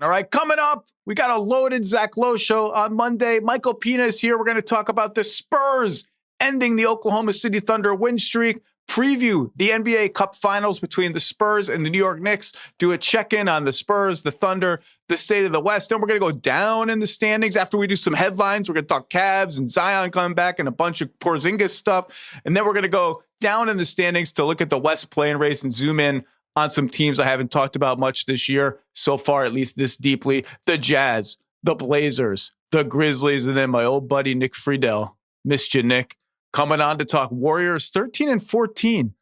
All right, coming up, we got a loaded Zach Lowe show on Monday. Michael Pina is here. We're going to talk about the Spurs ending the Oklahoma City Thunder win streak, preview the NBA Cup Finals between the Spurs and the New York Knicks, do a check-in on the Spurs, the Thunder, the state of the West. Then we're going to go down in the standings after we do some headlines. We're going to talk Cavs and Zion coming back and a bunch of Porzingis stuff. And then we're going to go down in the standings to look at the West play-in race and zoom in on some teams I haven't talked about much this year so far, at least this deeply. The Jazz, the Blazers, the Grizzlies, and then my old buddy Nick Friedell. Missed you, Nick. Coming on to talk Warriors 13-14.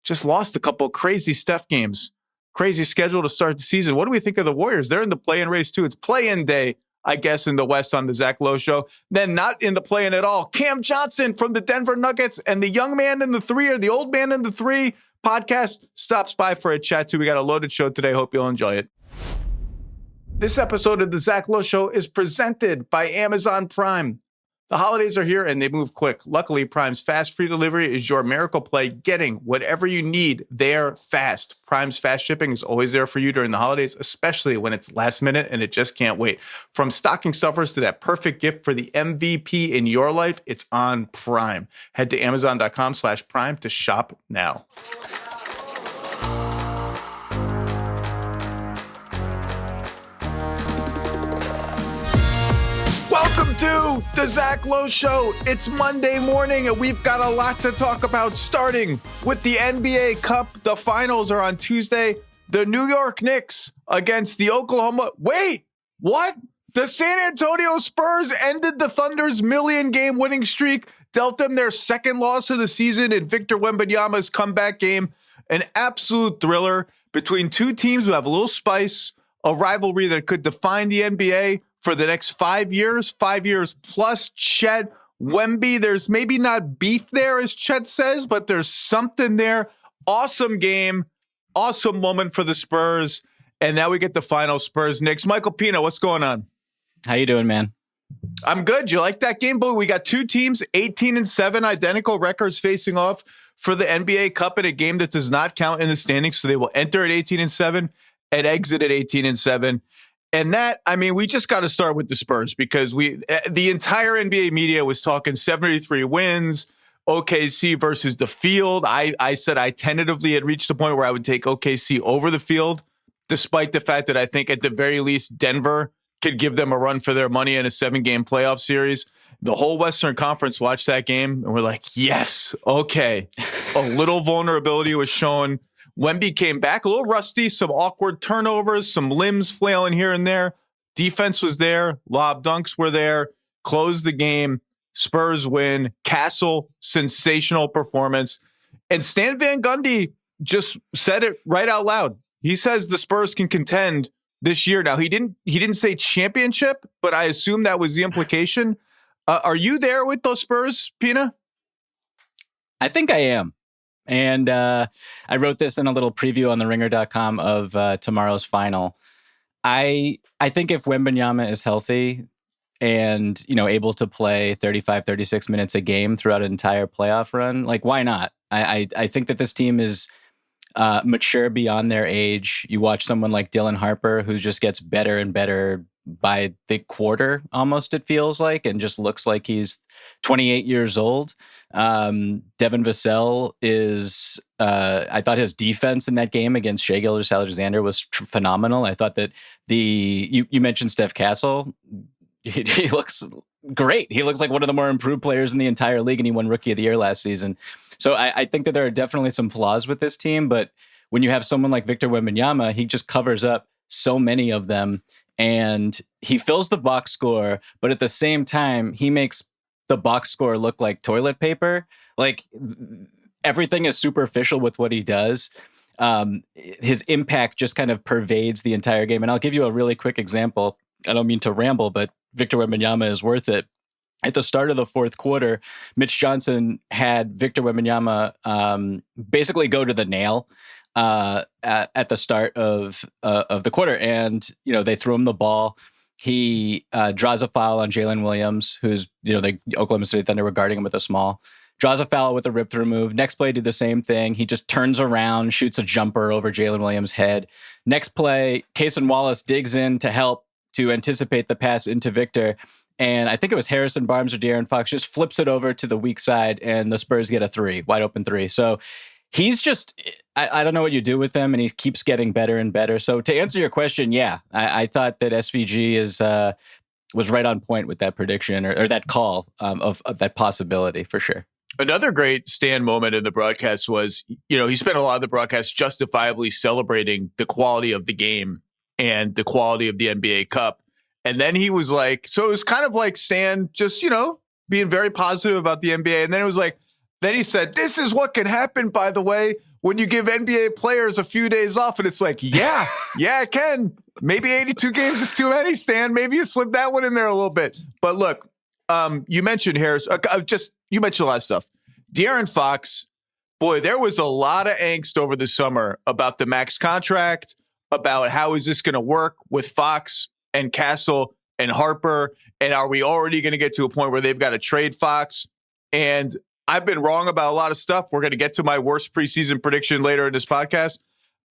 Just lost a couple crazy Steph games. Crazy schedule to start the season. What do we think of the Warriors? They're in the play-in race too. It's play-in day, I guess, in the West on the Zach Lowe show. Then not in the play-in at all. Cam Johnson from the Denver Nuggets and the young man in the three or the old man in the three podcast stops by for a chat too. We got a loaded show today. Hope you'll enjoy it. This episode of the Zach Lowe Show is presented by Amazon Prime. The holidays are here and they move quick. Luckily, Prime's fast free delivery is your miracle play, getting whatever you need there fast. Prime's fast shipping is always there for you during the holidays, especially when it's last minute and it just can't wait. From stocking stuffers to that perfect gift for the MVP in your life, it's on Prime. Head to amazon.com/prime to shop now. Welcome to the Zach Lowe Show. It's Monday morning and we've got a lot to talk about, starting with the NBA Cup. The finals are on Tuesday. The New York Knicks against the Oklahoma... Wait, what? The San Antonio Spurs ended the Thunder's million-game winning streak, dealt them their second loss of the season in Victor Wembanyama's comeback game. An absolute thriller between two teams who have a little spice, a rivalry that could define the NBA for the next 5 years plus. Chet, Wemby, there's maybe not beef there, as Chet says, but there's something there. Awesome game, awesome moment for the Spurs. And now we get the final Spurs-Knicks. Michael Pina, what's going on? How you doing, man? I'm good. You like that game, boy? We got two teams, 18-7, identical records facing off for the NBA Cup in a game that does not count in the standings. So they will enter at 18-7 and exit at 18-7. And that, I mean, we just got to start with the Spurs because the entire NBA media was talking 73 wins, OKC versus the field. I said I tentatively had reached the point where I would take OKC over the field, despite the fact that I think at the very least Denver could give them a run for their money in a 7-game playoff series. The whole Western Conference watched that game and we're like, yes, okay. A little vulnerability was shown. Wemby came back a little rusty, some awkward turnovers, some limbs flailing here and there. Defense was there. Lob dunks were there. Closed the game. Spurs win. Castle, sensational performance. And Stan Van Gundy just said it right out loud. He says the Spurs can contend this year. Now, he didn't say championship, but I assume that was the implication. Are you there with those Spurs, Pina? I think I am. And I wrote this in a little preview on theringer.com of tomorrow's final. I think if Wembanyama is healthy and, able to play 35, 36 minutes a game throughout an entire playoff run, like, why not? I think that this team is mature beyond their age. You watch someone like Dylan Harper, who just gets better and better by the quarter, almost, it feels like, and just looks like he's 28 years old. Devin Vassell is, I thought his defense in that game against Shai Gilgeous-Alexander was phenomenal. I thought that you mentioned Steph Castle. He looks great. He looks like one of the more improved players in the entire league, and he won Rookie of the Year last season. So I think that there are definitely some flaws with this team, but when you have someone like Victor Wembanyama, he just covers up so many of them, and he fills the box score, but at the same time, he makes the box score look like toilet paper. Like, everything is superficial with what he does. His impact just kind of pervades the entire game. And I'll give you a really quick example. I don't mean to ramble, but Victor Wembanyama is worth it. At the start of the fourth quarter, Mitch Johnson had Victor Wembanyama basically go to the nail at the start of the quarter, and they threw him the ball. He draws a foul on Jalen Williams, who's the Oklahoma City Thunder were guarding him with a small. draws a foul with a rip-through move. Next play, do the same thing. He just turns around, shoots a jumper over Jalen Williams' head. Next play, Cason Wallace digs in to help to anticipate the pass into Victor. And I think it was Harrison Barnes or De'Aaron Fox just flips it over to the weak side, and the Spurs get a wide open three. So he's just, I don't know what you do with him, and he keeps getting better and better. So to answer your question, yeah, I thought that SVG was right on point with that prediction or that call of that possibility for sure. Another great Stan moment in the broadcast was, he spent a lot of the broadcast justifiably celebrating the quality of the game and the quality of the NBA Cup. And then he was like, so it was kind of like Stan just, being very positive about the NBA. And then it was like, then he said, this is what can happen, by the way, when you give NBA players a few days off. And it's like, yeah, it can. Maybe 82 games is too many, Stan. Maybe you slipped that one in there a little bit. But look, you mentioned Harris. You mentioned a lot of stuff. De'Aaron Fox, boy, there was a lot of angst over the summer about the max contract, about how is this going to work with Fox and Castle and Harper, and are we already going to get to a point where they've got to trade Fox? And I've been wrong about a lot of stuff. We're going to get to my worst preseason prediction later in this podcast.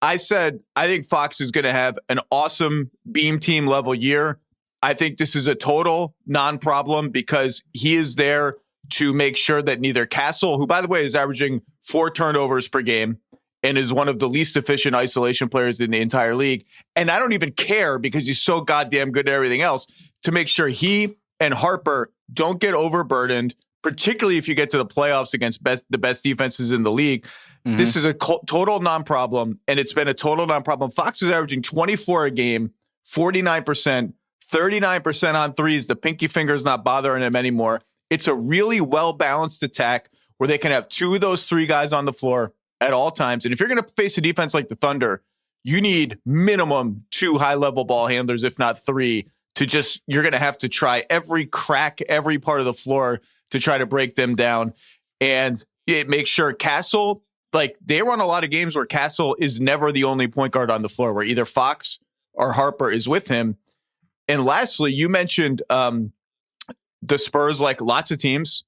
I said, I think Fox is going to have an awesome beam team level year. I think this is a total non-problem because he is there to make sure that neither Castle, who, by the way, is averaging 4 turnovers per game and is one of the least efficient isolation players in the entire league. And I don't even care because he's so goddamn good at everything else, to make sure he and Harper don't get overburdened, particularly if you get to the playoffs against the best defenses in the league. Mm-hmm. This is a total non-problem, and it's been a total non-problem. Fox is averaging 24 a game, 49%, 39% on threes. The pinky finger's not bothering him anymore. It's a really well-balanced attack where they can have 2 of those 3 guys on the floor at all times. And if you're going to face a defense like the Thunder, you need minimum 2 high-level ball handlers, if not 3, you're going to have to try every crack, every part of the floor to try to break them down. And it makes sure Castle, they run a lot of games where Castle is never the only point guard on the floor, where either Fox or Harper is with him. And lastly, you mentioned the Spurs, like lots of teams,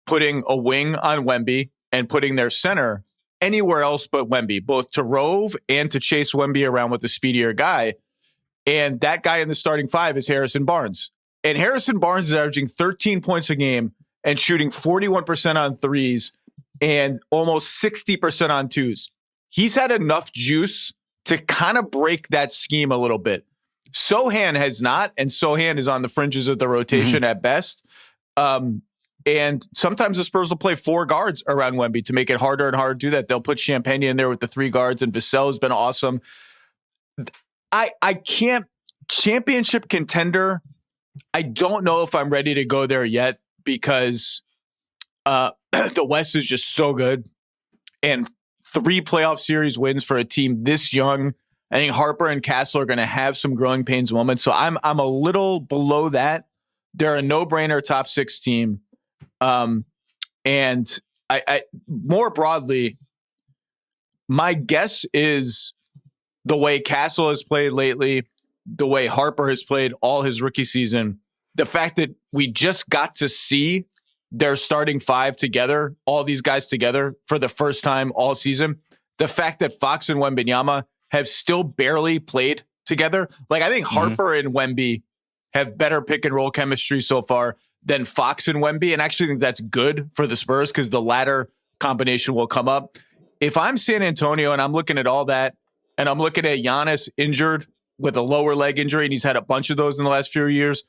putting a wing on Wemby and putting their center anywhere else but Wemby, both to rove and to chase Wemby around with a speedier guy. And that guy in the starting 5 is Harrison Barnes. And Harrison Barnes is averaging 13 points a game and shooting 41% on threes and almost 60% on twos. He's had enough juice to kind of break that scheme a little bit. Sohan has not, and Sohan is on the fringes of the rotation at best. And sometimes the Spurs will play 4 guards around Wemby to make it harder and harder to do that. They'll put Champagne in there with the 3 guards, and Vassell has been awesome. I can't, championship contender, I don't know if I'm ready to go there yet because the West is just so good. And 3 playoff series wins for a team this young, I think Harper and Castle are going to have some growing pains moments. So I'm a little below that. They're a no-brainer top 6 team. And I more broadly, my guess is the way Castle has played lately, the way Harper has played all his rookie season, the fact that we just got to see their starting 5 together, all these guys together for the first time all season, the fact that Fox and Wembanyama have still barely played together. I think Harper and Wemby have better pick and roll chemistry so far than Fox and Wemby. And I actually think that's good for the Spurs because the latter combination will come up. If I'm San Antonio and I'm looking at all that, and I'm looking at Giannis injured with a lower leg injury, and he's had a bunch of those in the last few years,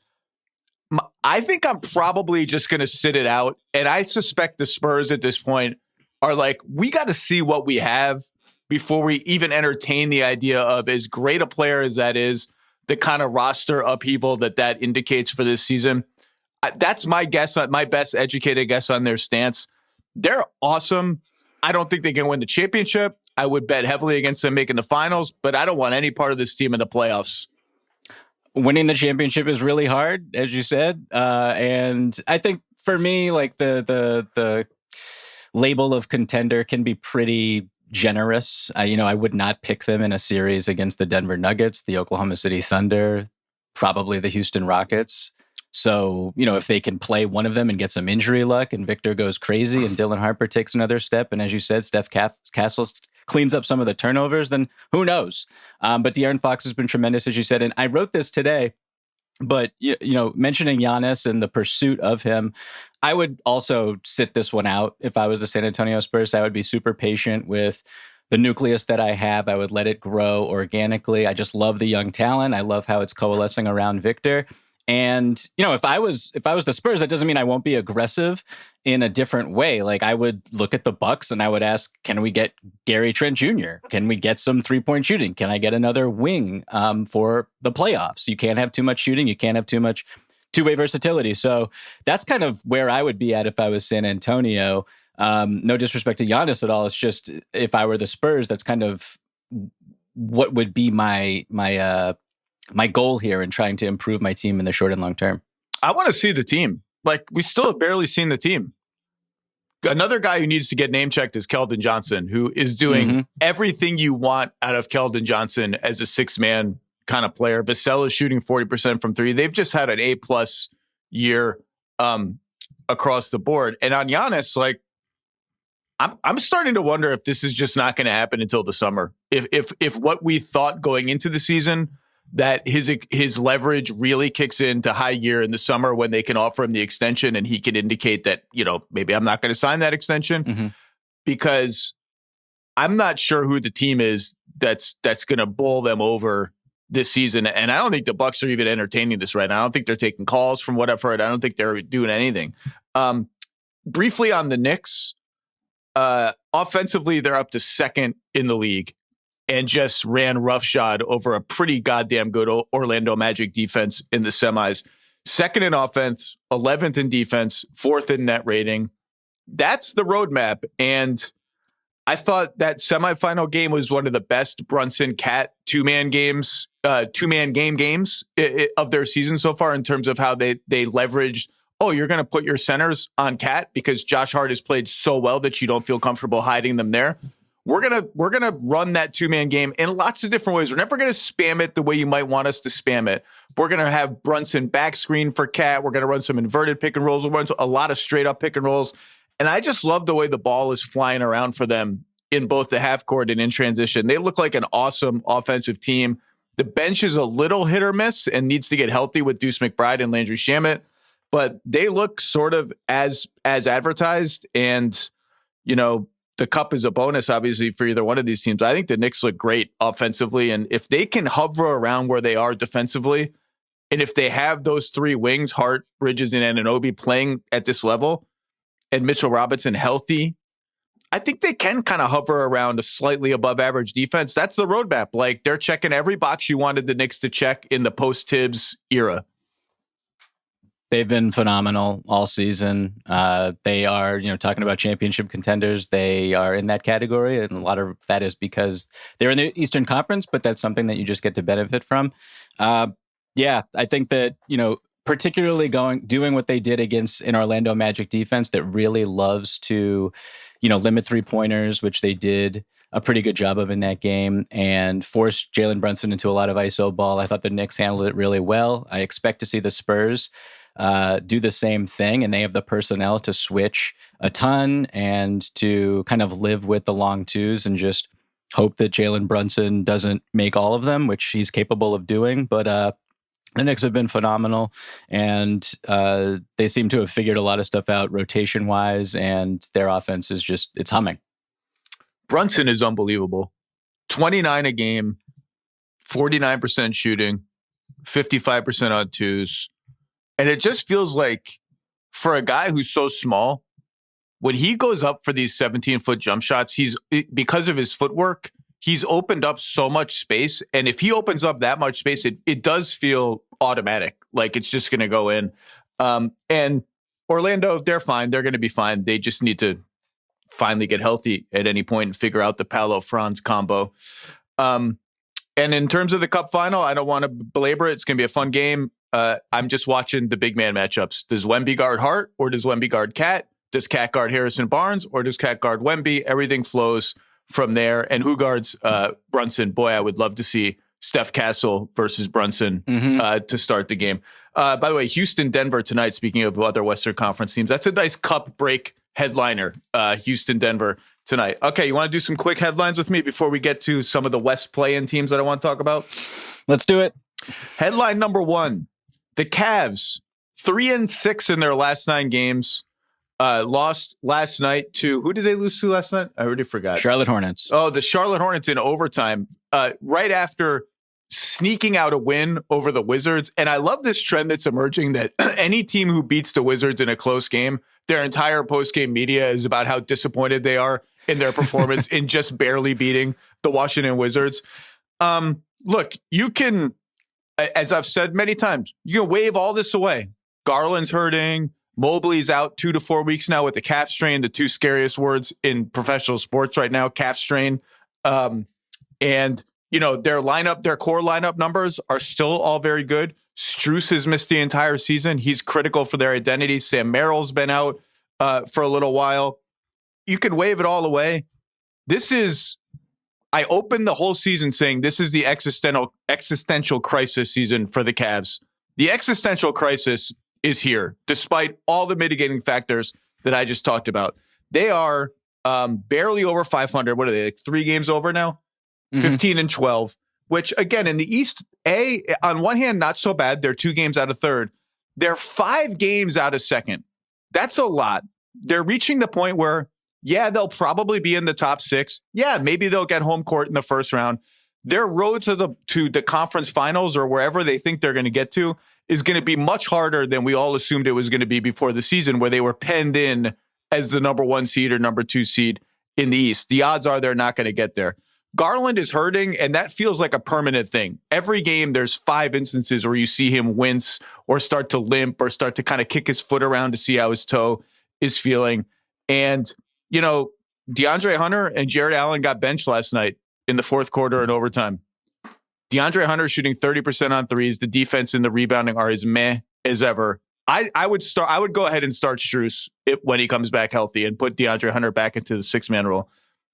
I think I'm probably just going to sit it out. And I suspect the Spurs at this point are like, we got to see what we have before we even entertain the idea of, as great a player as that is, the kind of roster upheaval that indicates for this season. That's my guess, my best educated guess on their stance. They're awesome. I don't think they can win the championship. I would bet heavily against them making the finals, but I don't want any part of this team in the playoffs. Winning the championship is really hard, as you said. And I think for me, the label of contender can be pretty generous. I would not pick them in a series against the Denver Nuggets, the Oklahoma City Thunder, probably the Houston Rockets. So, if they can play one of them and get some injury luck and Victor goes crazy and Dylan Harper takes another step, and as you said, Steph Castles cleans up some of the turnovers, then who knows? But De'Aaron Fox has been tremendous, as you said. And I wrote this today, but, mentioning Giannis and the pursuit of him, I would also sit this one out. If I was the San Antonio Spurs, I would be super patient with the nucleus that I have. I would let it grow organically. I just love the young talent. I love how it's coalescing around Victor. And, if I was the Spurs, that doesn't mean I won't be aggressive in a different way. Like, I would look at the Bucks and I would ask, can we get Gary Trent Jr.? Can we get some 3-point shooting? Can I get another wing for the playoffs? You can't have too much shooting. You can't have too much two-way versatility. So that's kind of where I would be at if I was San Antonio. No disrespect to Giannis at all. It's just, if I were the Spurs, that's kind of what would be my goal here in trying to improve my team in the short and long term. I want to see the team. Like, we still have barely seen the team. Another guy who needs to get name checked is Keldon Johnson, who is doing everything you want out of Keldon Johnson as a 6-man kind of player. Vassell is shooting 40% from three. They've just had an A+ year across the board. And on Giannis, like, I'm starting to wonder if this is just not going to happen until the summer. If what we thought going into the season, that his leverage really kicks into high gear in the summer when they can offer him the extension and he can indicate that, maybe I'm not going to sign that extension, because I'm not sure who the team is that's going to bowl them over this season. And I don't think the Bucks are even entertaining this right now. I don't think they're taking calls from what I've heard. I don't think they're doing anything. Briefly on the Knicks, offensively, they're up to second in the league and just ran roughshod over a pretty goddamn good Orlando Magic defense in the semis. Second in offense, 11th in defense, 4th in net rating. That's the roadmap. And I thought that semifinal game was one of the best Brunson-Cat two-man game games of their season so far, in terms of how they leveraged, you're going to put your centers on Cat because Josh Hart has played so well that you don't feel comfortable hiding them there. We're gonna run that two-man game in lots of different ways. We're never gonna spam it the way you might want us to spam it. We're gonna have Brunson back screen for Cat. We're gonna run some inverted pick and rolls. We'll run a lot of straight up pick and rolls. And I just love the way the ball is flying around for them in both the half court and in transition. They look like an awesome offensive team. The bench is a little hit or miss and needs to get healthy with Deuce McBride and Landry Shamet, but they look sort of as advertised. And, the cup is a bonus, obviously, for either one of these teams. I think the Knicks look great offensively. And if they can hover around where they are defensively, and if they have those three wings, Hart, Bridges, and Anunoby playing at this level, and Mitchell Robinson healthy, I think they can kind of hover around a slightly above average defense. That's the roadmap. Like, they're checking every box you wanted the Knicks to check in the post-Tibbs era. They've been phenomenal all season. They are, talking about championship contenders. They are in that category, and a lot of that is because they're in the Eastern Conference, but that's something that you just get to benefit from. I think that, particularly doing what they did against an Orlando Magic defense that really loves to, limit 3-pointers, which they did a pretty good job of in that game, and forced Jalen Brunson into a lot of ISO ball. I thought the Knicks handled it really well. I expect to see the Spurs do the same thing, and they have the personnel to switch a ton and to kind of live with the long twos and just hope that Jalen Brunson doesn't make all of them, which he's capable of doing. But the Knicks have been phenomenal, and they seem to have figured a lot of stuff out rotation-wise, and their offense is just, it's humming. Brunson is unbelievable. 29 a game, 49% shooting, 55% on twos. And it just feels like, for a guy who's so small, when he goes up for these 17-foot jump shots, because of his footwork, he's opened up so much space. And if he opens up that much space, it does feel automatic, like it's just going to go in. And Orlando, they're fine. They're going to be fine. They just need to finally get healthy at any point and figure out the Paolo-Franz combo. And in terms of the Cup final, I don't want to belabor it. It's going to be a fun game. I'm just watching the big man matchups. Does Wemby guard Hart, or does Wemby guard Cat? Does Cat guard Harrison Barnes, or does Cat guard Wemby? Everything flows from there. And who guards Brunson? Boy, I would love to see Steph Castle versus Brunson to start the game. By the way, Houston, Denver tonight, speaking of other Western Conference teams, that's a nice cup break headliner, Houston, Denver tonight. Okay, you want to do some quick headlines with me before we get to some of the West play-in teams that I want to talk about? Let's do it. Headline number one, the Cavs, 3-6 in their last 9 games. Lost last night to, who did they lose to last night? I already forgot. Charlotte Hornets. Oh, the Charlotte Hornets in overtime, right after sneaking out a win over the Wizards. And I love this trend that's emerging that any team who beats the Wizards in a close game, their entire post-game media is about how disappointed they are in their performance in just barely beating the Washington Wizards. Look, you can, as I've said many times, you can wave all this away. Garland's hurting. Mobley's out 2 to 4 weeks now with the calf strain, the 2 scariest words in professional sports right now, calf strain. And, you know, their core lineup numbers are still all very good. Strus has missed the entire season. He's critical for their identity. Sam Merrill's been out for a little while. You can wave it all away. I opened the whole season saying this is the existential crisis season for the Cavs. The existential crisis is here, despite all the mitigating factors that I just talked about. They are barely over 500. What are they, like 3 games over now? 15-12, which again, in the East, on one hand, not so bad. They're 2 games out of third. They're 5 games out of second. That's a lot. They're reaching the point where, yeah, they'll probably be in the top 6. Yeah, maybe they'll get home court in the first round. Their road to the conference finals or wherever they think they're going to get to is going to be much harder than we all assumed it was going to be before the season, where they were penned in as the number 1 seed or number 2 seed in the East. The odds are they're not going to get there. Garland is hurting, and that feels like a permanent thing. Every game, there's 5 instances where you see him wince or start to limp or start to kind of kick his foot around to see how his toe is feeling. And, you know, DeAndre Hunter and Jared Allen got benched last night in the fourth quarter and overtime. DeAndre Hunter shooting 30% on threes. The defense and the rebounding are as meh as ever. I would go ahead and start Strus when he comes back healthy and put DeAndre Hunter back into the 6-man role.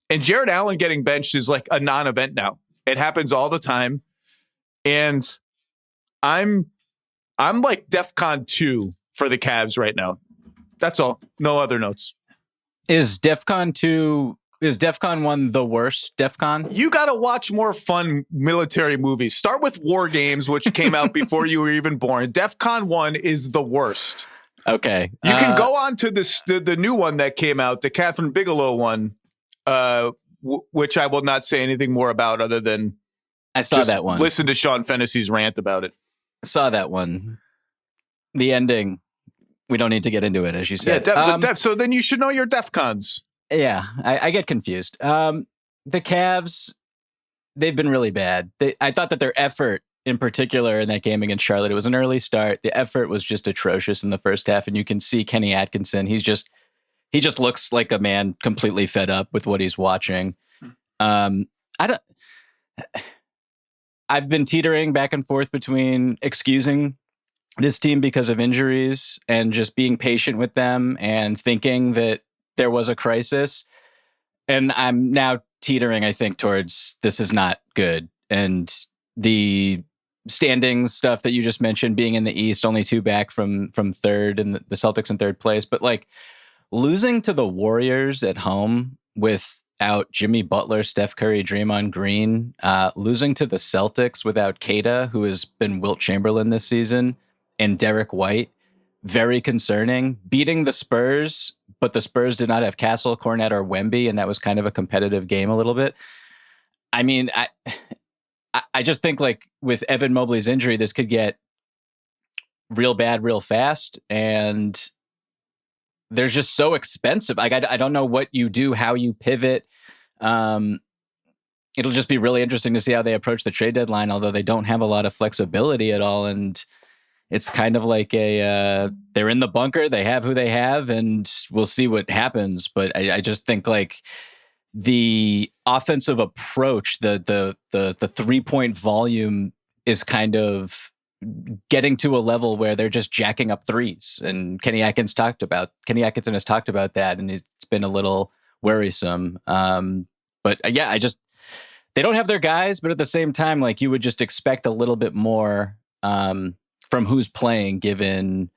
And Jared Allen getting benched is like a non-event now. It happens all the time. And I'm like DEFCON 2 for the Cavs right now. That's all. No other notes. Is DEFCON 1 the worst DEFCON? You got to watch more fun military movies. Start with War Games, which came out before you were even born. DEFCON 1 is the worst. Okay. You can go on to the new one that came out, the Catherine Bigelow one, which I will not say anything more about other than I saw that one. Listen to Sean Fennessy's rant about it. I saw that one. The ending, we don't need to get into it, as you said. Yeah, so then you should know your DEFCONs. Yeah, I get confused. The Cavs, they've been really bad. I thought that their effort, in particular in that game against Charlotte, it was an early start. The effort was just atrocious in the first half, and you can see Kenny Atkinson. He just looks like a man completely fed up with what he's watching. I've been teetering back and forth between excusing this team because of injuries and just being patient with them and thinking that there was a crisis. And I'm now teetering, I think, towards this is not good. And the standings stuff that you just mentioned, being in the East, only 2 back from third, and the Celtics in third place. But like losing to the Warriors at home without Jimmy Butler, Steph Curry, Draymond Green, losing to the Celtics without Kata, who has been Wilt Chamberlain this season, and Derek White, very concerning. Beating the Spurs, but the Spurs did not have Castle, Cornet, or Wemby, and that was kind of a competitive game a little bit. I mean, I just think like with Evan Mobley's injury, this could get real bad real fast, and they're just so expensive. Like I don't know what you do, how you pivot. It'll just be really interesting to see how they approach the trade deadline, although they don't have a lot of flexibility at all. And it's kind of like they're in the bunker, they have who they have, and we'll see what happens. But I just think like the offensive approach, the 3-point volume is kind of getting to a level where they're just jacking up threes. And Kenny Atkinson has talked about that, and it's been a little worrisome. But yeah, they don't have their guys, but at the same time, like you would just expect a little bit more from who's playing, given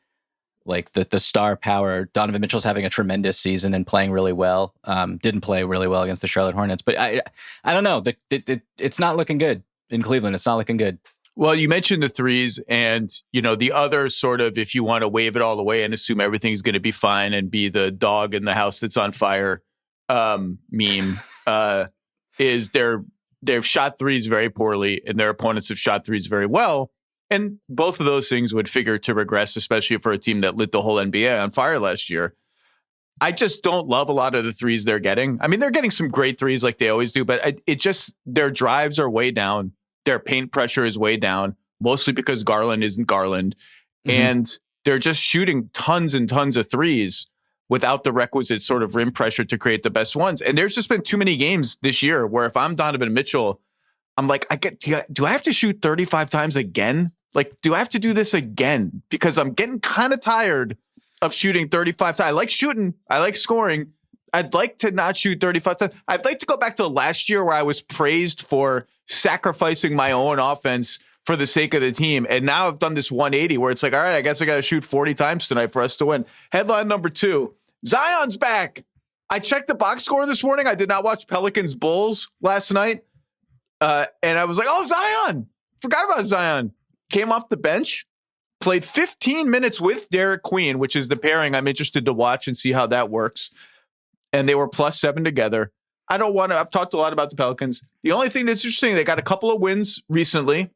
like the star power. Donovan Mitchell's having a tremendous season and playing really well. Didn't play really well against the Charlotte Hornets, but I don't know. It's not looking good in Cleveland. It's not looking good. Well, you mentioned the threes, and the other sort of, if you want to wave it all away and assume everything's going to be fine and be the dog in the house that's on fire meme, is they've shot threes very poorly and their opponents have shot threes very well. And both of those things would figure to regress, especially for a team that lit the whole NBA on fire last year. I just don't love a lot of the threes they're getting. I mean, they're getting some great threes like they always do, but their drives are way down. Their paint pressure is way down, mostly because Garland isn't Garland. Mm-hmm. And they're just shooting tons and tons of threes without the requisite sort of rim pressure to create the best ones. And there's just been too many games this year where if I'm Donovan Mitchell, I'm like, do I have to shoot 35 times again? Like, do I have to do this again? Because I'm getting kind of tired of shooting 35 times. I like shooting. I like scoring. I'd like to not shoot 35 times. I'd like to go back to last year where I was praised for sacrificing my own offense for the sake of the team. And now I've done this 180 where it's like, all right, I guess I got to shoot 40 times tonight for us to win. Headline number 2, Zion's back. I checked the box score this morning. I did not watch Pelicans Bulls last night. And I was like, oh, Zion. Forgot about Zion. Came off the bench, played 15 minutes with Derek Queen, which is the pairing I'm interested to watch and see how that works. And they were +7 together. I've talked a lot about the Pelicans. The only thing that's interesting, they got a couple of wins recently.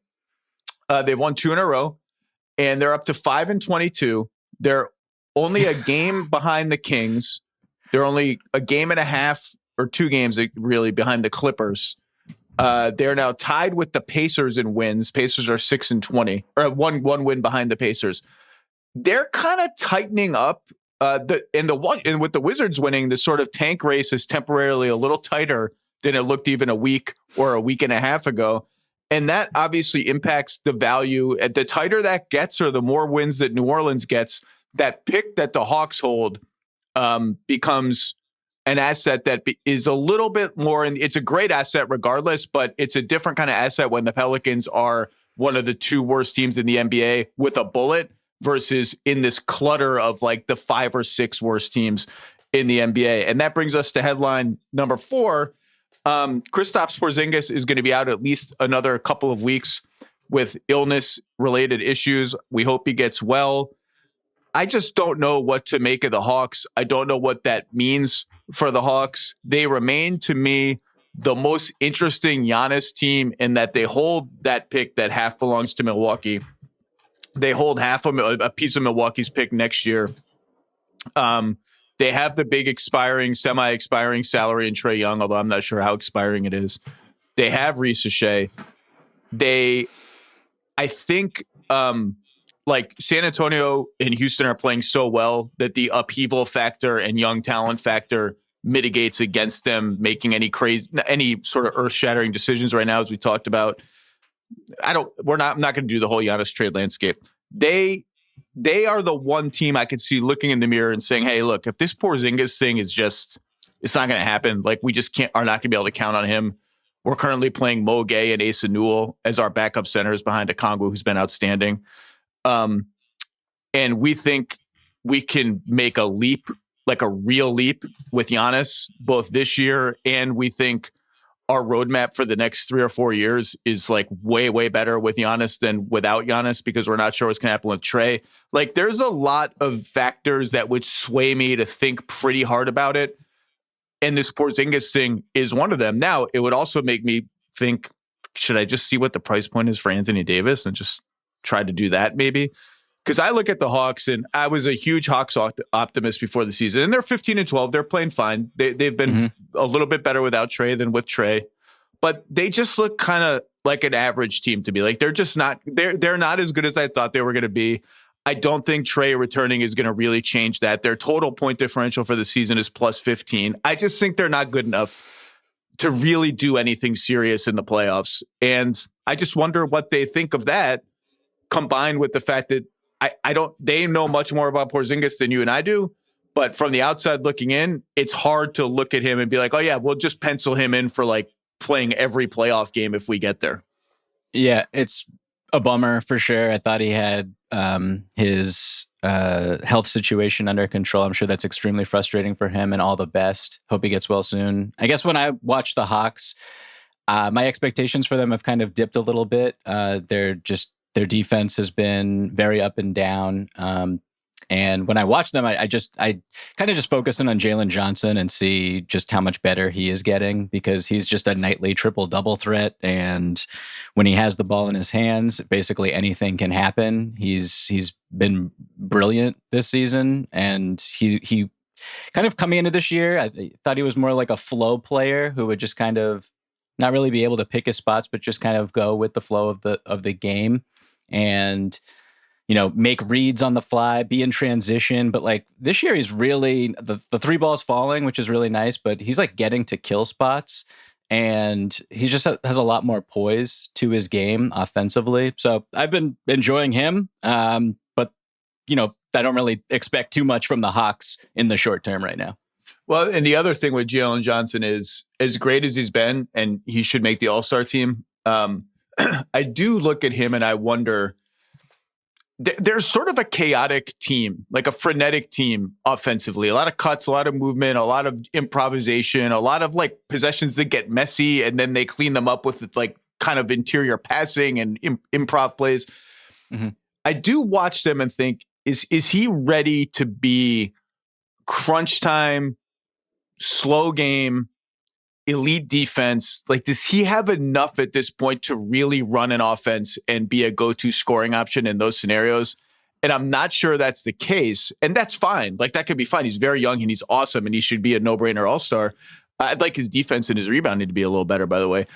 They've won 2 in a row, and they're up to 5-22. They're only a game behind the Kings. They're only a game and a half or 2 games really behind the Clippers. They're now tied with the Pacers in wins. Pacers are 6-20, or one win behind the Pacers. They're kind of tightening up. And with the Wizards winning, the sort of tank race is temporarily a little tighter than it looked even a week or a week and a half ago. And that obviously impacts the value. The tighter that gets, or the more wins that New Orleans gets, that pick that the Hawks hold becomes an asset that is a little bit more, and it's a great asset regardless, but it's a different kind of asset when the Pelicans are one of the 2 worst teams in the NBA with a bullet versus in this clutter of like the 5 or 6 worst teams in the NBA. And that brings us to headline number 4. Kristaps Porzingis is going to be out at least another couple of weeks with illness-related issues. We hope he gets well. I just don't know what to make of the Hawks. I don't know what that means for the Hawks. They remain, to me, the most interesting Giannis team in that they hold that pick that half belongs to Milwaukee. They hold half of a piece of Milwaukee's pick next year. They have the big semi-expiring salary in Trae Young, although I'm not sure how expiring it is. They have Risa Shea. I think like San Antonio and Houston are playing so well that the upheaval factor and young talent factor mitigates against them making any sort of earth-shattering decisions right now, as we talked about. I'm not going to do the whole Giannis trade landscape. They are the one team I could see looking in the mirror and saying, hey, look, if this Porzingis thing is just, it's not going to happen. Like, we just are not going to be able to count on him. We're currently playing Mo Gay and Asa Newell as our backup centers behind Okongwu, who's been outstanding. And we think we can make a leap, like a real leap with Giannis, both this year, and we think our roadmap for the next 3 or 4 years is like way, way better with Giannis than without Giannis, because we're not sure what's going to happen with Trae. Like, there's a lot of factors that would sway me to think pretty hard about it. And this Porzingis thing is one of them. Now, it would also make me think, should I just see what the price point is for Anthony Davis and just try to do that maybe? Because I look at the Hawks, and I was a huge Hawks optimist before the season, and they're 15-12. They're playing fine. They've been a little bit better without Trae than with Trae, but they just look kind of like an average team to me. Like, they're just not. They're not as good as I thought they were going to be. I don't think Trae returning is going to really change that. Their total point differential for the season is +15. I just think they're not good enough to really do anything serious in the playoffs, and I just wonder what they think of that, combined with the fact that they know much more about Porzingis than you and I do, but from the outside looking in, it's hard to look at him and be like, oh yeah, we'll just pencil him in for like playing every playoff game if we get there. Yeah, it's a bummer for sure. I thought he had his health situation under control. I'm sure that's extremely frustrating for him, and all the best. Hope he gets well soon. I guess when I watch the Hawks, my expectations for them have kind of dipped a little bit. Their defense has been very up and down. And when I watch them, I kind of just focus in on Jalen Johnson and see just how much better he is getting, because he's just a nightly triple-double threat. And when he has the ball in his hands, basically anything can happen. He's been brilliant this season, and he kind of coming into this year, I thought he was more like a flow player who would just kind of not really be able to pick his spots, but just kind of go with the flow of the game and, you know, make reads on the fly, be in transition. But like this year, he's really the three balls falling, which is really nice, but he's like getting to kill spots, and he just has a lot more poise to his game offensively. So I've been enjoying him. But, you know, I don't really expect too much from the Hawks in the short term right now. Well, and the other thing with Jalen Johnson is, as great as he's been, and he should make the All-Star team, I do look at him and I wonder, there's sort of a chaotic team, like a frenetic team offensively. A lot of cuts, a lot of movement, a lot of improvisation, a lot of like possessions that get messy and then they clean them up with like kind of interior passing and improv plays. Mm-hmm. I do watch them and think, is he ready to be crunch time, slow game, elite defense? Like, does he have enough at this point to really run an offense and be a go-to scoring option in those scenarios? And I'm not sure that's the case. And that's fine. Like, that could be fine. He's very young and he's awesome and he should be a no-brainer all-star. I'd like his defense and his rebounding to be a little better, by the way.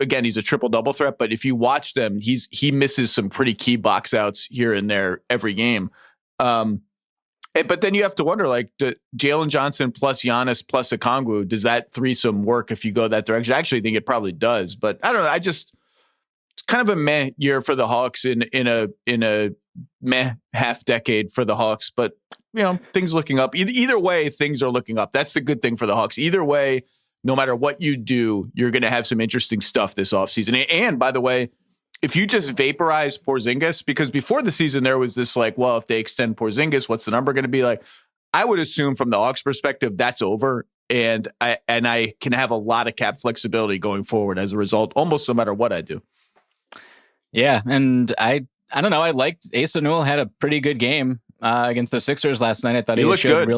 Again, he's a triple-double threat, but if you watch them, he misses some pretty key box outs here and there every game. But then you have to wonder, like, Jalen Johnson plus Giannis plus Okongwu, does that threesome work if you go that direction? I actually think it probably does, but I don't know. It's kind of a meh year for the Hawks in a meh half decade for the Hawks. But, you know, things looking up. Either way, things are looking up. That's the good thing for the Hawks. Either way, no matter what you do, you're going to have some interesting stuff this offseason. And by the way, if you just vaporize Porzingis, because before the season there was this like, well, if they extend Porzingis, what's the number going to be like? I would assume from the Hawks perspective, that's over. And I can have a lot of cap flexibility going forward as a result, almost no matter what I do. Yeah. And I don't know. I liked Asa Newell had a pretty good game against the Sixers last night. I thought he looked good.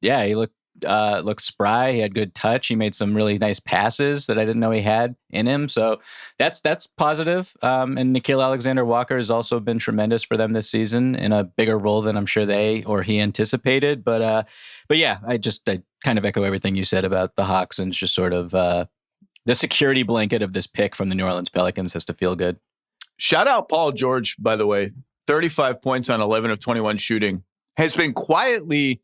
He looked spry. He had good touch. He made some really nice passes that I didn't know he had in him. So that's positive. And Nickeil Alexander-Walker has also been tremendous for them this season in a bigger role than I'm sure they or he anticipated. But yeah, I kind of echo everything you said about the Hawks, and it's just sort of the security blanket of this pick from the New Orleans Pelicans has to feel good. Shout out Paul George, by the way. 35 points on 11 of 21 shooting. Has been quietly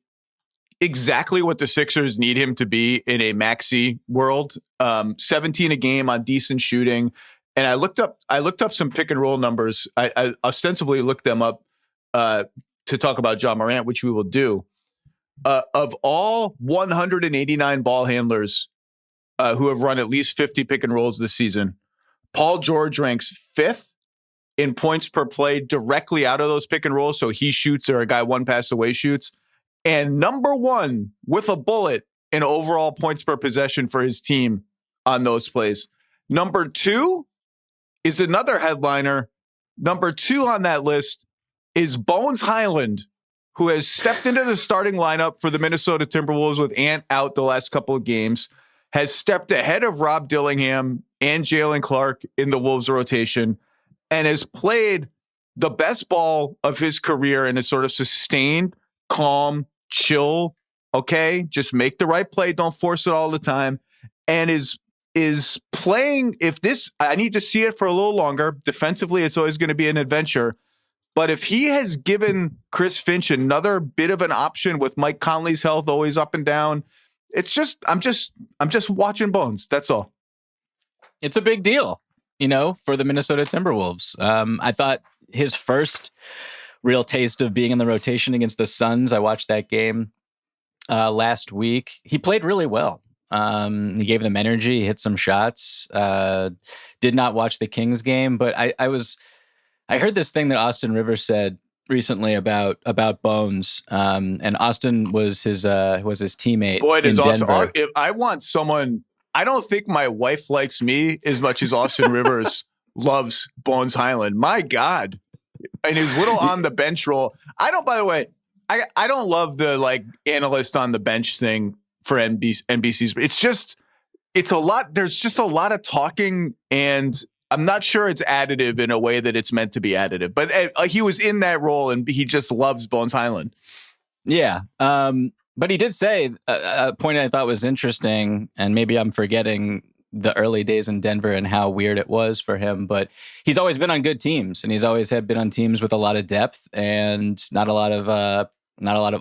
exactly what the Sixers need him to be in a maxi world. 17 a game on decent shooting. And I looked up some pick and roll numbers. I ostensibly looked them up to talk about John Morant, which we will do. Of all 189 ball handlers who have run at least 50 pick and rolls this season, Paul George ranks 5th in points per play directly out of those pick and rolls. So he shoots, or a guy one pass away shoots. And number 1 with a bullet in overall points per possession for his team on those plays. Number 2 is another headliner. Number 2 on that list is Bones Highland, who has stepped into the starting lineup for the Minnesota Timberwolves with Ant out the last couple of games, has stepped ahead of Rob Dillingham and Jalen Clark in the Wolves rotation, and has played the best ball of his career in a sort of sustained, calm, chill, okay, just make the right play, don't force it all the time, and is playing. I need to see it for a little longer. Defensively, it's always going to be an adventure. But if he has given Chris Finch another bit of an option with Mike Conley's health always up and down, it's just I'm just watching Bones. That's all. It's a big deal, for the Minnesota Timberwolves. I thought his first real taste of being in the rotation against the Suns, I watched that game last week. He played really well. He gave them energy, hit some shots. Did not watch the Kings game, but I heard this thing that Austin Rivers said recently about Bones, and Austin was his teammate. Boy, it is in awesome. Denver. If I want someone, I don't think my wife likes me as much as Austin Rivers loves Bones Highland. My God. And his little on the bench role. I don't, by the way, I don't love the like analyst on the bench thing for NBC's. It's a lot. There's just a lot of talking, and I'm not sure it's additive in a way that it's meant to be additive. But he was in that role, and he just loves Bones Highland. Yeah. But he did say a point I thought was interesting, and maybe I'm forgetting the early days in Denver and how weird it was for him. But he's always been on good teams, and he's always been on teams with a lot of depth and not a lot of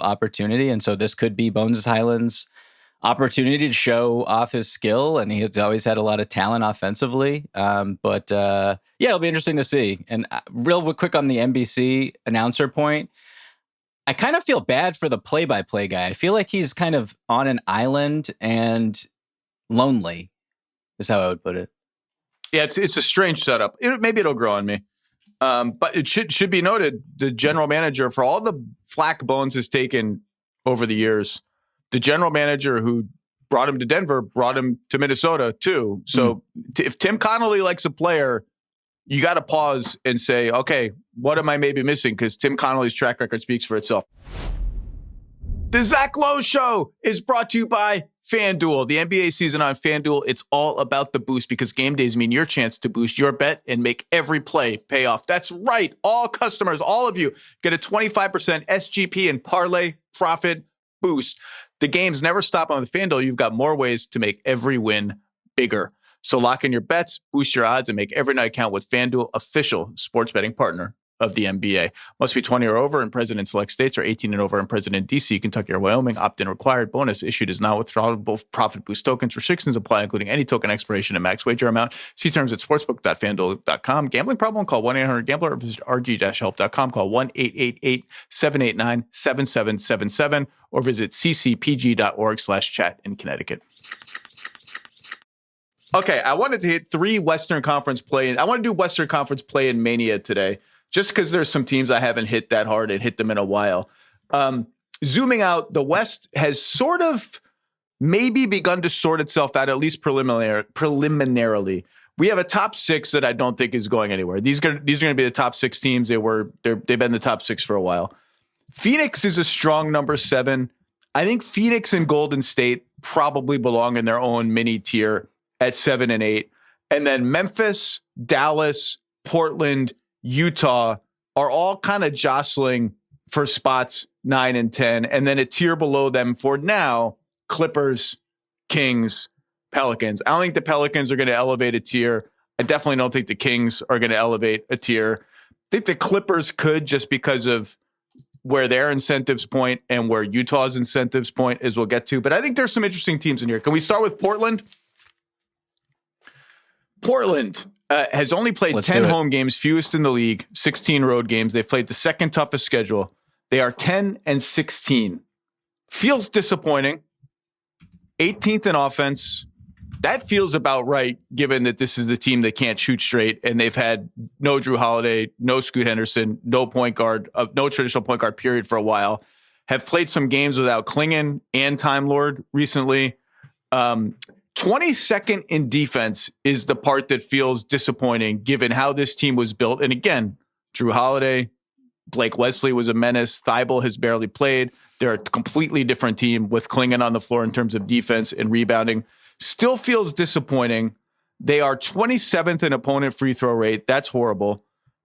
opportunity. And so this could be Bones Highland's opportunity to show off his skill, and he's always had a lot of talent offensively. But it'll be interesting to see. And real quick on the NBC announcer point, I kind of feel bad for the play-by-play guy. I feel like he's kind of on an island and lonely, is how I would put it. Yeah, it's a strange setup. Maybe it'll grow on me. But it should be noted, the general manager, for all the flack Bones has taken over the years, the general manager who brought him to Denver brought him to Minnesota too. So if Tim Connolly likes a player, you got to pause and say, okay, what am I maybe missing? Because Tim Connolly's track record speaks for itself. The Zach Lowe Show is brought to you by FanDuel. The NBA season on FanDuel, it's all about the boost, because game days mean your chance to boost your bet and make every play pay off. That's right. All customers, all of you, get a 25% SGP and parlay profit boost. The games never stop on the FanDuel. You've got more ways to make every win bigger. So lock in your bets, boost your odds, and make every night count with FanDuel, official sports betting partner of the NBA. Must be 20 or over and present in select states, or 18 and over and present in DC, Kentucky, or Wyoming. Opt-in required. Bonus issued is not withdrawable profit boost tokens. Restrictions apply, including any token expiration and max wager amount. See terms at sportsbook.fanduel.com. Gambling problem? Call 1-800-GAMBLER or visit rg-help.com. Call 1-888-789-7777 or visit ccpg.org/chat in Connecticut. Okay, I wanted to hit 3 Western Conference play-in. I want to do Western Conference play-in mania today, just because there's some teams I haven't hit that hard and hit them in a while. Zooming out, the West has sort of maybe begun to sort itself out, at least preliminarily. We have a top 6 that I don't think is going anywhere. These are going to be the top 6 teams. They've been the top 6 for a while. Phoenix is a strong number 7. I think Phoenix and Golden State probably belong in their own mini tier at 7 and 8. And then Memphis, Dallas, Portland, Utah are all kind of jostling for spots 9 and 10. And then a tier below them for now, Clippers, Kings, Pelicans. I don't think the Pelicans are going to elevate a tier. I definitely don't think the Kings are going to elevate a tier. I think the Clippers could, just because of where their incentives point and where Utah's incentives point, as we'll get to. But I think there's some interesting teams in here. Can we start with Portland? Portland has only played 10 home games, fewest in the league, 16 road games. They've played the second toughest schedule. They are 10 and 16. Feels disappointing. 18th in offense. That feels about right, given that this is the team that can't shoot straight, and they've had no Drew Holiday, no Scoot Henderson, no point guard, no traditional point guard period for a while. Have played some games without Klingon and Time Lord recently. 22nd in defense is the part that feels disappointing, given how this team was built. And again, Drew Holiday, Blake Wesley was a menace. Thibault has barely played. They're a completely different team with Klingon on the floor in terms of defense and rebounding. Still feels disappointing. They are 27th in opponent free throw rate. That's horrible.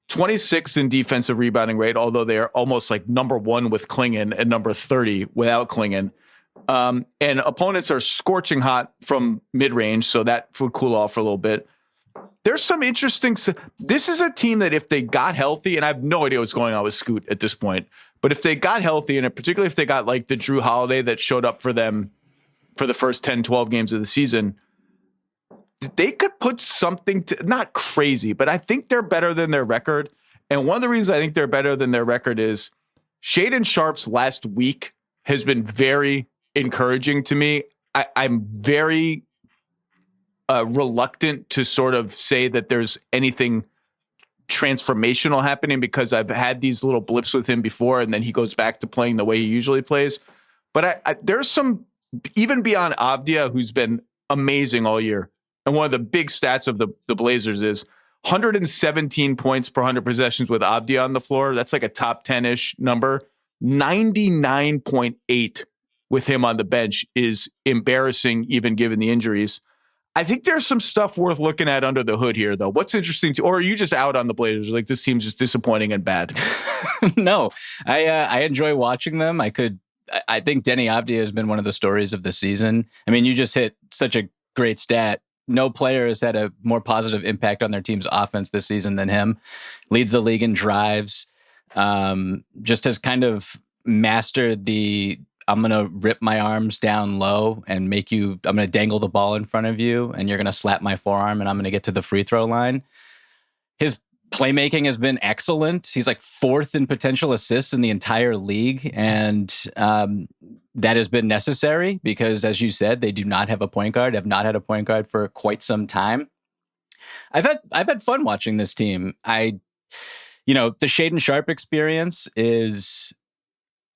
26th in defensive rebounding rate, although they are almost like number 1 with Klingon and number 30 without Klingon. And opponents are scorching hot from mid-range, so that would cool off for a little bit. There's some interesting... This is a team that if they got healthy, and I have no idea what's going on with Scoot at this point, but if they got healthy, and particularly if they got like the Drew Holiday that showed up for them for the first 10, 12 games of the season, they could put something to... Not crazy, but I think they're better than their record. And one of the reasons I think they're better than their record is Shaedon Sharpe's last week has been very encouraging to me. I'm very reluctant to sort of say that there's anything transformational happening because I've had these little blips with him before, and then he goes back to playing the way he usually plays. But there's some, even beyond Avdia, who's been amazing all year. And one of the big stats of the Blazers is 117 points per 100 possessions with Avdia on the floor. That's like a top 10-ish number. 99.8 with him on the bench is embarrassing, even given the injuries. I think there's some stuff worth looking at under the hood here, though. What's interesting or are you just out on the Blazers? Like, this team's just disappointing and bad. No, I enjoy watching them. I think Denny Avdia has been one of the stories of the season. I mean, you just hit such a great stat. No player has had a more positive impact on their team's offense this season than him. Leads the league in drives. Just has kind of mastered I'm going to rip my arms down low and I'm going to dangle the ball in front of you and you're going to slap my forearm and I'm going to get to the free throw line. His playmaking has been excellent. He's like 4th in potential assists in the entire league. And that has been necessary because, as you said, they do not have a point guard, have not had a point guard for quite some time. I've had fun watching this team. The Shaedon Sharpe experience is,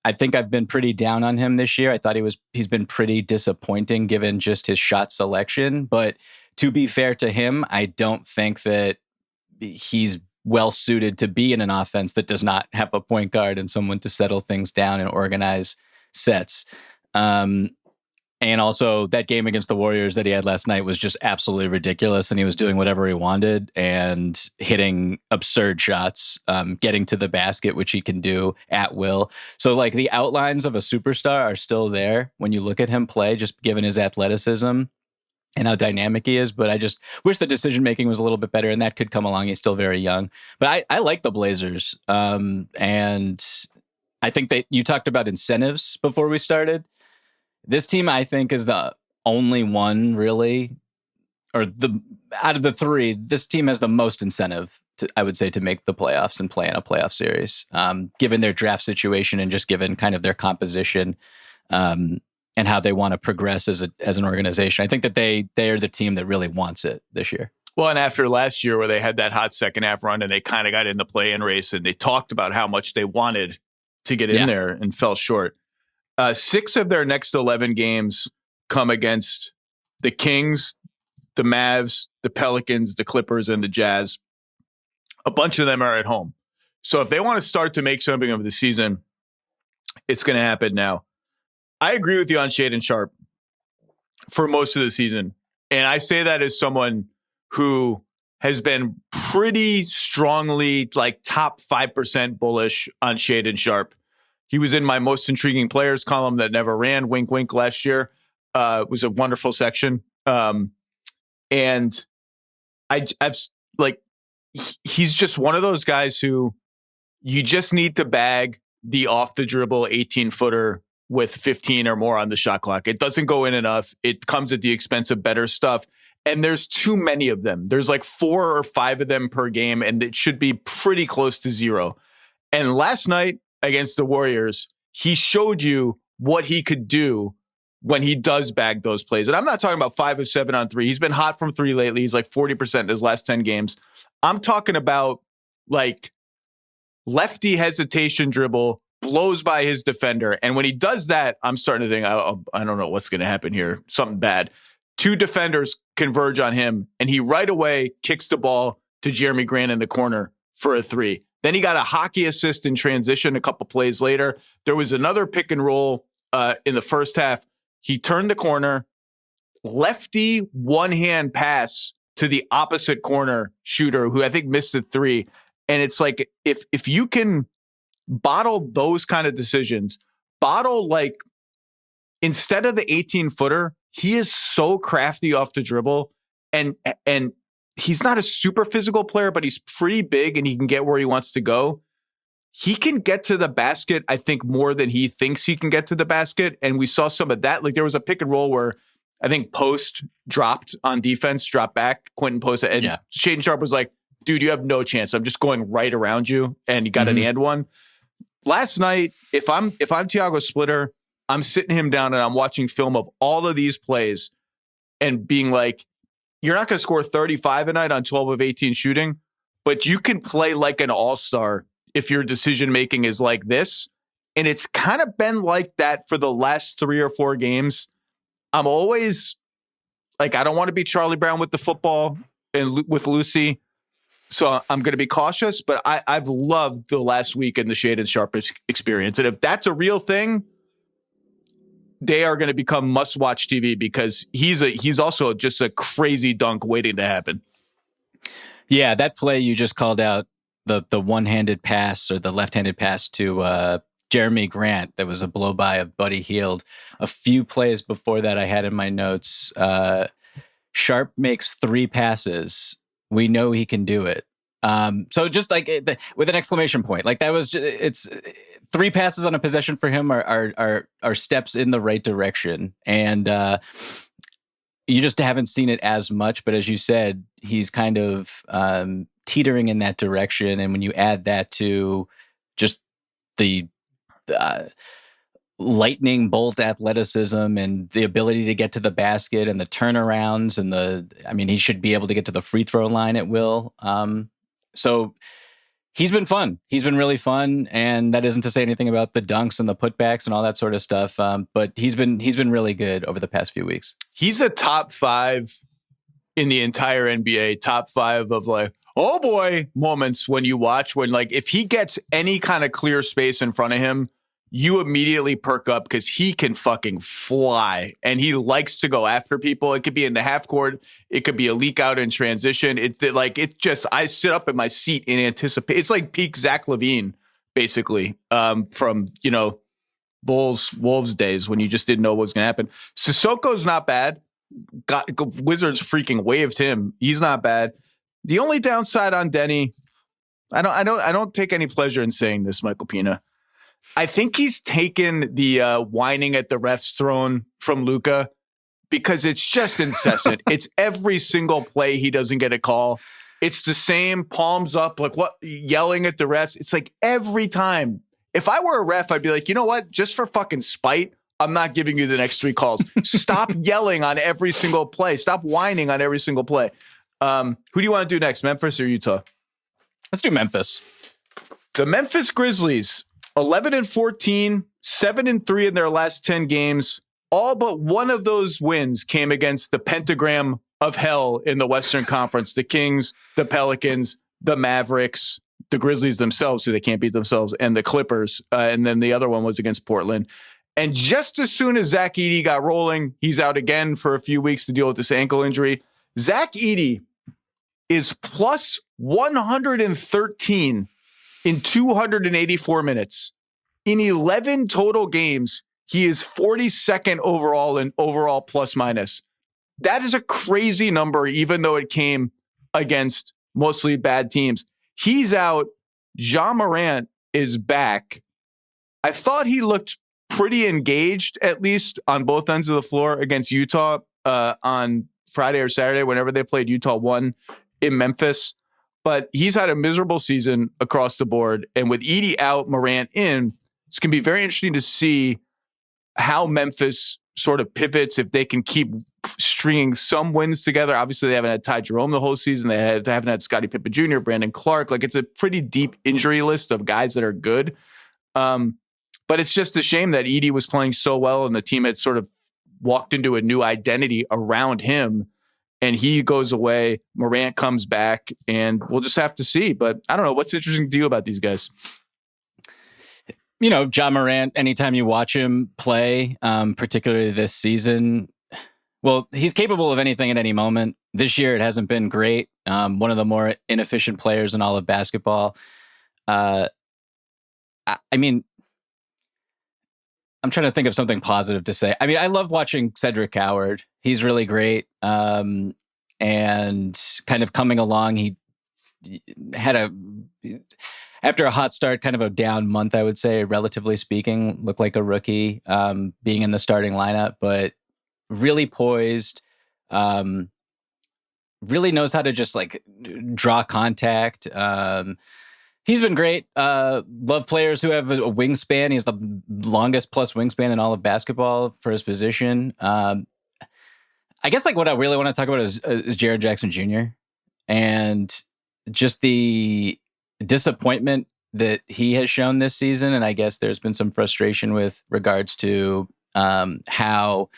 I think I've been pretty down on him this year. I thought he's been pretty disappointing given just his shot selection. But to be fair to him, I don't think that he's well suited to be in an offense that does not have a point guard and someone to settle things down and organize sets. And also that game against the Warriors that he had last night was just absolutely ridiculous. And he was doing whatever he wanted and hitting absurd shots, getting to the basket, which he can do at will. So like the outlines of a superstar are still there when you look at him play, just given his athleticism and how dynamic he is. But I just wish the decision-making was a little bit better, and that could come along. He's still very young. But I like the Blazers. And I think you talked about incentives before we started. This team, I think, is the only one really, out of the three, this team has the most incentive, I would say, to make the playoffs and play in a playoff series, given their draft situation and just given kind of their composition and how they want to progress as an organization. I think that they are the team that really wants it this year. Well, and after last year where they had that hot second half run and they kind of got in the play-in race and they talked about how much they wanted to get in there and fell short. 6 of their next 11 games come against the Kings, the Mavs, the Pelicans, the Clippers, and the Jazz. A bunch of them are at home. So if they want to start to make something of the season, it's going to happen now. I agree with you on Shaedon Sharpe for most of the season. And I say that as someone who has been pretty strongly like top 5% bullish on Shaedon Sharpe. He was in my most intriguing players column that never ran, wink, wink, last year. It was a wonderful section. And I've like, he's just one of those guys who you just need to bag the off the dribble 18-footer with 15 or more on the shot clock. It doesn't go in enough. It comes at the expense of better stuff. And there's too many of them. There's like 4 or 5 of them per game, and it should be pretty close to 0. And last night, against the Warriors, he showed you what he could do when he does bag those plays. And I'm not talking about 5 of 7 on 3. He's been hot from 3 lately. He's like 40% in his last 10 games. I'm talking about like lefty hesitation dribble, blows by his defender. And when he does that, I'm starting to think, I don't know what's going to happen here. Something bad. 2 defenders converge on him, and he right away kicks the ball to Jeremy Grant in the corner for a 3. Then he got a hockey assist in transition a couple plays later. There was another pick and roll in the first half. He turned the corner, lefty one-hand pass to the opposite corner shooter, who I think missed a 3. And it's like, if you can bottle those kind of decisions, bottle like, instead of the 18-footer, he is so crafty off the dribble. And he's not a super physical player, but he's pretty big and he can get where he wants to go. He can get to the basket, I think, more than he thinks he can get to the basket. And we saw some of that. Like there was a pick and roll where I think Post dropped on defense, dropped back, Quentin Post. And Shaedon Sharpe was like, dude, you have no chance. I'm just going right around you. And he got an and one. Last night, if I'm Thiago Splitter, I'm sitting him down and I'm watching film of all of these plays and being like, you're not going to score 35 a night on 12 of 18 shooting, but you can play like an all-star if your decision-making is like this. And it's kind of been like that for the last 3 or 4 games. I'm always like, I don't want to be Charlie Brown with the football and with Lucy. So I'm going to be cautious, but I've loved the last week in the Shade and Sharp experience. And if that's a real thing, they are going to become must-watch TV because he's also just a crazy dunk waiting to happen. Yeah, that play you just called out, the one-handed pass or the left-handed pass to Jeremy Grant, that was a blow-by of Buddy Hield. A few plays before that I had in my notes. Sharp makes 3 passes. We know he can do it. So just like with an exclamation point, like that was it's 3 passes on a possession for him are steps in the right direction. And you just haven't seen it as much. But as you said, he's kind of teetering in that direction. And when you add that to just the lightning bolt athleticism and the ability to get to the basket and the turnarounds and he should be able to get to the free throw line at will. So he's been fun. He's been really fun. And that isn't to say anything about the dunks and the putbacks and all that sort of stuff. But he's been really good over the past few weeks. He's a top 5 in the entire NBA, top 5 of like, oh boy, moments when you watch when like, if he gets any kind of clear space in front of him, you immediately perk up because he can fucking fly and he likes to go after people. It could be in the half court. It could be a leak out in transition. I sit up in my seat and anticipate. It's like peak Zach LaVine, basically, from, Wolves days when you just didn't know what was going to happen. Sissoko's not bad. Wizards freaking waived him. He's not bad. The only downside on Denny, I don't take any pleasure in saying this, Michael Pina. I think he's taken the whining at the refs throne from Luka because it's just incessant. It's every single play he doesn't get a call. It's the same palms up, like what, yelling at the refs. It's like every time. If I were a ref, I'd be like, you know what? Just for fucking spite, I'm not giving you the next 3 calls. Stop yelling on every single play. Stop whining on every single play. Who do you want to do next, Memphis or Utah? Let's do Memphis. The Memphis Grizzlies, 11-14, 7-3 in their last 10 games. All but one of those wins came against the pentagram of hell in the Western Conference. The Kings, the Pelicans, the Mavericks, the Grizzlies themselves, who they can't beat themselves, and the Clippers. And then the other one was against Portland. And just as soon as Zach Edey got rolling, he's out again for a few weeks to deal with this ankle injury. Zach Edey is plus 113 in 284 minutes. In 11 total games, he is 42nd overall in overall plus minus. That is a crazy number, even though it came against mostly bad teams. He's out. Ja Morant is back. I thought he looked pretty engaged, at least on both ends of the floor against Utah on Friday or Saturday, whenever they played. Utah won in Memphis. But he's had a miserable season across the board. And with Edey out, Morant in, it's going to be very interesting to see how Memphis sort of pivots, if they can keep stringing some wins together. Obviously, they haven't had Ty Jerome the whole season. They haven't had Scottie Pippen Jr., Brandon Clark. Like, it's a pretty deep injury list of guys that are good. But it's just a shame that Edey was playing so well and the team had sort of walked into a new identity around him. And he goes away, Morant comes back, and we'll just have to see. But I don't know. What's interesting to you about these guys? Ja Morant, anytime you watch him play, particularly this season, well, he's capable of anything at any moment. This year, it hasn't been great. One of the more inefficient players in all of basketball. I'm trying to think of something positive to say. I love watching Cedric Howard. He's really great. And kind of coming along, he had after a hot start, kind of a down month, I would say, relatively speaking, looked like a rookie being in the starting lineup, but really poised, really knows how to just like draw contact. He's been great. Love players who have a wingspan. He has the longest plus wingspan in all of basketball for his position. I guess like what I really want to talk about is Jaren Jackson Jr. and just the disappointment that he has shown this season. And I guess there's been some frustration with regards to how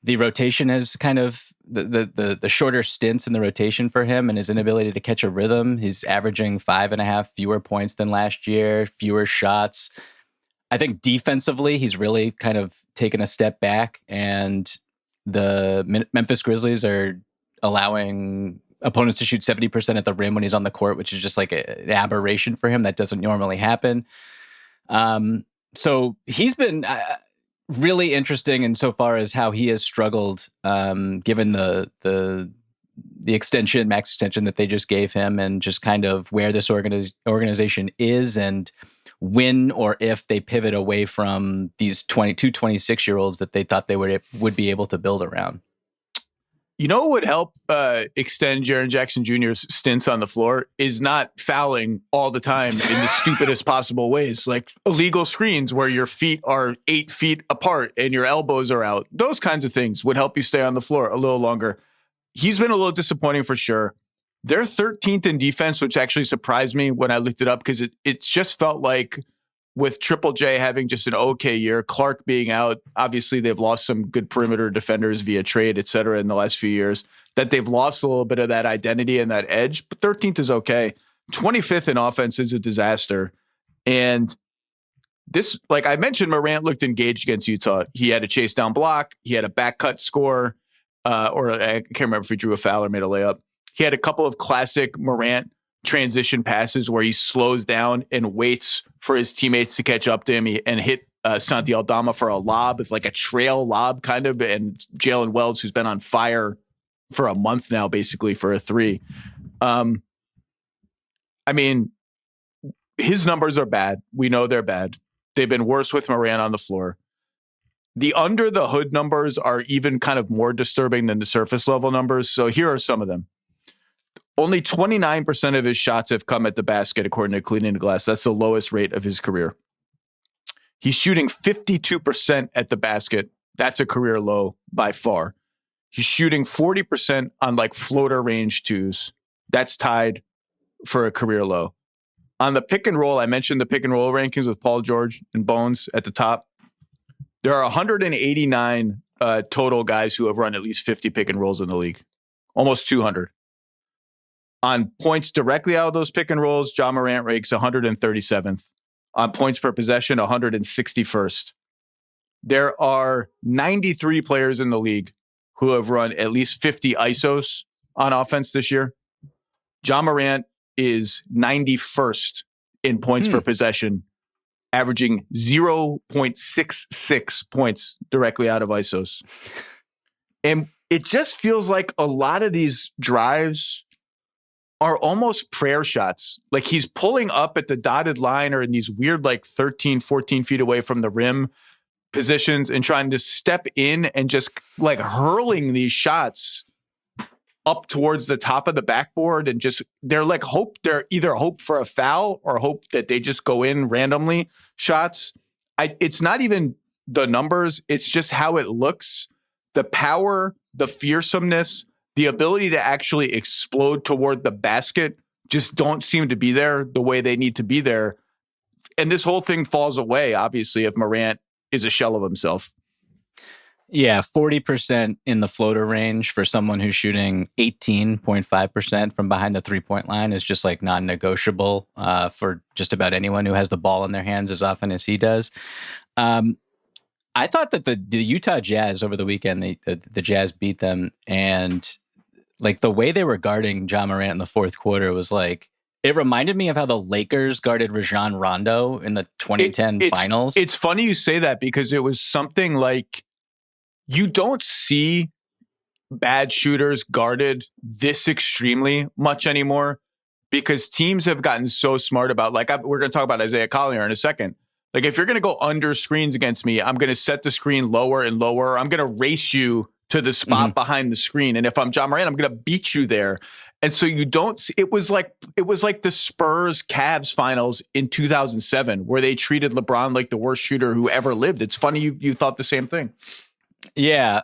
the rotation has kind of the shorter stints in the rotation for him and his inability to catch a rhythm. He's averaging 5.5 fewer points than last year, fewer shots. I think defensively, he's really kind of taken a step back, and the Memphis Grizzlies are allowing opponents to shoot 70% at the rim when he's on the court, which is just like an aberration for him. That doesn't normally happen. So he's been really interesting insofar as how he has struggled, given the extension, max extension that they just gave him, and just kind of where this organization is and when or if they pivot away from these 26-year-olds that they thought they would be able to build around. You know what would help extend Jaren Jackson Jr.'s stints on the floor is not fouling all the time in the stupidest possible ways, like illegal screens where your feet are 8 feet apart and your elbows are out. Those kinds of things would help you stay on the floor a little longer. He's been a little disappointing for sure. They're 13th in defense, which actually surprised me when I looked it up, because it's just felt like with Triple J having just an okay year, Clark being out, obviously they've lost some good perimeter defenders via trade, et cetera, in the last few years, that they've lost a little bit of that identity and that edge. But 13th is okay. 25th in offense is a disaster. And this, like I mentioned, Morant looked engaged against Utah. He had a chase down block. He had a back cut score, or I can't remember if he drew a foul or made a layup. He had a couple of classic Morant transition passes where he slows down and waits for his teammates to catch up to him and hit Santi Aldama for a lob. It's like a trail lob kind of, and Jalen Wells, who's been on fire for a month now, basically, for a three. I mean, his numbers are bad. We know they're bad. They've been worse with Morant on the floor. The under the hood numbers are even kind of more disturbing than the surface level numbers. So here are some of them. Only 29% of his shots have come at the basket, according to Cleaning the Glass. That's the lowest rate of his career. He's shooting 52% at the basket. That's a career low by far. He's shooting 40% on like floater range twos. That's tied for a career low. On the pick and roll, I mentioned the pick and roll rankings with Paul George and Bones at the top. There are 189 total guys who have run at least 50 pick and rolls in the league. Almost 200. On points directly out of those pick and rolls, Ja Morant ranks 137th. On points per possession, 161st. There are 93 players in the league who have run at least 50 ISOs on offense this year. Ja Morant is 91st in points per possession, averaging 0.66 points directly out of ISOs. And it just feels like a lot of these drives are almost prayer shots. Like he's pulling up at the dotted line or in these weird, like 13, 14 feet away from the rim positions and trying to step in and just like hurling these shots up towards the top of the backboard. And just, they're either hope for a foul or hope that they just go in randomly shots. It's not even the numbers. It's just how it looks. The power, the fearsomeness, the ability to actually explode toward the basket just don't seem to be there the way they need to be there. And this whole thing falls away, obviously, if Morant is a shell of himself. Yeah, 40% in the floater range for someone who's shooting 18.5% from behind the three-point line is just like non-negotiable for just about anyone who has the ball in their hands as often as he does. I thought that the Utah Jazz over the weekend, the Jazz beat them, and like the way they were guarding Ja Morant in the fourth quarter was like, it reminded me of how the Lakers guarded Rajon Rondo in the 2010 finals. It's funny you say that because it was something like, you don't see bad shooters guarded this extremely much anymore because teams have gotten so smart about, like, we're going to talk about Isaiah Collier in a second. Like, if you're going to go under screens against me, I'm going to set the screen lower and lower. I'm going to race you to the spot behind the screen. And if I'm John Morant, I'm going to beat you there. And so you don't see, it was like the Spurs Cavs finals in 2007, where they treated LeBron like the worst shooter who ever lived. It's funny you thought the same thing. Yeah.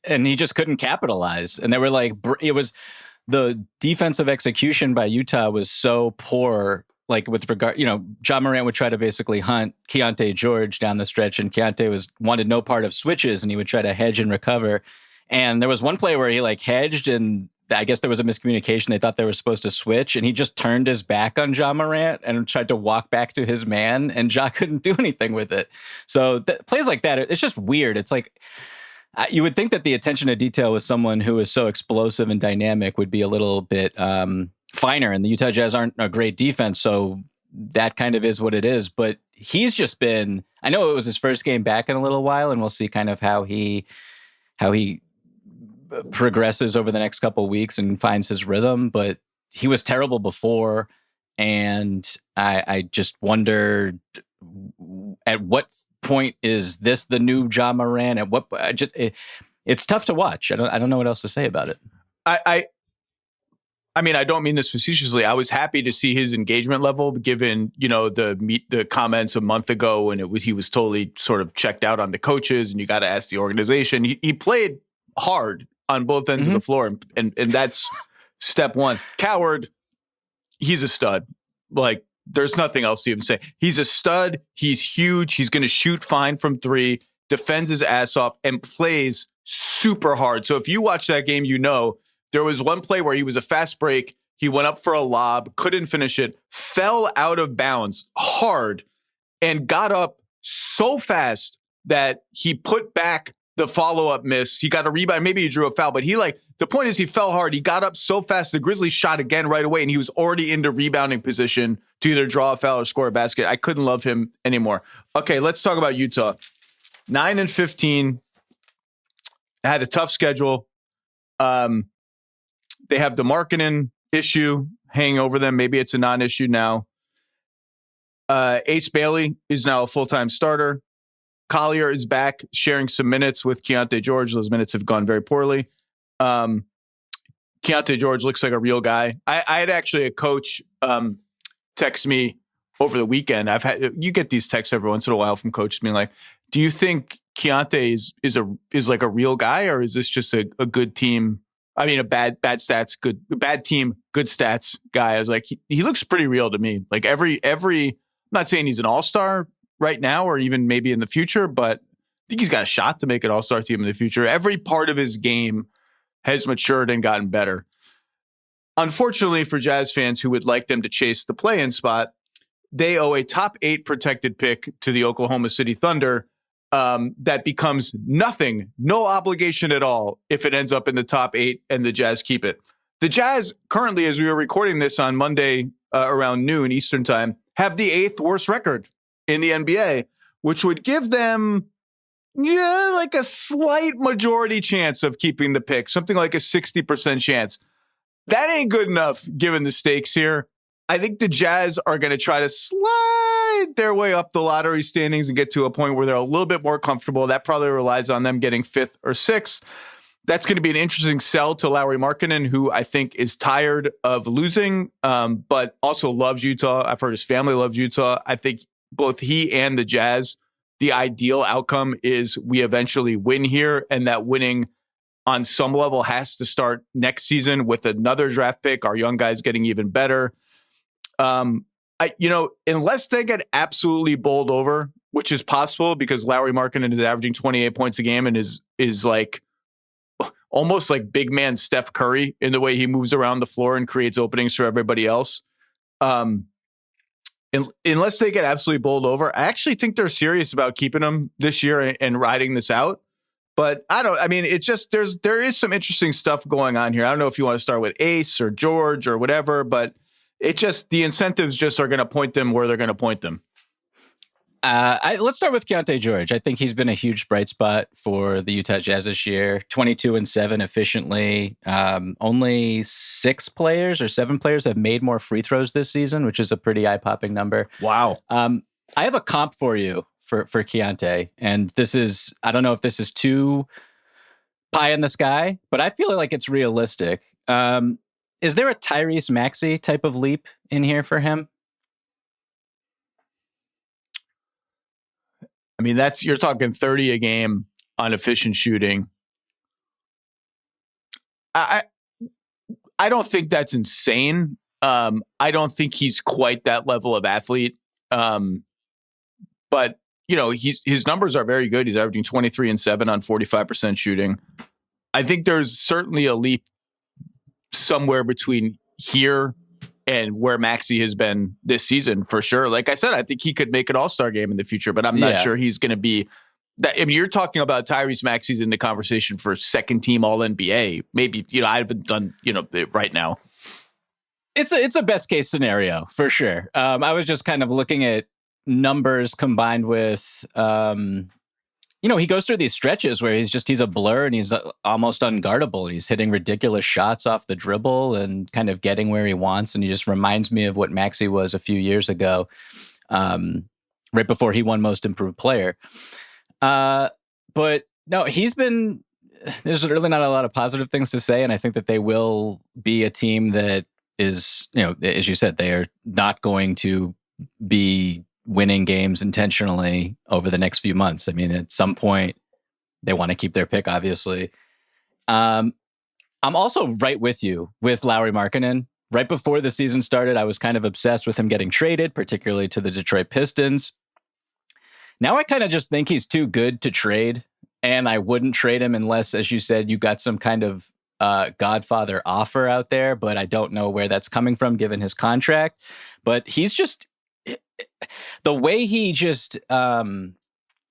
And he just couldn't capitalize. And they were like, it was the defensive execution by Utah was so poor. Like with regard, John Morant would try to basically hunt Keontae George down the stretch, and Keontae wanted no part of switches, and he would try to hedge and recover. And there was one play where he like hedged, and I guess there was a miscommunication. They thought they were supposed to switch, and he just turned his back on John Morant and tried to walk back to his man, and Ja couldn't do anything with it. So plays like that, it's just weird. It's like you would think that the attention to detail with someone who is so explosive and dynamic would be a little bit finer, and the Utah Jazz aren't a great defense, so that kind of is what it is. But he's just been, I know it was his first game back in a little while, and we'll see kind of how he progresses over the next couple of weeks and finds his rhythm. But he was terrible before, and I just wondered at what point is this the new Ja Morant? At what it's tough to watch. I don't know what else to say about it. I mean, I don't mean this facetiously. I was happy to see his engagement level, given the comments a month ago, and he was totally sort of checked out on the coaches, and you got to ask the organization. He played hard on both ends of the floor, and that's step one. Coward, he's a stud. Like, there's nothing else to even say. He's a stud. He's huge. He's going to shoot fine from three, defends his ass off, and plays super hard. So if you watch that game, there was one play where he was a fast break. He went up for a lob, couldn't finish it, fell out of bounds hard, and got up so fast that he put back the follow-up miss. He got a rebound. Maybe he drew a foul, but the point is he fell hard. He got up so fast, the Grizzlies shot again right away, and he was already into rebounding position to either draw a foul or score a basket. I couldn't love him anymore. Okay, let's talk about Utah. 9-15. Had a tough schedule. They have the Markkanen issue hanging over them. Maybe it's a non-issue now. Ace Bailey is now a full-time starter. Collier is back, sharing some minutes with Keontae George. Those minutes have gone very poorly. Keontae George looks like a real guy. I had actually a coach text me over the weekend. You get these texts every once in a while from coaches being like, "Do you think Keontae is like a real guy, or is this just a good team?" I mean, a bad team, good stats guy. I was like, he looks pretty real to me. Like every, I'm not saying he's an all-star right now or even maybe in the future, but I think he's got a shot to make an all-star team in the future. Every part of his game has matured and gotten better. Unfortunately for Jazz fans who would like them to chase the play-in spot, they owe a top 8 protected pick to the Oklahoma City Thunder. That becomes nothing, no obligation at all if it ends up in the top 8 and the Jazz keep it. The Jazz currently, as we were recording this on Monday around noon Eastern time, have the 8th worst record in the NBA, which would give them like a slight majority chance of keeping the pick, something like a 60% chance. That ain't good enough given the stakes here. I think the Jazz are going to try to slide their way up the lottery standings and get to a point where they're a little bit more comfortable. That probably relies on them getting 5th or 6th. That's going to be an interesting sell to Lauri Markkanen, who I think is tired of losing, but also loves Utah. I've heard his family loves Utah. I think both he and the Jazz, the ideal outcome is we eventually win here, and that winning on some level has to start next season with another draft pick. Our young guys getting even better. Unless they get absolutely bowled over, which is possible because Lauri Markkanen is averaging 28 points a game and is like almost like big man Steph Curry in the way he moves around the floor and creates openings for everybody else. Unless they get absolutely bowled over, I actually think they're serious about keeping him this year and riding this out. But it's just there is some interesting stuff going on here. I don't know if you want to start with Ace or George or whatever, but the incentives just are going to point them where they're going to point them. Let's start with Keontae George. I think he's been a huge bright spot for the Utah Jazz this year. 22-7 efficiently. Only 6 players or 7 players have made more free throws this season, which is a pretty eye-popping number. Wow. I have a comp for you for Keontae, and this is, I don't know if this is too pie in the sky, but I feel like it's realistic. Is there a Tyrese Maxey type of leap in here for him? I mean, you're talking 30 a game on efficient shooting. I don't think that's insane. I don't think he's quite that level of athlete. But his numbers are very good. He's averaging 23 and 7 on 45% shooting. I think there's certainly a leap somewhere between here and where Maxey has been this season, for sure. Like I said, I think he could make an all-star game in the future, but I'm not sure he's going to be that. I mean, you're talking about Tyrese Maxey's in the conversation for second team all NBA. Maybe, I haven't done, it right now. It's a best case scenario for sure. I was just kind of looking at numbers combined with, he goes through these stretches where he's a blur and he's almost unguardable. And he's hitting ridiculous shots off the dribble and kind of getting where he wants. And he just reminds me of what Maxey was a few years ago, right before he won Most Improved Player. But no, there's really not a lot of positive things to say. And I think that they will be a team that is, as you said, they are not going to be winning games intentionally over the next few months. I mean, at some point, they want to keep their pick, obviously. I'm also right with you with Lauri Markkanen. Right before the season started, I was kind of obsessed with him getting traded, particularly to the Detroit Pistons. Now I kind of just think he's too good to trade, and I wouldn't trade him unless, as you said, you got some kind of Godfather offer out there, but I don't know where that's coming from given his contract. But he's just, the way he just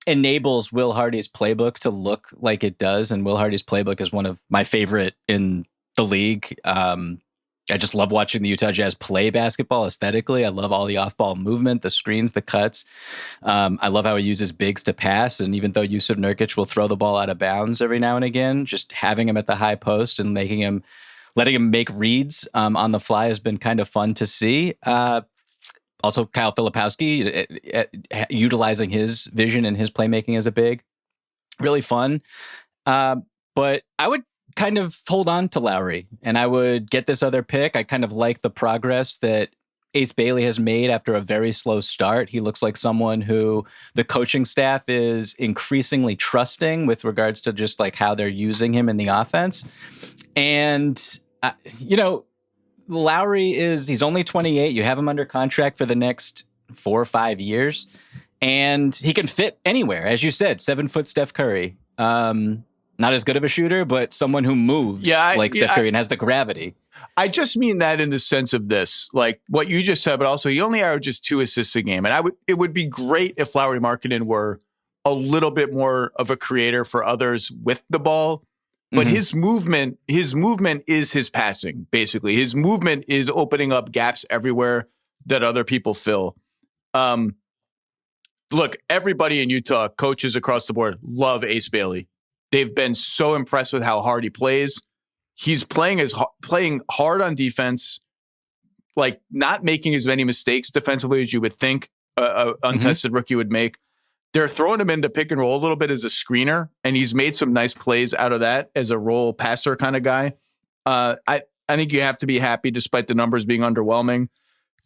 enables Will Hardy's playbook to look like it does, and Will Hardy's playbook is one of my favorite in the league. I just love watching the Utah Jazz play basketball aesthetically. I love all the off-ball movement, the screens, the cuts. I love how he uses bigs to pass. And even though Yusuf Nurkic will throw the ball out of bounds every now and again, just having him at the high post and letting him make reads on the fly has been kind of fun to see. Also, Kyle Filipowski utilizing his vision and his playmaking as a big, really fun. But I would kind of hold on to Lauri, and I would get this other pick. I kind of like the progress that Ace Bailey has made after a very slow start. He looks like someone who the coaching staff is increasingly trusting with regards to just like how they're using him in the offense. And, Lauri he's only 28. You have him under contract for the next 4 or 5 years, and he can fit anywhere. As you said, 7-foot Steph Curry. Not as good of a shooter, but someone who moves like Steph Curry and has the gravity. I just mean that in the sense of this, like what you just said, but also he only averages 2 assists a game. And it would be great if Lauri Markkanen were a little bit more of a creator for others with the ball. But his movement is his passing, basically. His movement is opening up gaps everywhere that other people fill. Look, everybody in Utah, coaches across the board, love Ace Bailey. They've been so impressed with how hard he plays. He's playing hard on defense, like not making as many mistakes defensively as you would think a untested rookie would make. They're throwing him into pick and roll a little bit as a screener, and he's made some nice plays out of that as a role passer kind of guy. I think you have to be happy despite the numbers being underwhelming.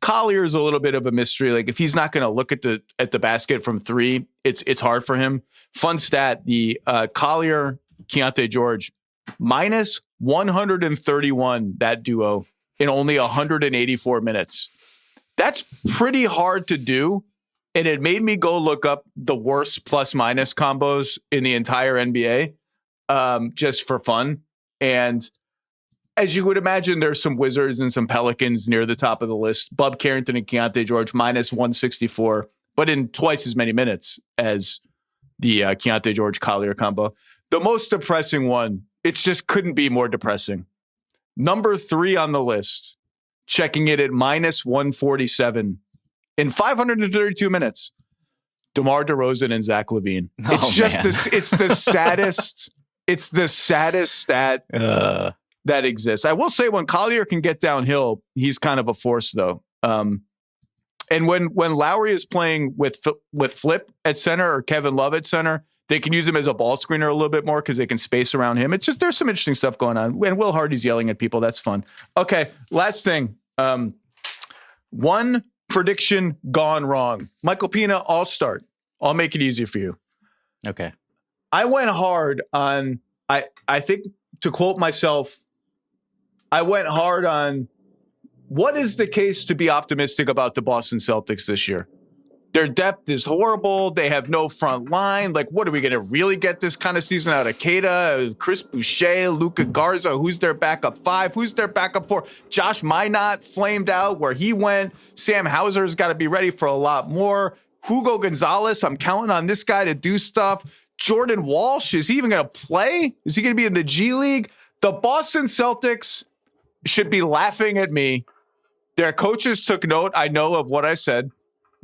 Collier is a little bit of a mystery. Like if he's not going to look at the basket from 3, it's hard for him. Fun stat: the Collier Keontae George minus 131, that duo in only 184 minutes. That's pretty hard to do. And it made me go look up the worst plus minus combos in the entire NBA, just for fun. And as you would imagine, there's some Wizards and some Pelicans near the top of the list. Bub Carrington and Keontae George minus 164, but in twice as many minutes as the Keontae George Collier combo. The most depressing one, it just couldn't be more depressing. Number 3 on the list, checking it at minus 147 in 532 minutes. DeMar DeRozan and Zach LaVine. It's the saddest. It's the saddest stat that exists. I will say when Collier can get downhill, he's kind of a force though. And when Lauri is playing with Flip at center or Kevin Love at center, They can use him as a ball screener a little bit more because they can space around him. It's just, there's some interesting stuff going on. And Will Hardy's yelling at people. That's fun. Okay, last thing. One prediction gone wrong. Michael Pina, I'll start. I'll make it easy for you. Okay. I went hard on, I think, to quote myself, I went hard on what is the case to be optimistic about the Boston Celtics this year? Their depth is horrible. They have no front line. Like, what are we going to really get this kind of season out of Keita, Chris Boucher, Luka Garza? Who's their backup 5? Who's their backup 4? Josh Minot flamed out where he went. Sam Hauser's got to be ready for a lot more. Hugo Gonzalez, I'm counting on this guy to do stuff. Jordan Walsh, is he even going to play? Is he going to be in the G League? The Boston Celtics should be laughing at me. Their coaches took note, I know, of what I said.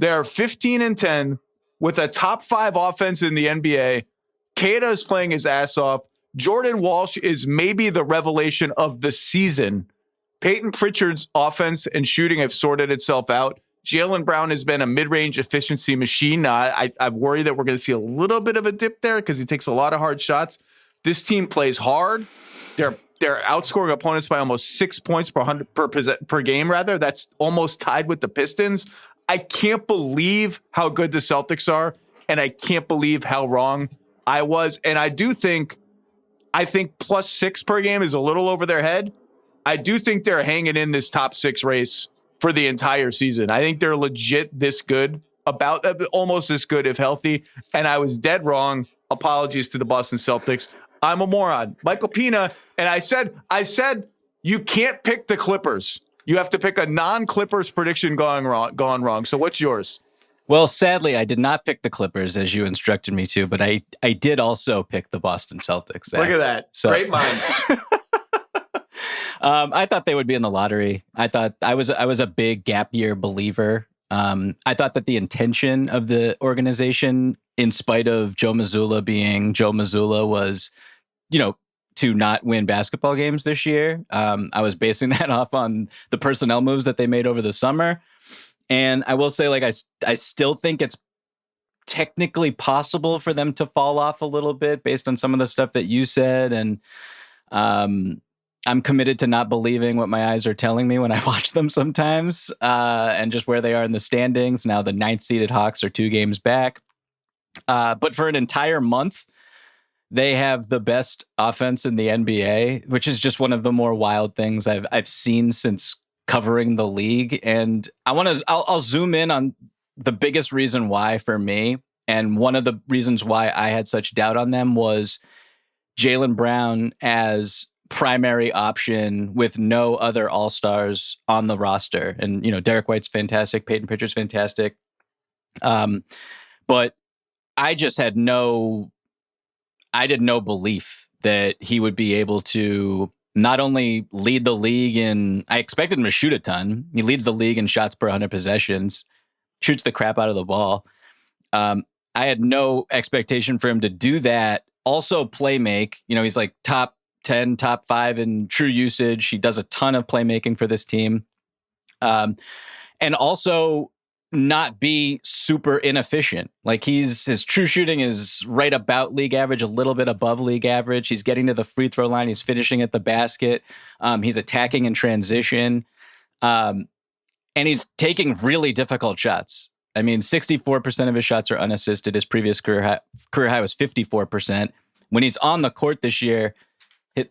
They're 15-10 with a top 5 offense in the NBA. Keita is playing his ass off. Jordan Walsh is maybe the revelation of the season. Peyton Pritchard's offense and shooting have sorted itself out. Jaylen Brown has been a mid-range efficiency machine. Now, I worry that we're going to see a little bit of a dip there because he takes a lot of hard shots. This team plays hard. They're outscoring opponents by almost 6 points per game. That's almost tied with the Pistons. I can't believe how good the Celtics are, and I can't believe how wrong I was. And I think +6 per game is a little over their head. I do think they're hanging in this top 6 race for the entire season. I think they're legit this good, about almost this good if healthy. And I was dead wrong. Apologies to the Boston Celtics. I'm a moron. Michael Pina, and I said you can't pick the Clippers. You have to pick a non-Clippers prediction gone wrong. So what's yours? Well, sadly, I did not pick the Clippers as you instructed me to, but I did also pick the Boston Celtics. Zach. Look at that. So, great minds. I thought they would be in the lottery. I thought I was a big gap year believer. I thought that the intention of the organization, in spite of Joe Mazzulla being Joe Mazzulla, was, to not win basketball games this year. I was basing that off on the personnel moves that they made over the summer. And I will say, I still think it's technically possible for them to fall off a little bit based on some of the stuff that you said. And I'm committed to not believing what my eyes are telling me when I watch them sometimes, and just where they are in the standings. Now the 9th seeded Hawks are 2 games back. But for an entire month, they have the best offense in the NBA, which is just one of the more wild things I've seen since covering the league. And I'll zoom in on the biggest reason why for me. And one of the reasons why I had such doubt on them was Jaylen Brown as primary option with no other all-stars on the roster. And, Derek White's fantastic. Peyton Pritchard's fantastic. But I just had no belief that he would be able to not only lead the league in, I expected him to shoot a ton. He leads the league in shots per 100 possessions, shoots the crap out of the ball. I had no expectation for him to do that. Also play make, he's like top 10, top 5 in true usage. He does a ton of playmaking for this team. And also not be super inefficient. Like his true shooting is right about league average, a little bit above league average. He's getting to the free throw line. He's finishing at the basket. He's attacking in transition. And he's taking really difficult shots. I mean, 64% of his shots are unassisted. His previous career high was 54%. When he's on the court this year,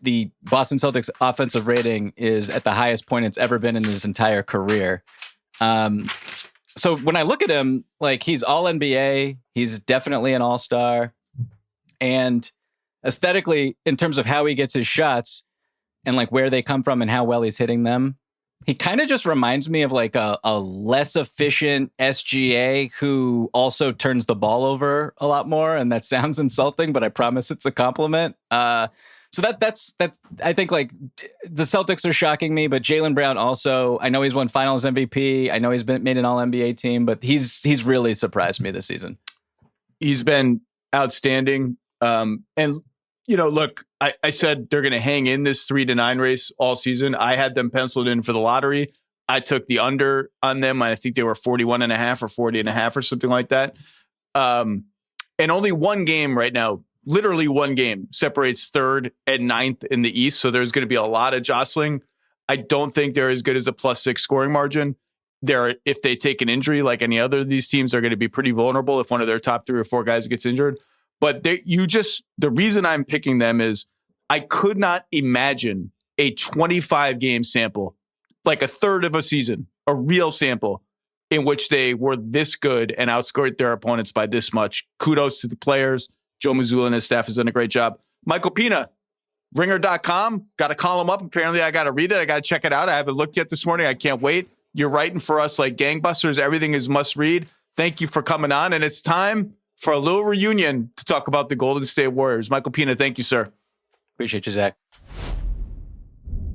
the Boston Celtics offensive rating is at the highest point it's ever been in his entire career. So when I look at him, he's all NBA, he's definitely an all-star. And aesthetically, in terms of how he gets his shots and where they come from and how well he's hitting them, he kind of just reminds me of a less efficient SGA who also turns the ball over a lot more. And that sounds insulting, but I promise it's a compliment. So that's I think the Celtics are shocking me, but Jaylen Brown also, I know he's won Finals MVP. I know he's made an All NBA team, but he's really surprised me this season. He's been outstanding. And look, I said they're going to hang in this 3-9 race all season. I had them penciled in for the lottery. I took the under on them. I think they were 41.5 or 40.5 or something like that. And only one game right now, literally one game, separates 3rd and 9th in the East. So there's going to be a lot of jostling. I don't think they're as good as a +6 scoring margin. If they take an injury like any other of these teams, they're going to be pretty vulnerable if one of their top 3 or 4 guys gets injured. But the reason I'm picking them is I could not imagine a 25-game sample, like a third of a season, a real sample, in which they were this good and outscored their opponents by this much. Kudos to the players. Joe Mazzulla and his staff has done a great job. Michael Pina, Ringer.com, got a column up. Apparently, I got to read it. I got to check it out. I haven't looked yet this morning. I can't wait. You're writing for us like gangbusters. Everything is must read. Thank you for coming on. And it's time for a little reunion to talk about the Golden State Warriors. Michael Pina, thank you, sir. Appreciate you, Zach.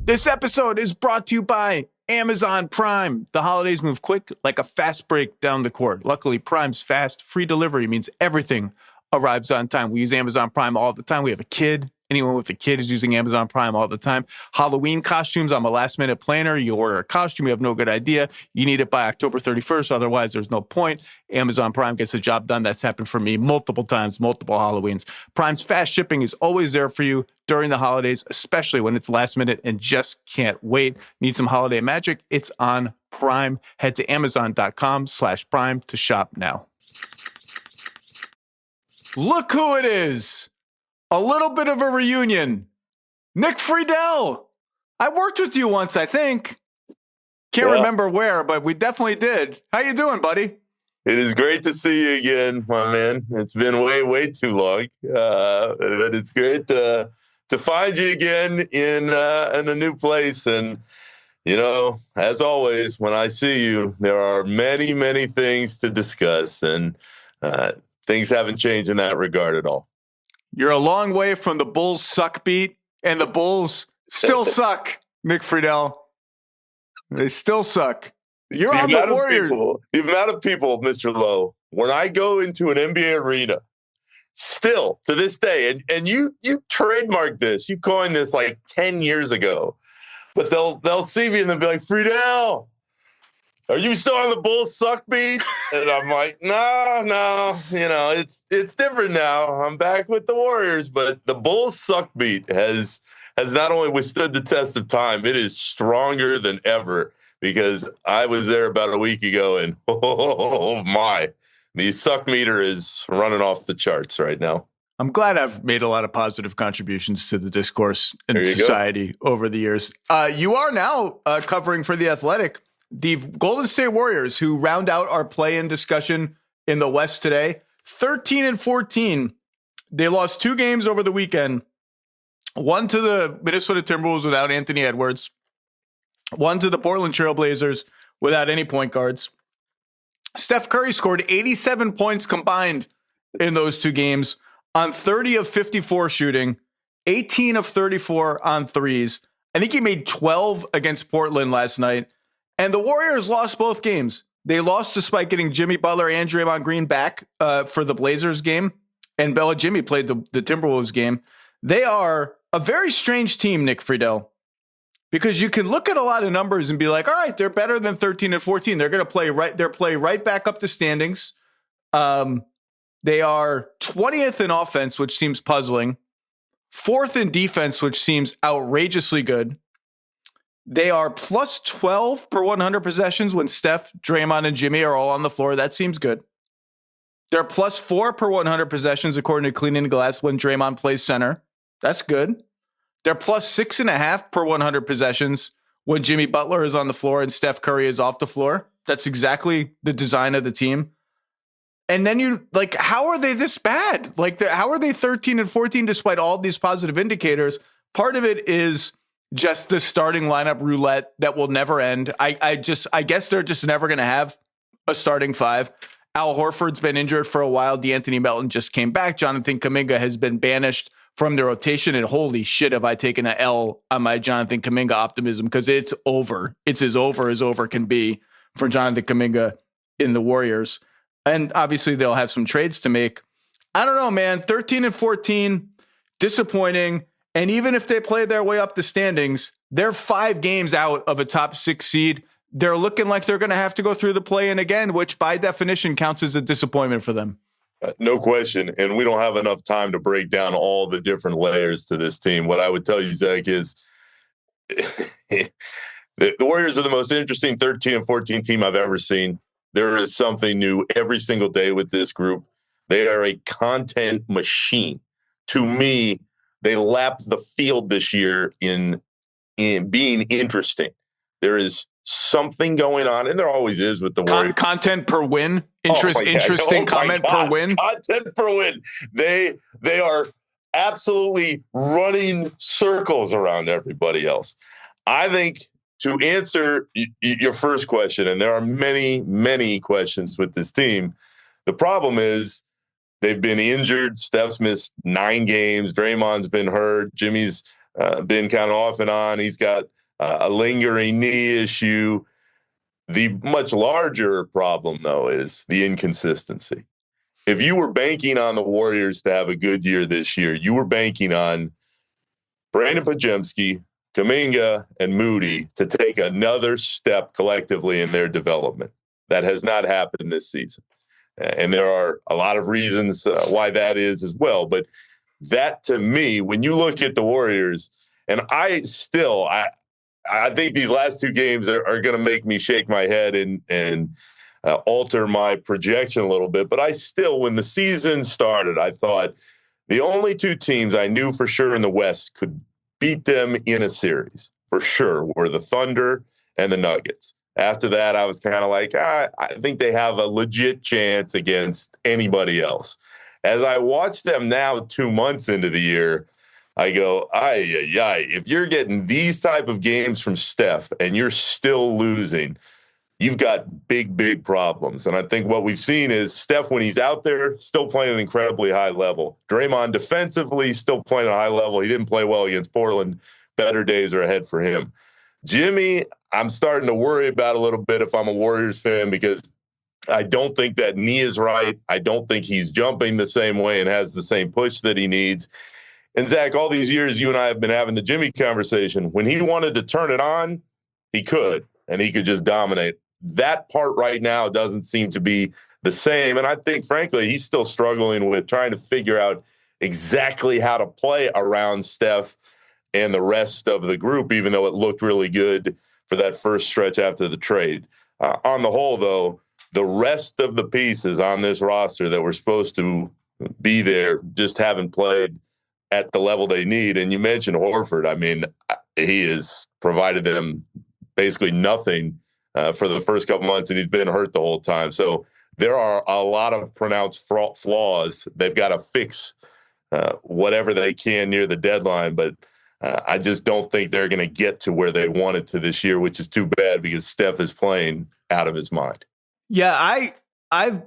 This episode is brought to you by Amazon Prime. The holidays move quick like a fast break down the court. Luckily, Prime's fast, free delivery means everything arrives on time. We use Amazon Prime all the time. We have a kid. Anyone with a kid is using Amazon Prime all the time. Halloween costumes, I'm a last-minute planner. You order a costume, you have no good idea. You need it by October 31st. Otherwise, there's no point. Amazon Prime gets the job done. That's happened for me multiple times, multiple Halloweens. Prime's fast shipping is always there for you during the holidays, especially when it's last minute and just can't wait. Need some holiday magic? It's on Prime. Head to Amazon.com/Prime to shop now. Look who it is. A little bit of a reunion. Nick Friedell. I worked with you once, I think. Can't remember where, but we definitely did. How you doing, buddy? It is great to see you again, my man. It's been way too long. But it's great to find you again in a new place. And, you know, as always, when I see you, there are many things to discuss. And things haven't changed in that regard at all. You're a long way from the Bulls suck beat, and the Bulls still suck, Nick Friedell. They still suck. You're on the Warriors. The amount of people, Mr. Lowe, when I go into an NBA arena, still to this day, and you trademarked this, you coined this like 10 years ago, but they'll see me and they'll be like, Friedell, are you still on the Bulls suck beat? And I'm like, no, you know, it's different now. I'm back with the Warriors, but the Bulls suck beat has not only withstood the test of time, it is stronger than ever, because I was there about a week ago and oh my, the suck meter is running off the charts right now. I'm glad I've made a lot of positive contributions to the discourse in society over the years. You are now covering for The Athletic the Golden State Warriors, who round out our play-in discussion in the West today. 13-14. They lost 2 games over the weekend. One to the Minnesota Timberwolves without Anthony Edwards. One to the Portland Trail Blazers without any point guards. Steph Curry scored 87 points combined in those 2 games on 30 of 54 shooting, 18 of 34 on threes. I think he made 12 against Portland last night. And the Warriors lost both games. They lost despite getting Jimmy Butler and Draymond Green back for the Blazers game. And Bella Jimmy played the Timberwolves game. They are a very strange team, Nick Friedell, because you can look at a lot of numbers and be like, all right, they're better than 13-14. They're going to play right back up the standings. They are 20th in offense, which seems puzzling. 4th in defense, which seems outrageously good. They are plus 12 per 100 possessions when Steph, Draymond, and Jimmy are all on the floor. That seems good. They're plus 4 per 100 possessions according to Clean and Glass when Draymond plays center. That's good. They're plus 6.5 per 100 possessions when Jimmy Butler is on the floor and Steph Curry is off the floor. That's exactly the design of the team. And then how are they this bad? How are they 13-14 despite all these positive indicators? Part of it is just the starting lineup roulette that will never end. I guess they're just never going to have a starting 5. Al Horford's been injured for a while. DeAnthony Melton just came back. Jonathan Kuminga has been banished from the rotation. And holy shit, have I taken an L on my Jonathan Kuminga optimism, because it's over. It's as over can be for Jonathan Kuminga in the Warriors. And obviously they'll have some trades to make. I don't know, man. 13-14, disappointing. And even if they play their way up the standings, they're 5 games out of a top 6 seed. They're looking like they're going to have to go through the play-in again, which by definition counts as a disappointment for them. No question. And we don't have enough time to break down all the different layers to this team. What I would tell you, Zach, is the Warriors are the most interesting 13 and 14 team I've ever seen. There is something new every single day with this group. They are a content machine. To me, they lapped the field this year in being interesting. There is something going on, and there always is with the Warriors. Content per win, interesting comment per win. Content per win. They are absolutely running circles around everybody else. I think to answer your first question, and there are many, many questions with this team, the problem is they've been injured. Steph's missed 9 games. Draymond's been hurt. Jimmy's been kind of off and on. He's got a lingering knee issue. The much larger problem, though, is the inconsistency. If you were banking on the Warriors to have a good year this year, you were banking on Brandon Podziemski, Kuminga, and Moody to take another step collectively in their development. That has not happened this season. And there are a lot of reasons why that is as well. But that, to me, when you look at the Warriors, and I think these last 2 games are going to make me shake my head and alter my projection a little bit. But I still, when the season started, I thought the only 2 teams I knew for sure in the West could beat them in a series, for sure, were the Thunder and the Nuggets. After that, I was kind of like, I think they have a legit chance against anybody else. As I watch them now 2 months into the year, I go, if you're getting these type of games from Steph and you're still losing, you've got big, big problems. And I think what we've seen is Steph, when he's out there, still playing an incredibly high level. Draymond defensively, still playing at a high level. He didn't play well against Portland. Better days are ahead for him. Jimmy, I'm starting to worry about a little bit if I'm a Warriors fan, because I don't think that knee is right. I don't think he's jumping the same way and has the same push that he needs. And Zach, all these years you and I have been having the Jimmy conversation. When he wanted to turn it on, he could, and he could just dominate. That part right now doesn't seem to be the same. And I think, frankly, he's still struggling with trying to figure out exactly how to play around Steph and the rest of the group, even though it looked really good for that first stretch after the trade. On the whole, though, the rest of the pieces on this roster that were supposed to be there just haven't played at the level they need. And you mentioned Horford. I mean, he has provided them basically nothing for the first couple months, and he's been hurt the whole time. So there are a lot of pronounced flaws. They've got to fix whatever they can near the deadline, but I just don't think they're going to get to where they wanted to this year, which is too bad because Steph is playing out of his mind. Yeah, I've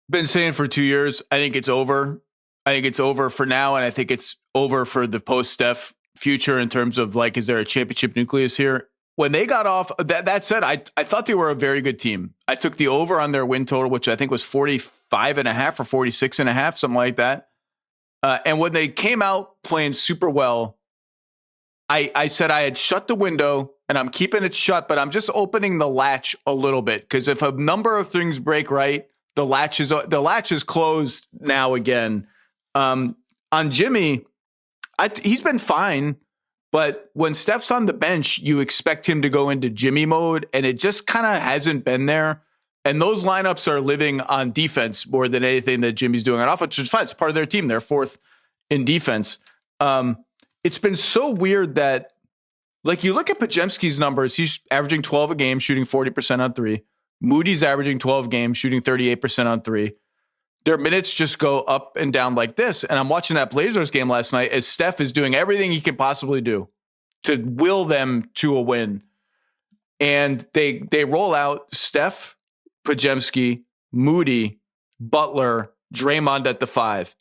been saying for 2 years, I think it's over. I think it's over for now, and I think it's over for the post-Steph future in terms of, like, is there a championship nucleus here? When they got off, that said, I thought they were a very good team. I took the over on their win total, which I think was 45.5 or 46.5, something like that. And when they came out playing super well, I said I had shut the window, and I'm keeping it shut, but I'm just opening the latch a little bit, because if a number of things break right, the latch is closed now again. On Jimmy, he's been fine, but when Steph's on the bench, you expect him to go into Jimmy mode, and it just kind of hasn't been there. And those lineups are living on defense more than anything that Jimmy's doing on offense, which is fine. It's part of their team. They're 4th in defense. It's been so weird that, like, you look at Podziemski's numbers, he's averaging 12 a game, shooting 40% on 3. Moody's averaging 12 games, shooting 38% on 3. Their minutes just go up and down like this. And I'm watching that Blazers game last night as Steph is doing everything he can possibly do to will them to a win. And they roll out Steph, Podziemski, Moody, Butler, Draymond at the 5.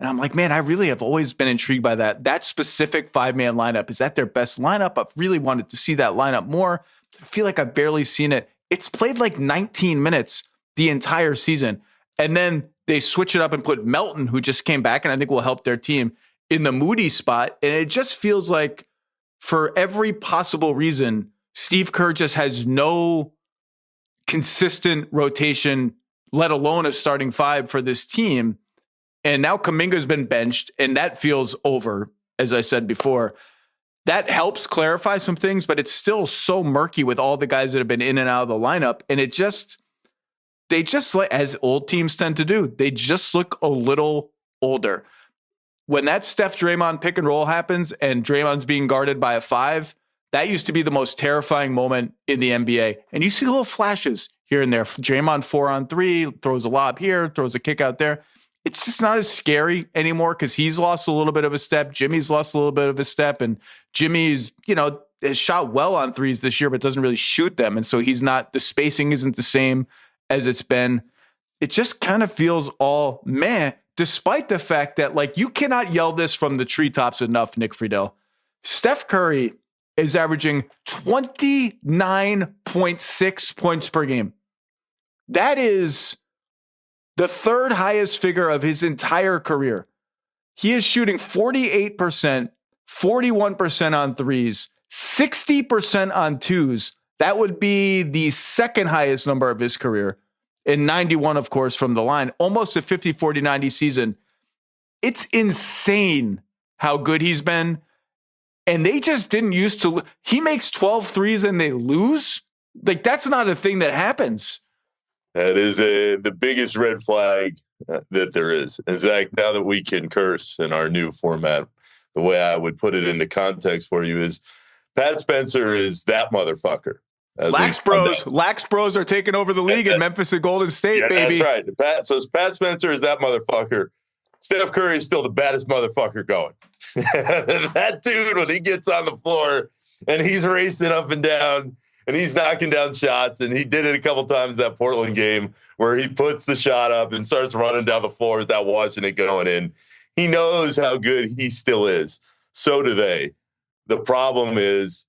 And I'm like, man, I really have always been intrigued by that specific 5-man lineup. Is that their best lineup? I've really wanted to see that lineup more. I feel like I've barely seen it. It's played like 19 minutes the entire season. And then they switch it up and put Melton, who just came back and I think will help their team, in the Moody spot. And it just feels like, for every possible reason, Steve Kerr just has no consistent rotation, let alone a starting 5 for this team. and now Kuminga's been benched, and that feels over, as I said before. That helps clarify some things, but it's still so murky with all the guys that have been in and out of the lineup. And they just, like, as old teams tend to do, they just look a little older. When that Steph Draymond pick and roll happens and Draymond's being guarded by a 5, that used to be the most terrifying moment in the NBA. And you see little flashes here and there. Draymond 4-on-3, throws a lob here, throws a kick out there. It's just not as scary anymore because he's lost a little bit of a step. Jimmy's lost a little bit of a step. And Jimmy's, has shot well on threes this year, but doesn't really shoot them. And so the spacing isn't the same as it's been. It just kind of feels all meh, despite the fact that, you cannot yell this from the treetops enough, Nick Friedell. Steph Curry is averaging 29.6 points per game. That is the third highest figure of his entire career. He is shooting 48%, 41% on threes, 60% on twos. That would be the second highest number of his career. And 91, of course, from the line. Almost a 50-40-90 season. It's insane how good he's been. And they just didn't used to. He makes 12 threes and they lose? That's not a thing that happens. That is the biggest red flag that there is. And Zach, now that we can curse in our new format, the way I would put it into context for you is Pat Spencer is that motherfucker. Lax Bros are taking over the league in Memphis and Golden State, baby. That's right. So Pat Spencer is that motherfucker. Steph Curry is still the baddest motherfucker going. That dude, when he gets on the floor and he's racing up and down and he's knocking down shots, and he did it a couple times that Portland game where he puts the shot up and starts running down the floor without watching it going in. He knows how good he still is. So do they. The problem is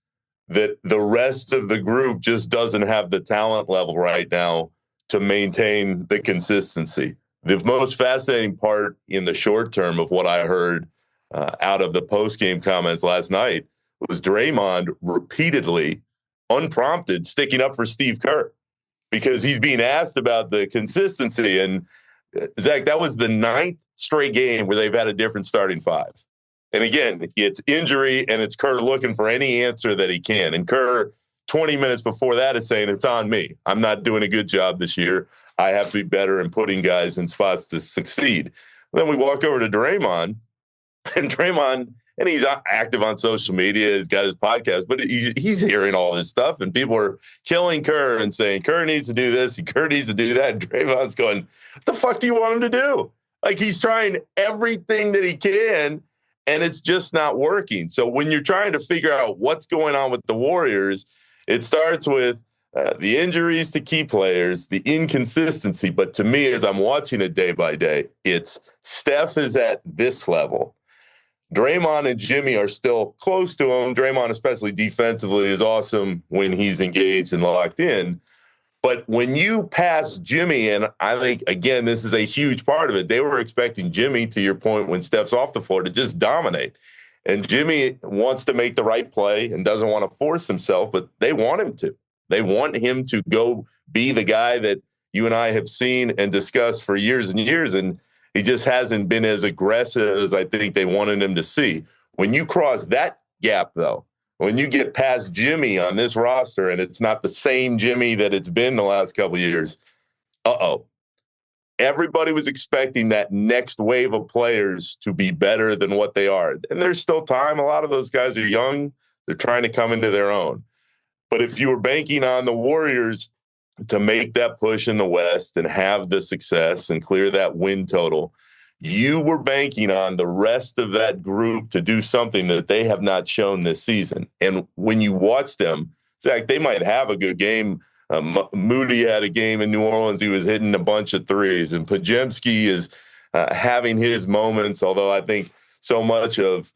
that the rest of the group just doesn't have the talent level right now to maintain the consistency. The most fascinating part in the short term of what I heard out of the post-game comments last night was Draymond repeatedly, unprompted, sticking up for Steve Kerr because he's being asked about the consistency. And Zach, that was the 9th straight game where they've had a different starting 5. And again, it's injury and it's Kerr looking for any answer that he can. And Kerr, 20 minutes before that, is saying, it's on me. I'm not doing a good job this year. I have to be better in putting guys in spots to succeed. Then we walk over to Draymond, and he's active on social media. He's got his podcast, but he's hearing all this stuff, and people are killing Kerr and saying, Kerr needs to do this, and Kerr needs to do that. And Draymond's going, what the fuck do you want him to do? He's trying everything that he can, and it's just not working. So when you're trying to figure out what's going on with the Warriors, it starts with the injuries to key players, the inconsistency. But to me, as I'm watching it day by day, it's Steph is at this level. Draymond and Jimmy are still close to him. Draymond, especially defensively, is awesome when he's engaged and locked in. But when you pass Jimmy, and I think, again, this is a huge part of it, they were expecting Jimmy, to your point, when Steph's off the floor, to just dominate. And Jimmy wants to make the right play and doesn't want to force himself, but they want him to. They want him to go be the guy that you and I have seen and discussed for years and years, and he just hasn't been as aggressive as I think they wanted him to see. When you cross that gap, though, when you get past Jimmy on this roster and it's not the same Jimmy that it's been the last couple of years, everybody was expecting that next wave of players to be better than what they are. And there's still time. A lot of those guys are young. They're trying to come into their own. But if you were banking on the Warriors to make that push in the West and have the success and clear that win total, you were banking on the rest of that group to do something that they have not shown this season. And when you watch them, Zach, they might have a good game. Moody had a game in New Orleans. He was hitting a bunch of threes. And Podziemski is having his moments, although I think so much of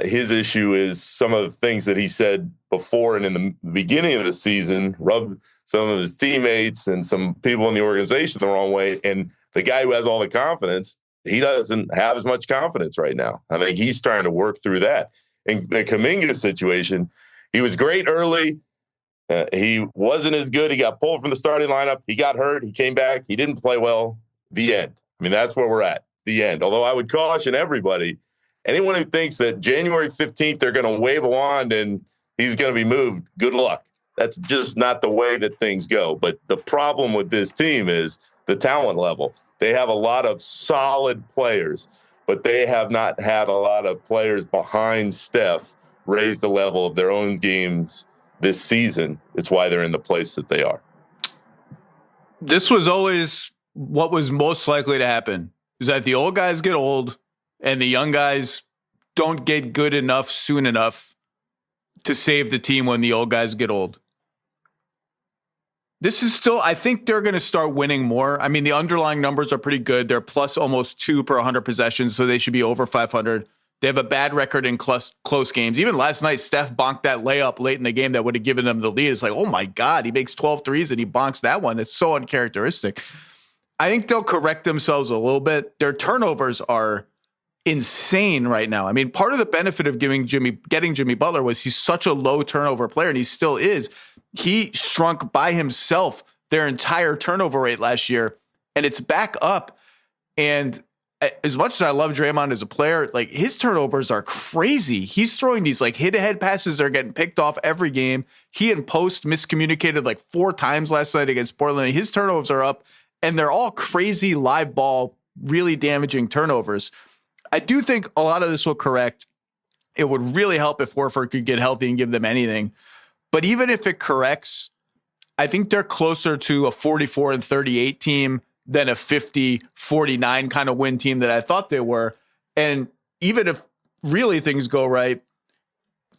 his issue is some of the things that he said before and in the beginning of the season rubbed some of his teammates and some people in the organization the wrong way. And the guy who has all the confidence, he doesn't have as much confidence right now. I think he's trying to work through that. In the Kuminga situation, he was great early. He wasn't as good. He got pulled from the starting lineup. He got hurt. He came back. He didn't play well. The end. I mean, that's where we're at. the end. Although I would caution everybody, anyone who thinks that January 15th they're going to wave a wand and he's going to be moved, good luck. That's just not the way that things go. But the problem with this team is the talent level. They have a lot of solid players, but they have not had a lot of players behind Steph raise the level of their own games this season. It's why they're in the place that they are. This was always what was most likely to happen, is that the old guys get old and the young guys don't get good enough soon enough to save the team when the old guys get old. This is still, I think they're going to start winning more. I mean, the underlying numbers are pretty good. They're plus almost 2 per 100 possessions, so they should be over 500. They have a bad record in close games. Even last night, Steph bonked that layup late in the game that would have given them the lead. It's like, oh my God, he makes 12 threes and he bonks that one. It's so uncharacteristic. I think they'll correct themselves a little bit. Their turnovers are insane right now. I mean, part of the benefit of getting Jimmy Butler was he's such a low turnover player, and he still is. He shrunk by himself their entire turnover rate last year, and it's back up. And as much as I love Draymond as a player, like, his turnovers are crazy. He's throwing these like hit-ahead passes that are getting picked off every game. He and Post miscommunicated like 4 times last night against Portland. His turnovers are up, and they're all crazy live ball, really damaging turnovers. I do think a lot of this will correct. It would really help if Horford could get healthy and give them anything. But even if it corrects, I think they're closer to a 44-38 team than a 50-49 kind of win team that I thought they were. And even if really things go right,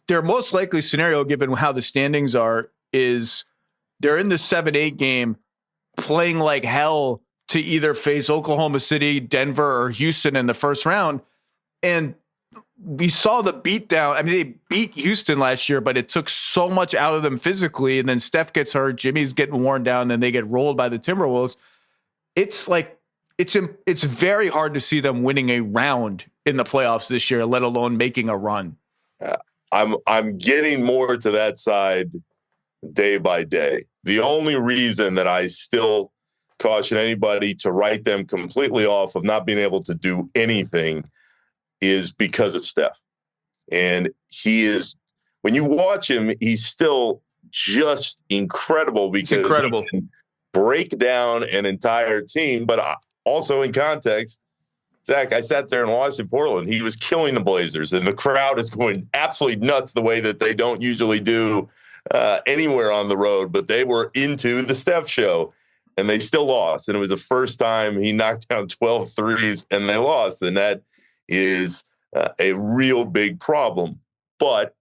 their most likely scenario, given how the standings are, is they're in the 7-8 game playing like hell to either face Oklahoma City, Denver, or Houston in the first round. And we saw the beatdown. I mean, they beat Houston last year, but it took so much out of them physically. And then Steph gets hurt, Jimmy's getting worn down, and they get rolled by the Timberwolves. It's like, it's very hard to see them winning a round in the playoffs this year, let alone making a run. I'm getting more to that side day by day. The only reason that I still caution anybody to write them completely off of not being able to do anything is because of Steph. And he is, when you watch him, he's still just incredible because it's incredible. He can break down an entire team. But also in context, Zach, I sat there and watched in Portland. He was killing the Blazers, and the crowd is going absolutely nuts the way that they don't usually do anywhere on the road. But they were into the Steph show, and they still lost. And it was the first time he knocked down 12 threes, and they lost. And that is a real big problem. But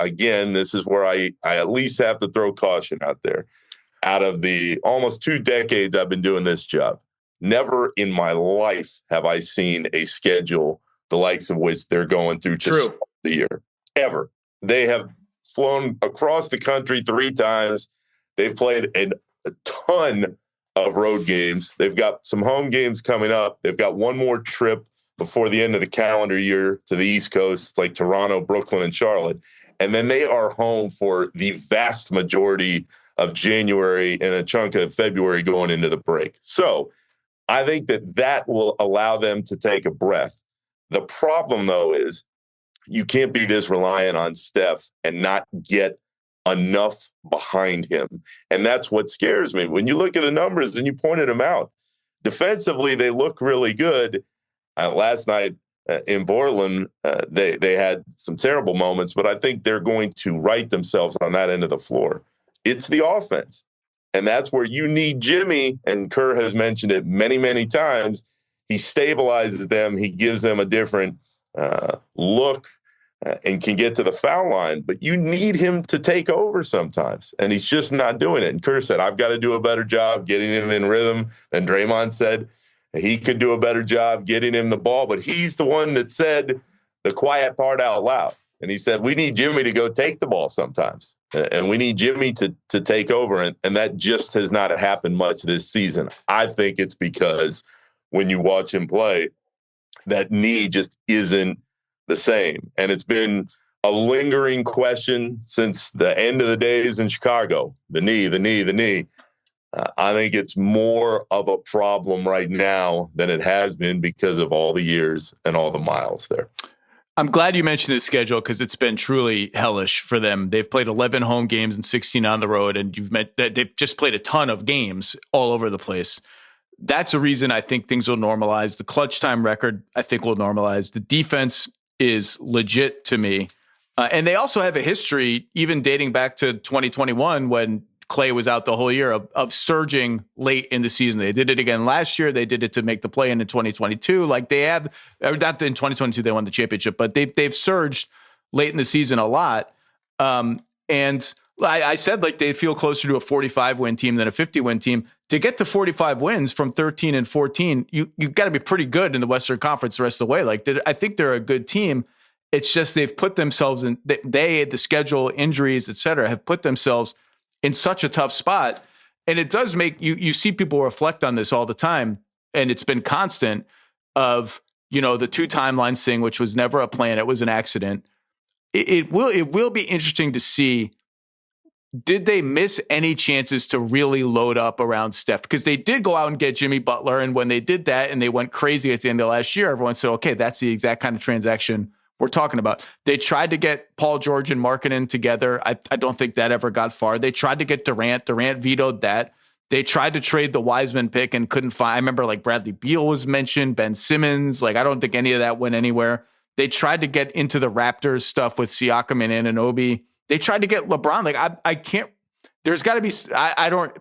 again, this is where I at least have to throw caution out there. Out of the almost 2 decades I've been doing this job, never in my life have I seen a schedule the likes of which they're going through to start the year. Ever. They have flown across the country 3 times. They've played a ton of road games. They've got some home games coming up. They've got one more trip before the end of the calendar year to the East Coast, like Toronto, Brooklyn, and Charlotte. And then they are home for the vast majority of January and a chunk of February going into the break. So I think that will allow them to take a breath. The problem, though, is you can't be this reliant on Steph and not get enough behind him. And that's what scares me. When you look at the numbers, and you pointed them out, defensively, they look really good. Last night in Portland, they had some terrible moments, but I think they're going to right themselves on that end of the floor. It's the offense. And that's where you need Jimmy, and Kerr has mentioned it many, many times. He stabilizes them. He gives them a different look and can get to the foul line. But you need him to take over sometimes, and he's just not doing it. And Kerr said, I've got to do a better job getting him in rhythm. And Draymond said he could do a better job getting him the ball. But he's the one that said the quiet part out loud. And he said, we need Jimmy to go take the ball sometimes. And we need Jimmy to take over. And that just has not happened much this season. I think it's because when you watch him play, that knee just isn't the same. And it's been a lingering question since the end of the days in Chicago. The knee. I think it's more of a problem right now than it has been because of all the years and all the miles there. I'm glad you mentioned this schedule because it's been truly hellish for them. They've played 11 home games and 16 on the road, and you've met that they've just played a ton of games all over the place. That's a reason I think things will normalize. The clutch time record, I think, will normalize. The defense is legit to me. And they also have a history, even dating back to 2021 when Clay was out the whole year, of surging late in the season. They did it again last year. They did it to make the play in 2022. Like they have, not in 2022, they won the championship, but they've surged late in the season a lot. And I said like they feel closer to a 45-win team than a 50-win team. To get to 45 wins from 13 and 14, you got to be pretty good in the Western Conference the rest of the way. Like I think they're a good team. It's just they've put themselves in, the schedule, injuries, et cetera, have put themselves in such a tough spot. And it does make you see people reflect on this all the time. And it's been constant of, the two timelines thing, which was never a plan. It was an accident. It will be interesting to see, did they miss any chances to really load up around Steph? Because they did go out and get Jimmy Butler. And when they did that and they went crazy at the end of last year, everyone said, okay, that's the exact kind of transaction we're talking about. They tried to get Paul George and Markkanen together. I don't think that ever got far. They tried to get Durant. Durant vetoed that. They tried to trade the Wiseman pick and couldn't find. I remember like Bradley Beal was mentioned, Ben Simmons. Like I don't think any of that went anywhere. They tried to get into the Raptors stuff with Siakam and Anunoby. They tried to get LeBron. Like I can't. There's got to be. I don't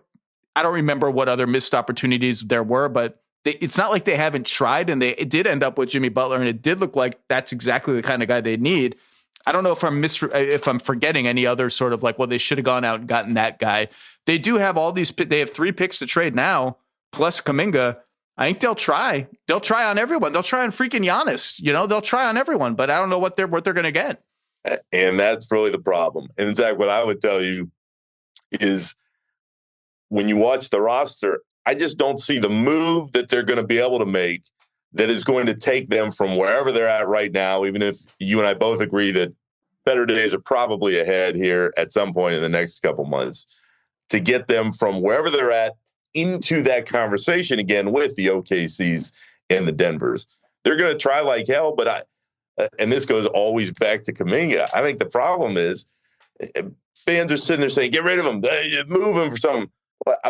remember what other missed opportunities there were, but it's not like they haven't tried, and it did end up with Jimmy Butler, and it did look like that's exactly the kind of guy they need. I don't know if I'm forgetting any other sort of like, well, they should have gone out and gotten that guy. They do have all these. They have 3 picks to trade now, plus Kuminga. I think they'll try. They'll try on everyone. They'll try on freaking Giannis. They'll try on everyone, but I don't know what they're going to get. And that's really the problem. And Zach, what I would tell you is when you watch the roster, I just don't see the move that they're going to be able to make that is going to take them from wherever they're at right now, even if you and I both agree that better days are probably ahead here at some point in the next couple months, to get them from wherever they're at into that conversation again with the OKCs and the Denvers. They're going to try like hell, but and this goes always back to Kuminga. I think the problem is fans are sitting there saying, get rid of him, move him for something.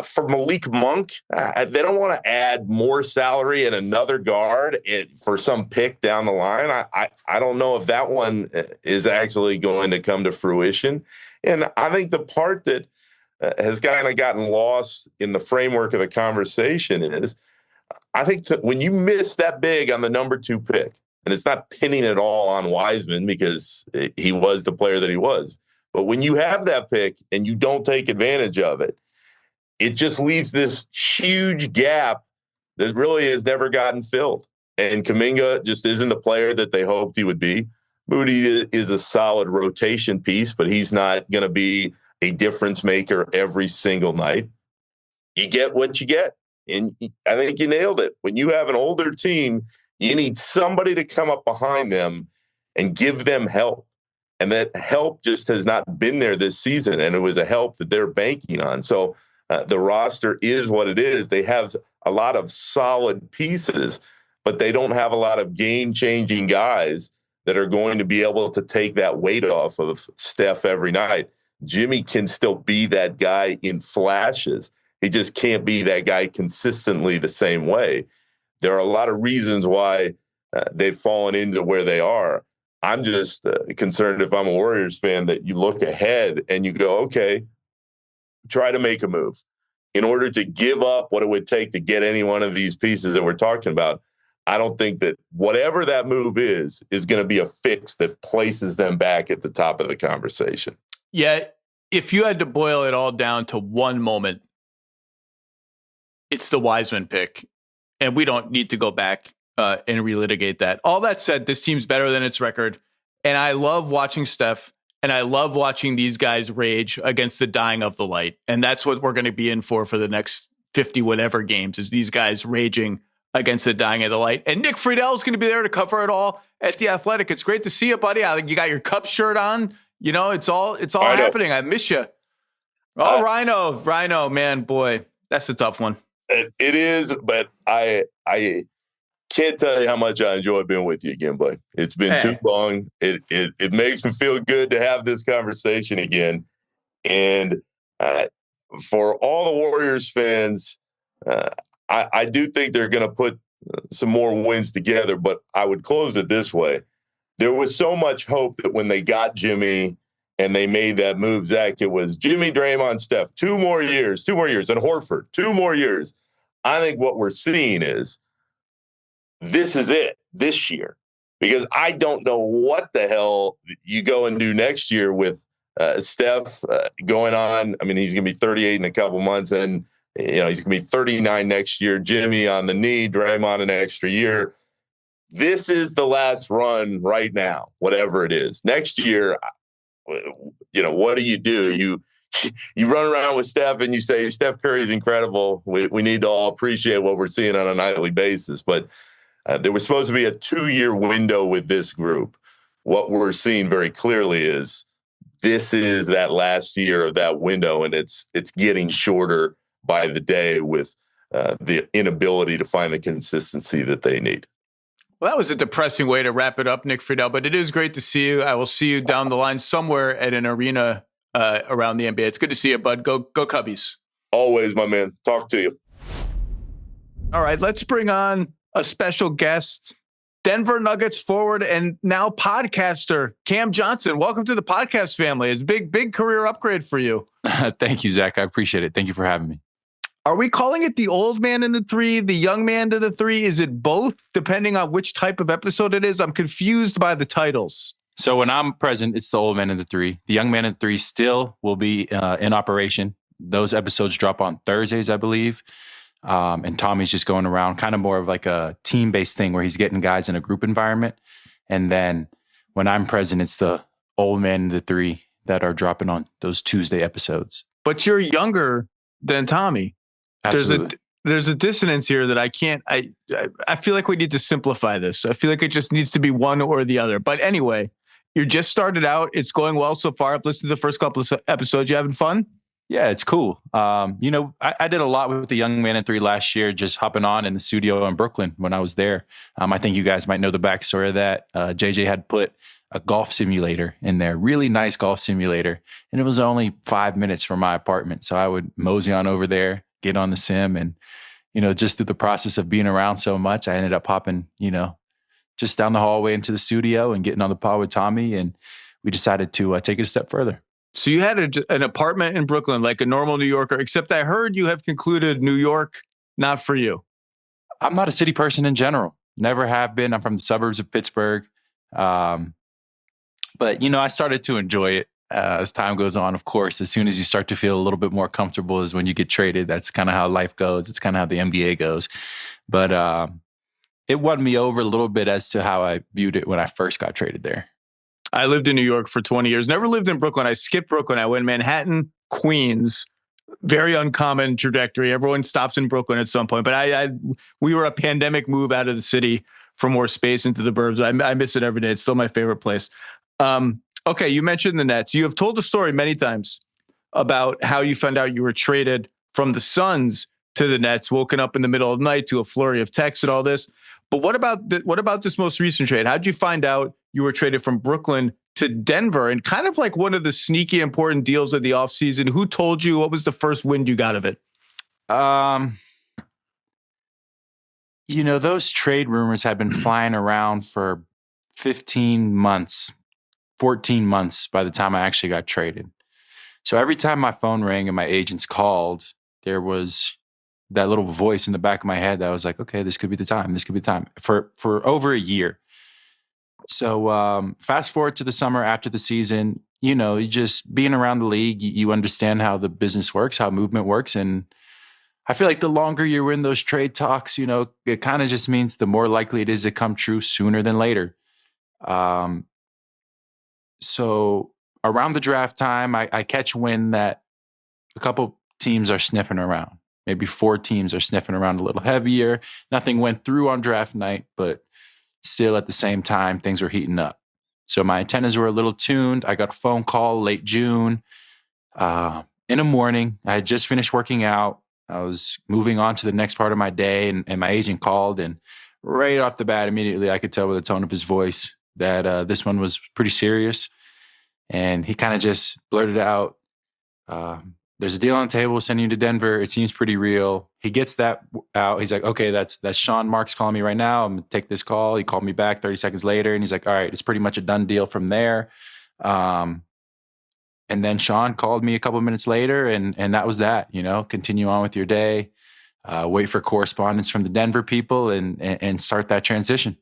For Malik Monk, they don't want to add more salary and another guard for some pick down the line. I don't know if that one is actually going to come to fruition. And I think the part that has kind of gotten lost in the framework of the conversation is, I think when you miss that big on the number 2 pick, and it's not pinning it all on Wiseman because he was the player that he was, but when you have that pick and you don't take advantage of it, it just leaves this huge gap that really has never gotten filled. And Kuminga just isn't the player that they hoped he would be. Moody is a solid rotation piece, but he's not going to be a difference maker every single night. You get what you get. And I think you nailed it. When you have an older team, you need somebody to come up behind them and give them help. And that help just has not been there this season. And it was a help that they're banking on. So the roster is what it is. They have a lot of solid pieces, but they don't have a lot of game-changing guys that are going to be able to take that weight off of Steph every night. Jimmy can still be that guy in flashes. He just can't be that guy consistently the same way. There are a lot of reasons why they've fallen into where they are. I'm just concerned, if I'm a Warriors fan, that you look ahead and you go, okay, try to make a move in order to give up what it would take to get any one of these pieces that we're talking about. I don't think that whatever that move is going to be a fix that places them back at the top of the conversation. Yeah, if you had to boil it all down to one moment, it's the Wiseman pick. And we don't need to go back and relitigate that. All that said, this team's better than its record. And I love watching Steph. And I love watching these guys rage against the dying of the light. And that's what we're going to be in for the next 50 whatever games, is these guys raging against the dying of the light. And Nick Friedell is going to be there to cover it all at The Athletic. It's great to see you, buddy. You got your Cup shirt on. It's all happening. I miss you. Oh, Rhino, man, boy. That's a tough one. It is, but I can't tell you how much I enjoy being with you again, bud. It's been too long. It makes me feel good to have this conversation again. And for all the Warriors fans, I do think they're going to put some more wins together, but I would close it this way. There was so much hope that when they got Jimmy and they made that move, Zach, it was Jimmy, Draymond, Steph, 2 more years, and Horford, 2 more years. I think what we're seeing is this is it this year, because I don't know what the hell you go and do next year with Steph going on. I mean, he's going to be 38 in a couple months, and he's going to be 39 next year. Jimmy on the knee, Draymond an extra year. This is the last run right now, whatever it is. Next year, what do? You run around with Steph and you say, Steph Curry is incredible. We need to all appreciate what we're seeing on a nightly basis. But there was supposed to be a 2-year window with this group. What we're seeing very clearly is this is that last year of that window, and it's getting shorter by the day with the inability to find the consistency that they need. Well, that was a depressing way to wrap it up, Nick Friedell, but it is great to see you. I will see you down the line somewhere at an arena around the NBA. It's good to see you, bud. Go Cubbies. Always, my man. Talk to you. All right, let's bring on a special guest, Denver Nuggets forward and now podcaster, Cam Johnson. Welcome to the podcast family. It's a big career upgrade for you. Thank you, Zach. I appreciate it. Thank you for having me. Are we calling it the old man in the 3, the young man to the 3? Is it both, depending on which type of episode it is? I'm confused by the titles. So when I'm present, it's the old man in the 3. The young man in the 3 still will be in operation. Those episodes drop on Thursdays, I believe. And Tommy's just going around, kind of more of like a team-based thing where he's getting guys in a group environment. And then when I'm present, it's the old man in the 3 that are dropping on those Tuesday episodes. But you're younger than Tommy. Absolutely. There's a dissonance here that I feel like we need to simplify this. I feel like it just needs to be one or the other. But anyway, you just started out. It's going well so far. I've listened to the first couple of episodes. You having fun? Yeah, it's cool. I did a lot with the young man in 3 last year, just hopping on in the studio in Brooklyn when I was there. I think you guys might know the backstory of that. JJ had put a golf simulator in there, really nice golf simulator. And it was only 5 minutes from my apartment. So I would mosey on over there, get on the sim, and, just through the process of being around so much, I ended up hopping, just down the hallway into the studio and getting on the pod with Tommy. And we decided to take it a step further. So you had an apartment in Brooklyn, like a normal New Yorker, except I heard you have concluded New York, not for you. I'm not a city person in general. Never have been. I'm from the suburbs of Pittsburgh. But, I started to enjoy it as time goes on. Of course, as soon as you start to feel a little bit more comfortable is when you get traded. That's kind of how life goes. It's kind of how the NBA goes. But it won me over a little bit as to how I viewed it when I first got traded there. I lived in New York for 20 years. Never lived in Brooklyn. I skipped Brooklyn. I went Manhattan, Queens. Very uncommon trajectory. Everyone stops in Brooklyn at some point. But we were a pandemic move out of the city for more space into the burbs. I miss it every day. It's still my favorite place. Okay, you mentioned the Nets. You have told the story many times about how you found out you were traded from the Suns to the Nets, woken up in the middle of the night to a flurry of texts and all this. But what about this most recent trade? How did you find out you were traded from Brooklyn to Denver, and kind of like one of the sneaky important deals of the offseason? Who told you? What was the first wind you got of it? Those trade rumors had been flying around for 15 months, 14 months by the time I actually got traded. So every time my phone rang and my agents called, there was that little voice in the back of my head that was like, okay, this could be the time. This could be the time for over a year. So fast forward to the summer after the season, you just being around the league, you understand how the business works, how movement works. And I feel like the longer you're in those trade talks, it kind of just means the more likely it is to come true sooner than later. So around the draft time, I catch wind that a couple teams are sniffing around. Maybe 4 teams are sniffing around a little heavier. Nothing went through on draft night, but still at the same time, things were heating up. So my antennas were a little tuned. I got a phone call late June in the morning. I had just finished working out. I was moving on to the next part of my day, and my agent called, and right off the bat, immediately I could tell by the tone of his voice that this one was pretty serious. And he kind of just blurted out, there's a deal on the table, sending you to Denver. It seems pretty real. He gets that out. He's like, okay, that's Sean Marks calling me right now. I'm going to take this call. He called me back 30 seconds later, and he's like, all right, it's pretty much a done deal from there. And then Sean called me a couple of minutes later, and that was that. Continue on with your day, wait for correspondence from the Denver people, and start that transition.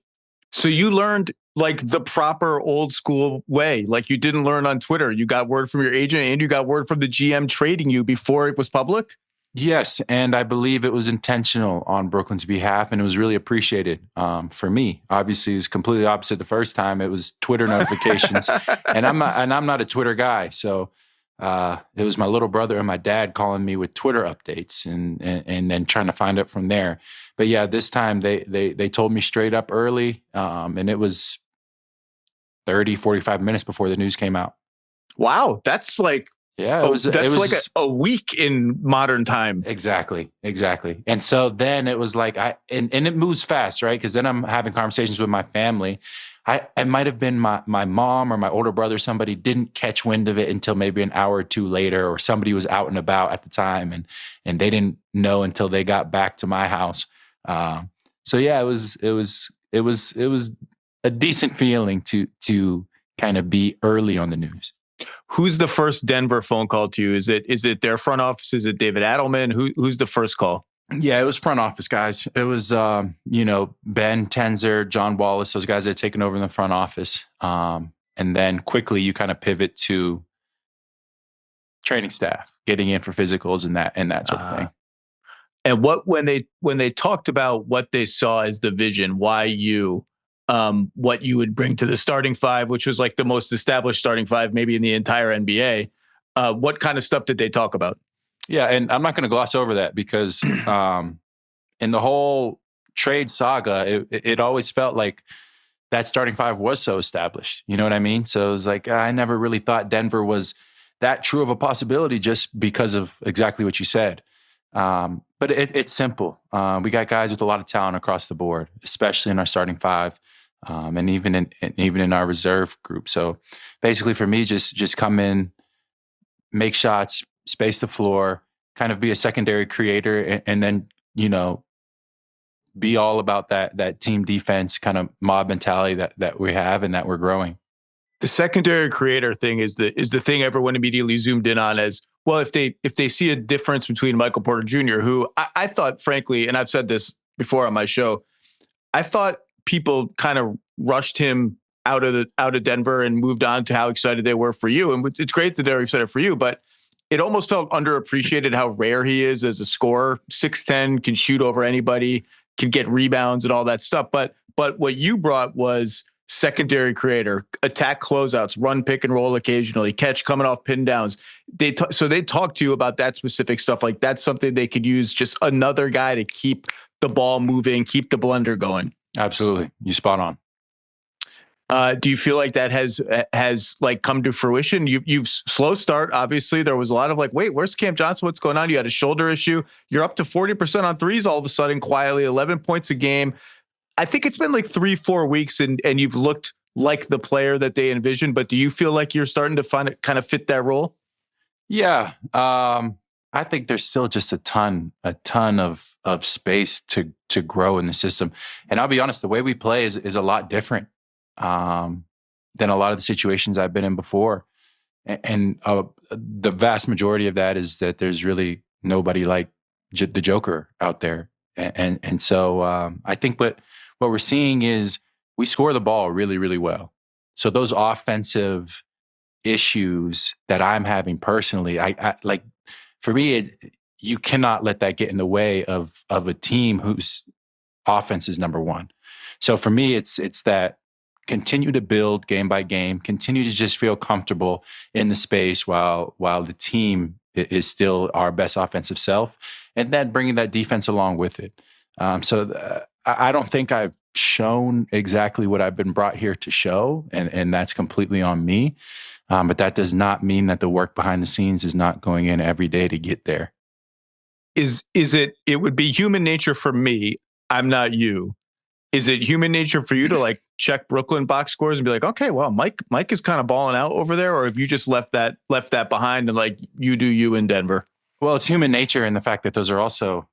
So you learned like the proper old school way, like you didn't learn on Twitter. You got word from your agent and you got word from the GM trading you before it was public? Yes, and I believe it was intentional on Brooklyn's behalf, and it was really appreciated for me. Obviously, it was completely opposite the first time. It was Twitter notifications, and I'm not a Twitter guy. So it was my little brother and my dad calling me with Twitter updates, and then trying to find out from there. But yeah, this time they told me straight up early, and it was 30, 45 minutes before the news came out. Wow, that's like like a week in modern time. Exactly. And so then it was like and it moves fast, right? Because then I'm having conversations with my family. It might have been my mom or my older brother. Somebody didn't catch wind of it until maybe an hour or two later, or somebody was out and about at the time, and they didn't know until they got back to my house. So yeah, it was a decent feeling to kind of be early on the news. Who's the first Denver phone call to you? Is it their front office? Is it David Adelman? Who's the first call? Yeah, it was front office guys. It was, Ben Tenzer, John Wallace, those guys that had taken over in the front office. And then quickly you kind of pivot to training staff, getting in for physicals and that sort of thing. And when they talked about what they saw as the vision, why you, what you would bring to the starting five, which was like the most established starting five, maybe in the entire NBA. What kind of stuff did they talk about? Yeah, and I'm not going to gloss over that because in the whole trade saga, it always felt like that starting five was so established. You know what I mean? So it was like, I never really thought Denver was that true of a possibility just because of exactly what you said. But it's simple. We got guys with a lot of talent across the board, especially in our starting five. And even in our reserve group. So basically for me, just come in, make shots, space the floor, kind of be a secondary creator, and then, be all about that team defense kind of mob mentality that we have and that we're growing. The secondary creator thing is the thing everyone immediately zoomed in on as, well, if they see a difference between Michael Porter Jr., who I thought, frankly, and I've said this before on my show, I thought people kind of rushed him out of Denver and moved on to how excited they were for you. And it's great that they're excited for you, but it almost felt underappreciated how rare he is as a scorer. 6'10", can shoot over anybody, can get rebounds and all that stuff. But what you brought was secondary creator, attack closeouts, run pick and roll occasionally, catch coming off pin downs. So they talked to you about that specific stuff. Like that's something they could use, just another guy to keep the ball moving, keep the blender going. Absolutely. You spot on. Do you feel like that has like come to fruition? You slow start. Obviously, there was a lot of like, wait, where's Cam Johnson? What's going on? You had a shoulder issue. You're up to 40% on threes all of a sudden, quietly, 11 points a game. I think it's been like 3-4 weeks, and you've looked like the player that they envisioned. But do you feel like you're starting to find it kind of fit that role? Yeah, I think there's still just a ton of space to grow in the system. And I'll be honest, the way we play is a lot different than a lot of the situations I've been in before. And the vast majority of that is that there's really nobody like the Joker out there. And so I think what we're seeing is we score the ball really, really well. So those offensive issues that I'm having personally, I like, for me, you cannot let that get in the way of a team whose offense is number one. So for me, it's that continue to build game by game, continue to just feel comfortable in the space while the team is still our best offensive self, and then bringing that defense along with it. So I don't think I've shown exactly what I've been brought here to show, and that's completely on me. But that does not mean that the work behind the scenes is not going in every day to get there. is it? It would be human nature for me. I'm not you. Is it human nature for you to like check Brooklyn box scores and be like, okay, well, Mike is kind of balling out over there, or have you just left that behind and like you do you in Denver? Well, it's human nature in the fact that those are also,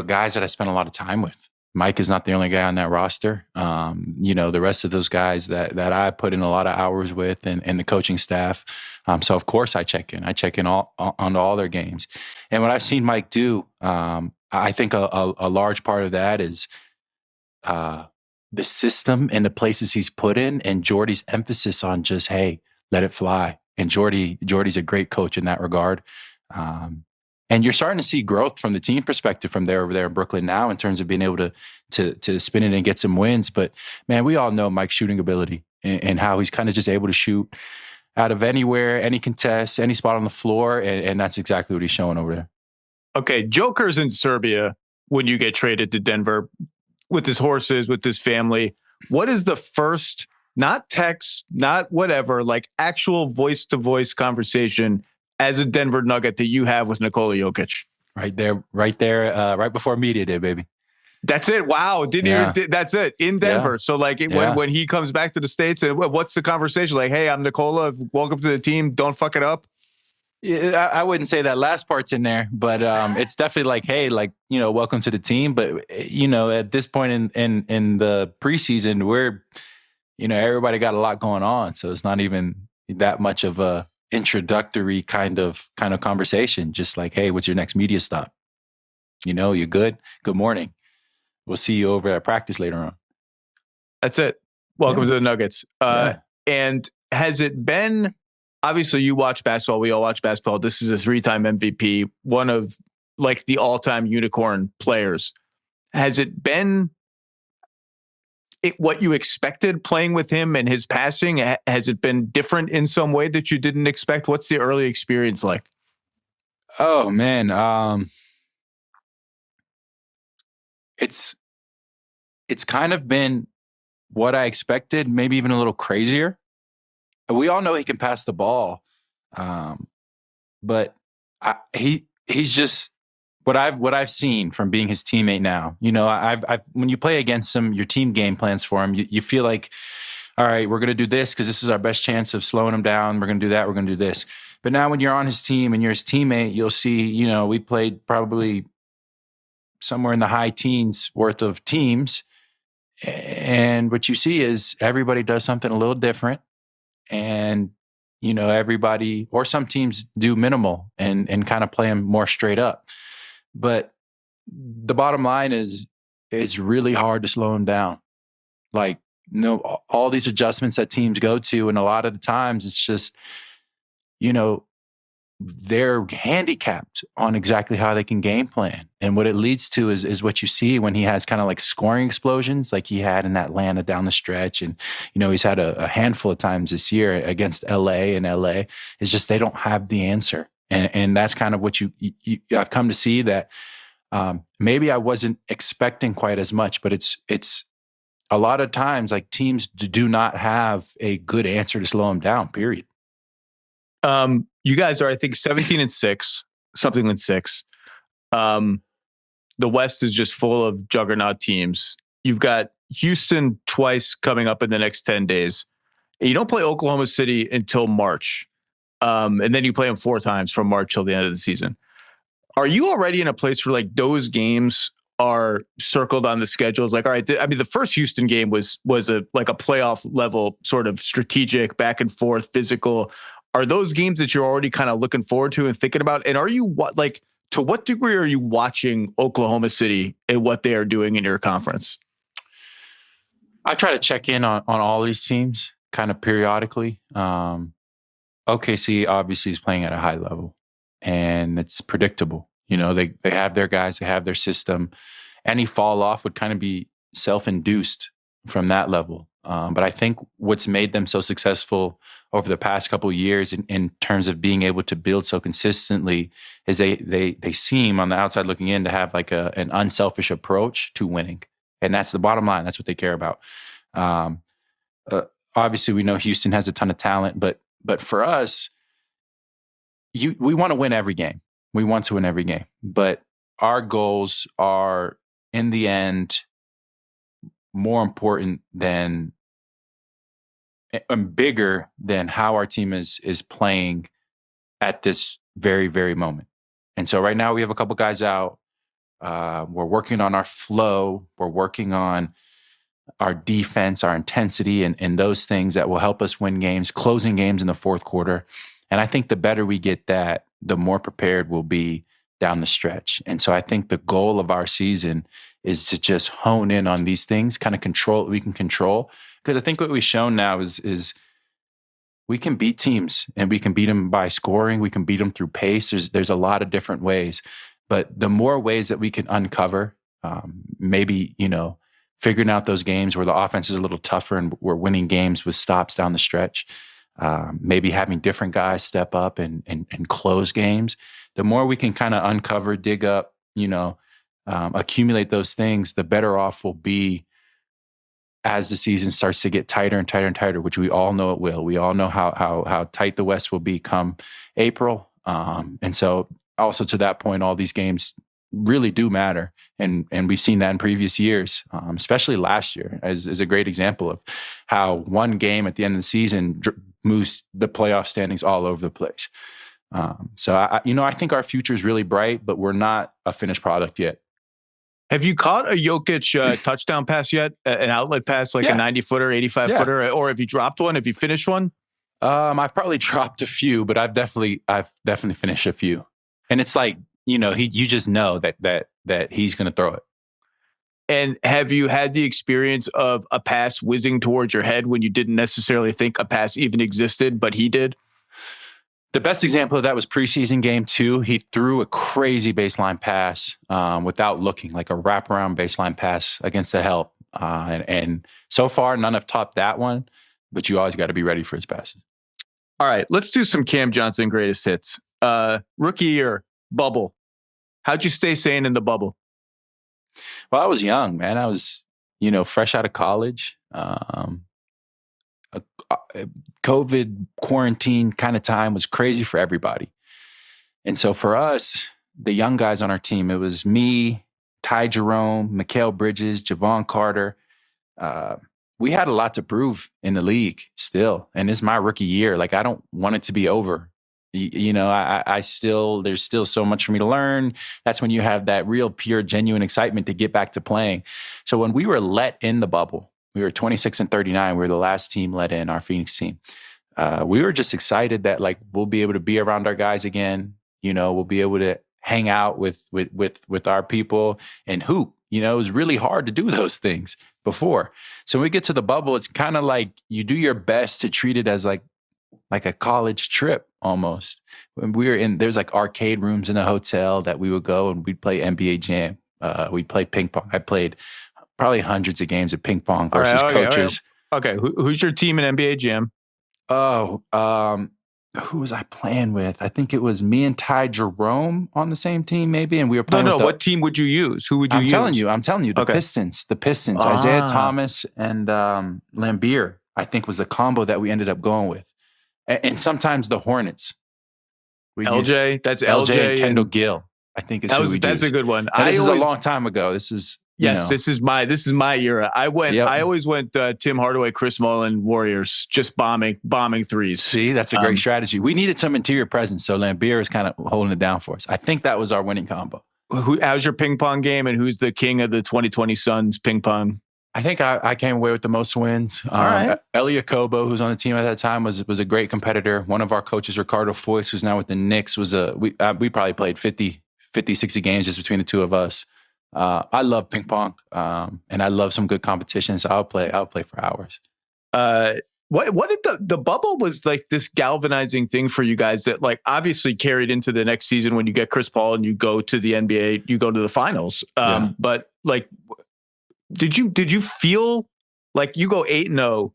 guys that I spent a lot of time with. Mike is not the only guy on that roster. The rest of those guys that I put in a lot of hours with and the coaching staff. So of course I check in. I check in on all their games. And what I've seen Mike do, I think a large part of that is the system and the places he's put in, and Jordy's emphasis on just, hey, let it fly. And Jordy's a great coach in that regard. And you're starting to see growth from the team perspective from over there in Brooklyn now in terms of being able to spin it and get some wins. But man, we all know Mike's shooting ability and how he's kind of just able to shoot out of anywhere, any contest, any spot on the floor. And that's exactly what he's showing over there. Okay, Joker's in Serbia when you get traded to Denver with his horses, with his family. What is the first, not text, not whatever, like actual voice-to-voice conversation as a Denver Nugget that you have with Nikola Jokic? Right there, right before media day, baby. That's it. Wow. That's it in Denver. Yeah. So like when he comes back to the States, and what's the conversation? Like, hey, I'm Nikola. Welcome to the team. Don't fuck it up. Yeah, I wouldn't say that last part's in there, but it's definitely like, hey, like, welcome to the team. But, at this point in the preseason, we're, everybody got a lot going on. So it's not even that much of a introductory kind of conversation. Just like, hey, what's your next media stop? You good? Good morning. We'll see you over at practice later on. That's it. Welcome to the Nuggets. And has it been, obviously you watch basketball, we all watch basketball. This is a 3-time MVP, one of like the all-time unicorn players. Has it been what you expected playing with him and his passing? Has it been different in some way that you didn't expect? What's the early experience like? Oh man. It's kind of been what I expected, maybe even a little crazier. We all know he can pass the ball, but he's just what I've seen from being his teammate now. I've when you play against him, your team game plans for him. You feel like, all right, we're going to do this because this is our best chance of slowing him down. We're going to do that. We're going to do this. But now when you're on his team and you're his teammate, you'll see. We played probably somewhere in the high teens worth of teams, and what you see is everybody does something a little different. And, everybody, or some teams do minimal and kind of play them more straight up. But the bottom line is it's really hard to slow them down. Like, all these adjustments that teams go to, and a lot of the times it's just, they're handicapped on exactly how they can game plan. And what it leads to is what you see when he has kind of like scoring explosions like he had in Atlanta down the stretch. And, he's had a handful of times this year against LA, and LA is just, they don't have the answer. And that's kind of what I've come to see that maybe I wasn't expecting quite as much, but it's a lot of times like teams do not have a good answer to slow him down, period. You guys are, I think, 17-6, something like 6. The West is just full of juggernaut teams. You've got Houston twice coming up in the next 10 days. And you don't play Oklahoma City until March. And then you play them 4 times from March till the end of the season. Are you already in a place where like those games are circled on the schedules? Like, all right, the first Houston game was a playoff level sort of strategic, back and forth, physical. Are those games that you're already kind of looking forward to and thinking about? And are you to what degree are you watching Oklahoma City and what they are doing in your conference? I try to check in on all these teams kind of periodically. OKC obviously is playing at a high level, and it's predictable. They have their guys, they have their system. Any fall off would kind of be self-induced from that level. But I think what's made them so successful over the past couple of years in terms of being able to build so consistently is they seem on the outside looking in to have like an unselfish approach to winning. And that's the bottom line. That's what they care about. Obviously, we know Houston has a ton of talent, but for us, we want to win every game. We want to win every game. But our goals are, in the end, more important than and bigger than how our team is playing at this very, very moment. And so right now we have a couple guys out. We're working on our flow. We're working on our defense, our intensity, and those things that will help us win games, closing games in the fourth quarter. And I think the better we get that, the more prepared we'll be down the stretch. And so I think the goal of our season is to just hone in on these things, kind of control what we can control. Because I think what we've shown now is we can beat teams, and we can beat them by scoring. We can beat them through pace. There's a lot of different ways. But the more ways that we can uncover, maybe, figuring out those games where the offense is a little tougher and we're winning games with stops down the stretch, maybe having different guys step up and close games. The more we can kind of uncover, dig up, accumulate those things, the better off we'll be as the season starts to get tighter and tighter and tighter, which we all know it will. We all know how tight the West will be come April. And so also to that point, all these games really do matter. And we've seen that in previous years, especially last year as a great example of how one game at the end of the season moves the playoff standings all over the place. So I think our future is really bright, but we're not a finished product yet. Have you caught a Jokic touchdown pass yet? An outlet pass, like a 90-footer, 85-footer? Or have you dropped one? Have you finished one? I've probably dropped a few, but I've definitely finished a few. And it's like, you just know that he's going to throw it. And have you had the experience of a pass whizzing towards your head when you didn't necessarily think a pass even existed, but he did? The best example of that was preseason game 2. He threw a crazy baseline pass without looking, like a wraparound baseline pass against the help. And so far, none have topped that one, but you always got to be ready for his passes. All right, let's do some Cam Johnson greatest hits. Rookie year, bubble. How'd you stay sane in the bubble? Well, I was young, man. I was, fresh out of college. COVID quarantine kind of time was crazy for everybody. And so for us, the young guys on our team, it was me, Ty Jerome, Mikal Bridges, Javon Carter. We had a lot to prove in the league still. And it's my rookie year. Like, I don't want it to be over. There's still so much for me to learn. That's when you have that real pure, genuine excitement to get back to playing. So when we were let in the bubble, we were 26-39. We were the last team let in, our Phoenix team. We were just excited that we'll be able to be around our guys again. We'll be able to hang out with our people and hoop. It was really hard to do those things before. So when we get to the bubble, it's kind of like you do your best to treat it as like a college trip almost. When we were there's arcade rooms in a hotel that we would go and we'd play NBA Jam. We'd play ping pong. I played probably hundreds of games of ping pong versus coaches. Okay. Who's your team in NBA Jam? Who was I playing with? I think it was me and Ty Jerome on the same team, maybe. And we were playing. What team would you use? Who would you use? I'm telling you, the Pistons. Isaiah Thomas and Lambeer, I think, was a combo that we ended up going with. And sometimes the Hornets. LJ, that's LJ and Kendall Gill, I think that's a good one. This is a long time ago. This is this is my era. I always went Tim Hardaway, Chris Mullin, Warriors, just bombing threes. See, that's a great strategy. We needed some interior presence, so Lambeer is kind of holding it down for us. I think that was our winning combo. How's your ping pong game, and who's the king of the 2020 Suns ping pong? I think I came away with the most wins. All right. Elia Kobo, who's on the team at that time, was a great competitor. One of our coaches, Ricardo Foyce, who's now with the Knicks, we probably played 50, 60 games just between the two of us. I love ping pong, and I love some good competition, so I'll play for hours. What did the bubble was like this galvanizing thing for you guys that obviously carried into the next season when you get Chris Paul and you go to the NBA, you go to the finals. But did you feel like you go 8-0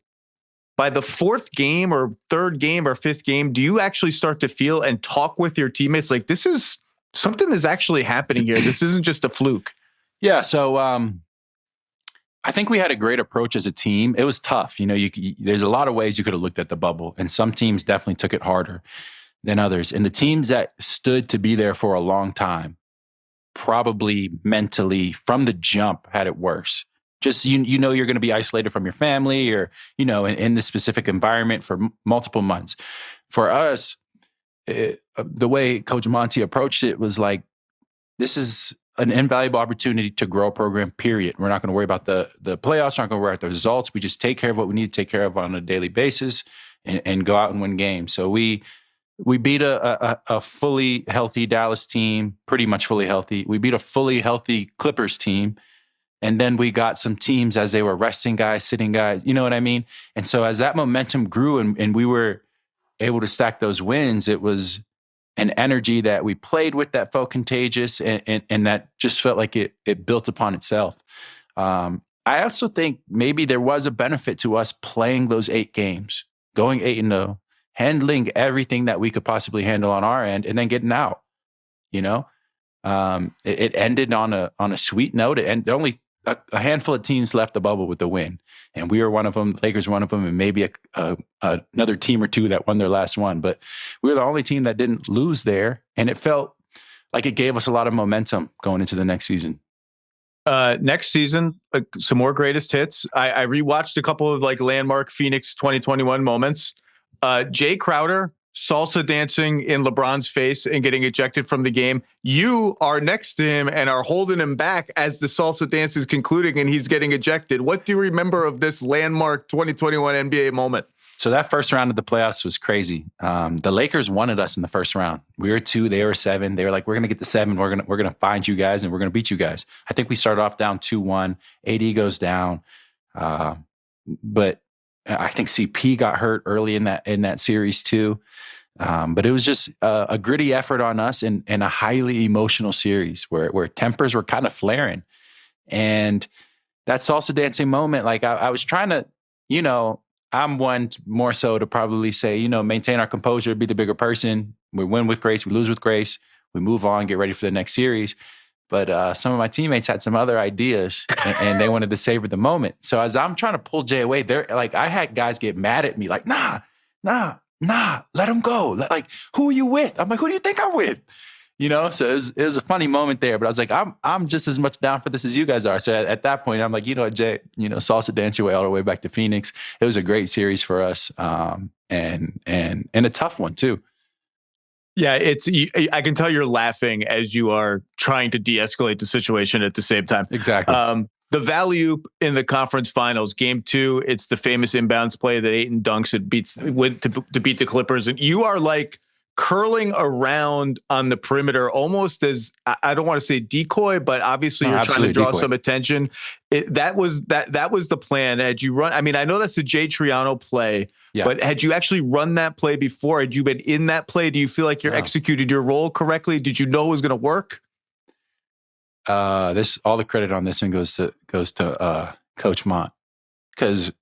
by the fourth game or third game or fifth game? Do you actually start to feel and talk with your teammates like this is something is actually happening here? This isn't just a fluke. Yeah. So I think we had a great approach as a team. It was tough. There's a lot of ways you could have looked at the bubble, and some teams definitely took it harder than others. And the teams that stood to be there for a long time probably mentally from the jump had it worse. Just, you know, you're going to be isolated from your family or, you know, in this specific environment for multiple months. For us, the way Coach Monty approached it was like, this is an invaluable opportunity to grow a program, period. We're not going to worry about the playoffs. We're not going to worry about the results. We just take care of what we need to take care of on a daily basis and go out and win games. So we beat a fully healthy Dallas team, pretty much fully healthy. We beat a fully healthy Clippers team. And then we got some teams as they were resting guys, sitting guys, you know what I mean? And so as that momentum grew and we were able to stack those wins, it was an energy that we played with that felt contagious and that just felt like it built upon itself. I also think maybe there was a benefit to us playing those 8 games, going 8-0, handling everything that we could possibly handle on our end, and then getting out. You know, it ended on a sweet note, and only a handful of teams left the bubble with the win, and we were one of them. Lakers were one of them, and maybe another team or two that won their last one. But we were the only team that didn't lose there, and it felt like it gave us a lot of momentum going into the next season. Next season, some more greatest hits. I rewatched a couple of like landmark Phoenix 2021 moments. Jay Crowder salsa dancing in LeBron's face and getting ejected from the game. You are next to him and are holding him back as the salsa dance is concluding and he's getting ejected. What do you remember of this landmark 2021 NBA moment? So that first round of the playoffs was crazy. The Lakers wanted us in the first round. We were 2, they were 7. They were like, we're going to get the 7. We're going to find you guys and we're going to beat you guys. I think we started off down 2-1. AD goes down. But I think CP got hurt early in that series too. But it was just a gritty effort on us in a highly emotional series where tempers were kind of flaring. And that salsa dancing moment, like I was trying to, you know, I'm one more so to probably say, you know, maintain our composure, be the bigger person. We win with grace, we lose with grace, we move on, get ready for the next series. But some of my teammates had some other ideas and they wanted to savor the moment. So as I'm trying to pull Jay away, they're like, I had guys get mad at me like, nah, let him go. Like, who are you with? I'm like, who do you think I'm with? You know, so it was a funny moment there, but I was like, I'm just as much down for this as you guys are. So at that point, I'm like, you know what, Jay, you know, salsa dance your way all the way back to Phoenix. It was a great series for us, and a tough one too. Yeah, I can tell you're laughing as you are trying to de-escalate the situation at the same time. Exactly. The value in the conference finals, game 2, it's the famous inbounds play that Ayton dunks and to beat the Clippers. And you are like curling around on the perimeter, almost as, I don't want to say decoy, but obviously you're trying to draw some attention. That was the plan. Had you run, I mean, I know that's the Jay Triano play, but had you actually run that play before? Had you been in that play? Do you feel like you executed your role correctly? Did you know it was going to work? All the credit on this one goes to Coach Mont, because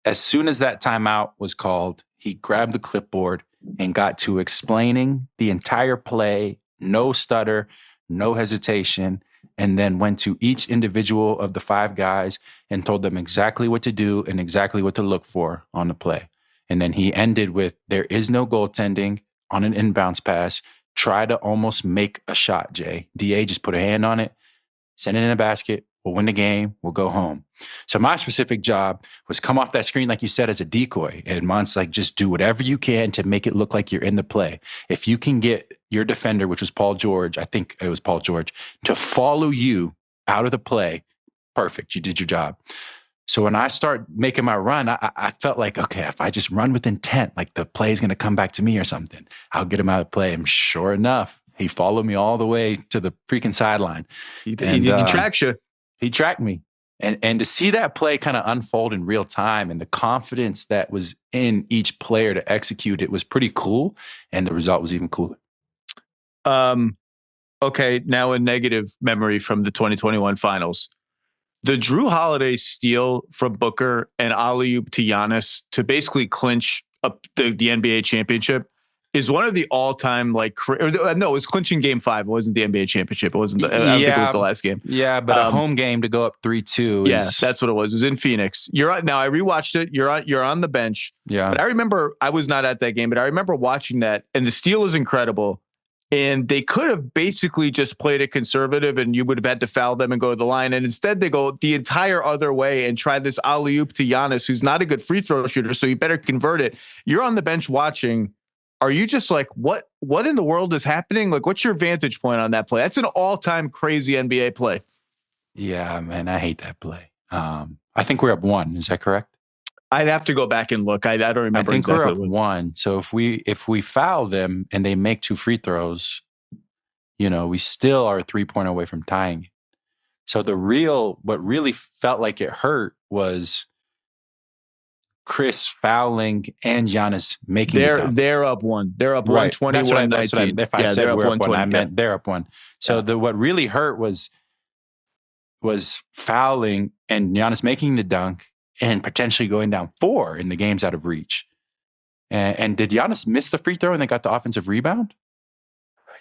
as soon as that timeout was called, he grabbed the clipboard and got to explaining the entire play, no stutter, no hesitation, and then went to each individual of the 5 guys and told them exactly what to do and exactly what to look for on the play. And then he ended with, there is no goaltending on an inbounds pass. Try to almost make a shot, Jay. DA just put a hand on it, send it in a basket. We'll win the game. We'll go home. So my specific job was come off that screen, like you said, as a decoy. And Mont's like, just do whatever you can to make it look like you're in the play. If you can get your defender, which was Paul George, I think it was Paul George, to follow you out of the play, perfect. You did your job. So when I start making my run, I felt like, okay, if I just run with intent, like the play is going to come back to me or something, I'll get him out of play. And sure enough, he followed me all the way to the freaking sideline. He tracked you. He tracked me. And to see that play kind of unfold in real time and the confidence that was in each player to execute it was pretty cool. And the result was even cooler. Okay, now a negative memory from the 2021 finals. The Drew Holiday steal from Booker and alley-oop to Giannis to basically clinch up the NBA championship is one of the all-time, like, no, it was clinching game 5. It wasn't the NBA championship. It wasn't. I don't think it was the last game. Yeah, but a home game to go up 3-2. Yeah, that's what it was. It was in Phoenix. You're on, now. I rewatched it. You're on the bench. Yeah, but I remember I was not at that game, but I remember watching that, and the steal is incredible. And they could have basically just played it conservative and you would have had to foul them and go to the line. And instead they go the entire other way and try this alley-oop to Giannis, who's not a good free throw shooter, so you better convert it. You're on the bench watching. Are you just like, what in the world is happening? Like, what's your vantage point on that play? That's an all-time crazy NBA play. Yeah, man, I hate that play. I think we're up 1. Is that correct? I'd have to go back and look. I don't remember. I think exactly we're up 1. So if we foul them and they make 2 free throws, we still are 3 point away from tying it. So what really felt like it hurt was Chris fouling and Giannis making they're up 1. They're up 121-19. If I said we're up 1, I meant they're up 1. So what really hurt was fouling and Giannis making the dunk and potentially going down 4 in the games out of reach. And did Giannis miss the free throw and they got the offensive rebound?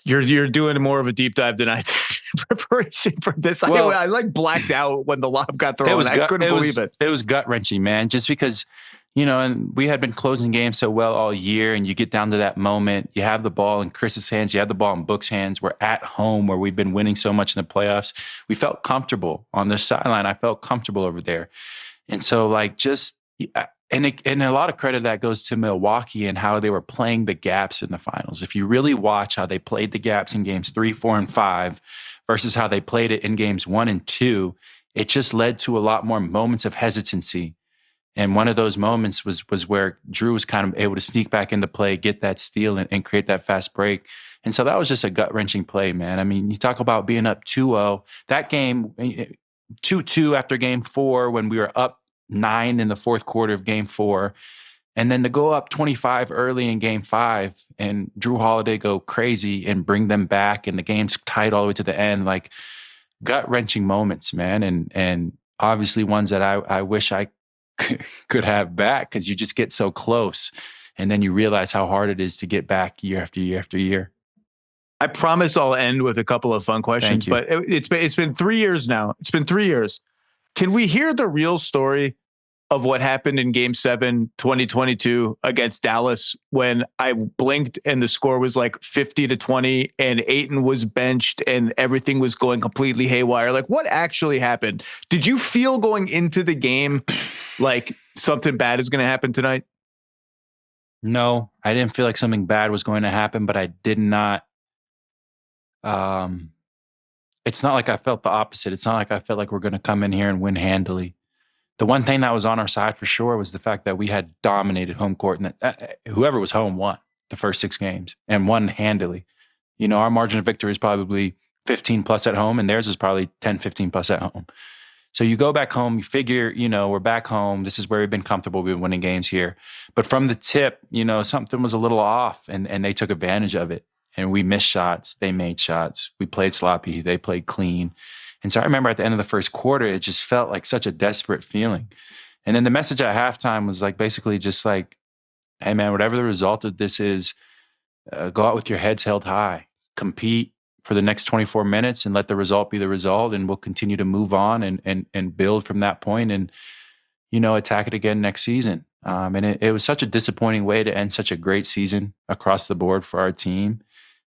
You're doing more of a deep dive than I did in preparation for this. Well, I like blacked out when the lob got thrown. I couldn't believe it. It was gut-wrenching, man, just because, and we had been closing games so well all year, and you get down to that moment, you have the ball in Chris's hands, you have the ball in Book's hands. We're at home where we've been winning so much in the playoffs. We felt comfortable on the sideline. I felt comfortable over there. And so, and a lot of credit of that goes to Milwaukee and how they were playing the gaps in the finals. If you really watch how they played the gaps in games 3, 4, and 5 versus how they played it in games 1 and 2, it just led to a lot more moments of hesitancy. And one of those moments was where Drew was kind of able to sneak back into play, get that steal, and create that fast break. And so that was just a gut-wrenching play, man. I mean, you talk about being up 2-0. That game, 2-2 after game 4 when we were up 9 in the fourth quarter of game 4. And then to go up 25 early in game 5 and Drew Holiday go crazy and bring them back and the game's tight all the way to the end, like gut-wrenching moments, man. And obviously ones that I wish I could have back because you just get so close. And then you realize how hard it is to get back year after year after year. I promise I'll end with a couple of fun questions, but it's been 3 years now. It's been 3 years. Can we hear the real story of what happened in Game 7, 2022 against Dallas when I blinked and the score was like 50-20 and Ayton was benched and everything was going completely haywire? Like, what actually happened? Did you feel going into the game like something bad is going to happen tonight? No, I didn't feel like something bad was going to happen, but I did not. It's not like I felt the opposite. It's not like I felt like we're going to come in here and win handily. The one thing that was on our side for sure was the fact that we had dominated home court and that whoever was home won the first 6 games and won handily. Our margin of victory is probably 15 plus at home and theirs is probably 10, 15 plus at home. So you go back home, you figure, we're back home. This is where we've been comfortable. We've been winning games here. But from the tip, something was a little off and they took advantage of it. And we missed shots. They made shots. We played sloppy. They played clean. And so I remember at the end of the first quarter, it just felt like such a desperate feeling. And then the message at halftime was like basically just like, hey, man, whatever the result of this is, go out with your heads held high. Compete for the next 24 minutes and let the result be the result. And we'll continue to move on and build from that point and, attack it again next season. And it was such a disappointing way to end such a great season across the board for our team.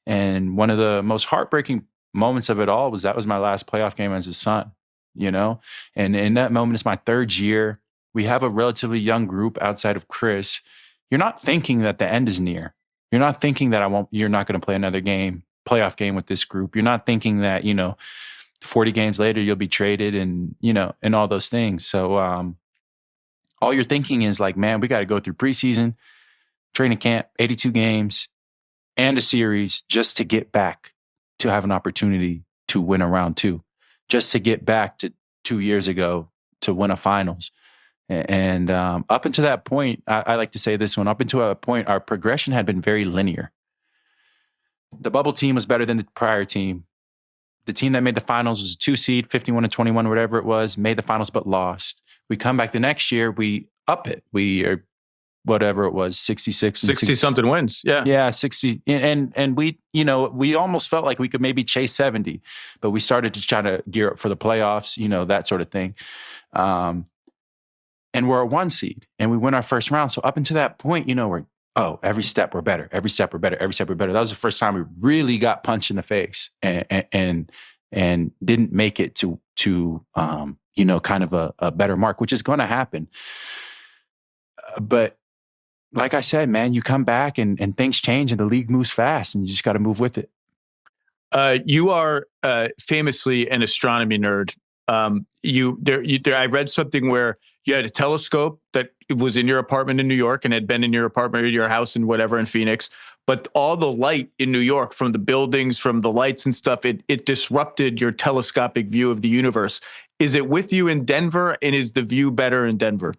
And one of the most heartbreaking moments of it all was that was my last playoff game as a Sun, And in that moment, it's my 3rd year. We have a relatively young group outside of Chris. You're not thinking that the end is near. You're not thinking that you're not going to play another playoff game with this group. You're not thinking that, 40 games later, you'll be traded and, and all those things. So all you're thinking is like, man, we got to go through preseason, training camp, 82 games, and a series just to get back to have an opportunity to win a round 2, just to get back to 2 years ago to win a finals. And up until that point, I like to say this one, up until that point, our progression had been very linear. The bubble team was better than the prior team. The team that made the finals was a 2 seed, 51-21, whatever it was, made the finals but lost. We come back the next year, we up it. We are whatever it was, 66 and 60 something wins. Yeah. Yeah, 60. And we, we almost felt like we could maybe chase 70, but we started to try to gear up for the playoffs, that sort of thing. And we're a 1 seed and we win our first round. So up until that point, we're oh, every step we're better, every step we're better, every step we're better. That was the first time we really got punched in the face and didn't make it to kind of a better mark, which is going to happen. But like I said, man, you come back and things change and the league moves fast and you just got to move with it. You are famously an astronomy nerd. I read something where you had a telescope that was in your apartment in New York and had been in your apartment or your house and whatever in Phoenix, but all the light in New York from the buildings, from the lights and stuff, it disrupted your telescopic view of the universe. Is it with you in Denver, and is the view better in Denver?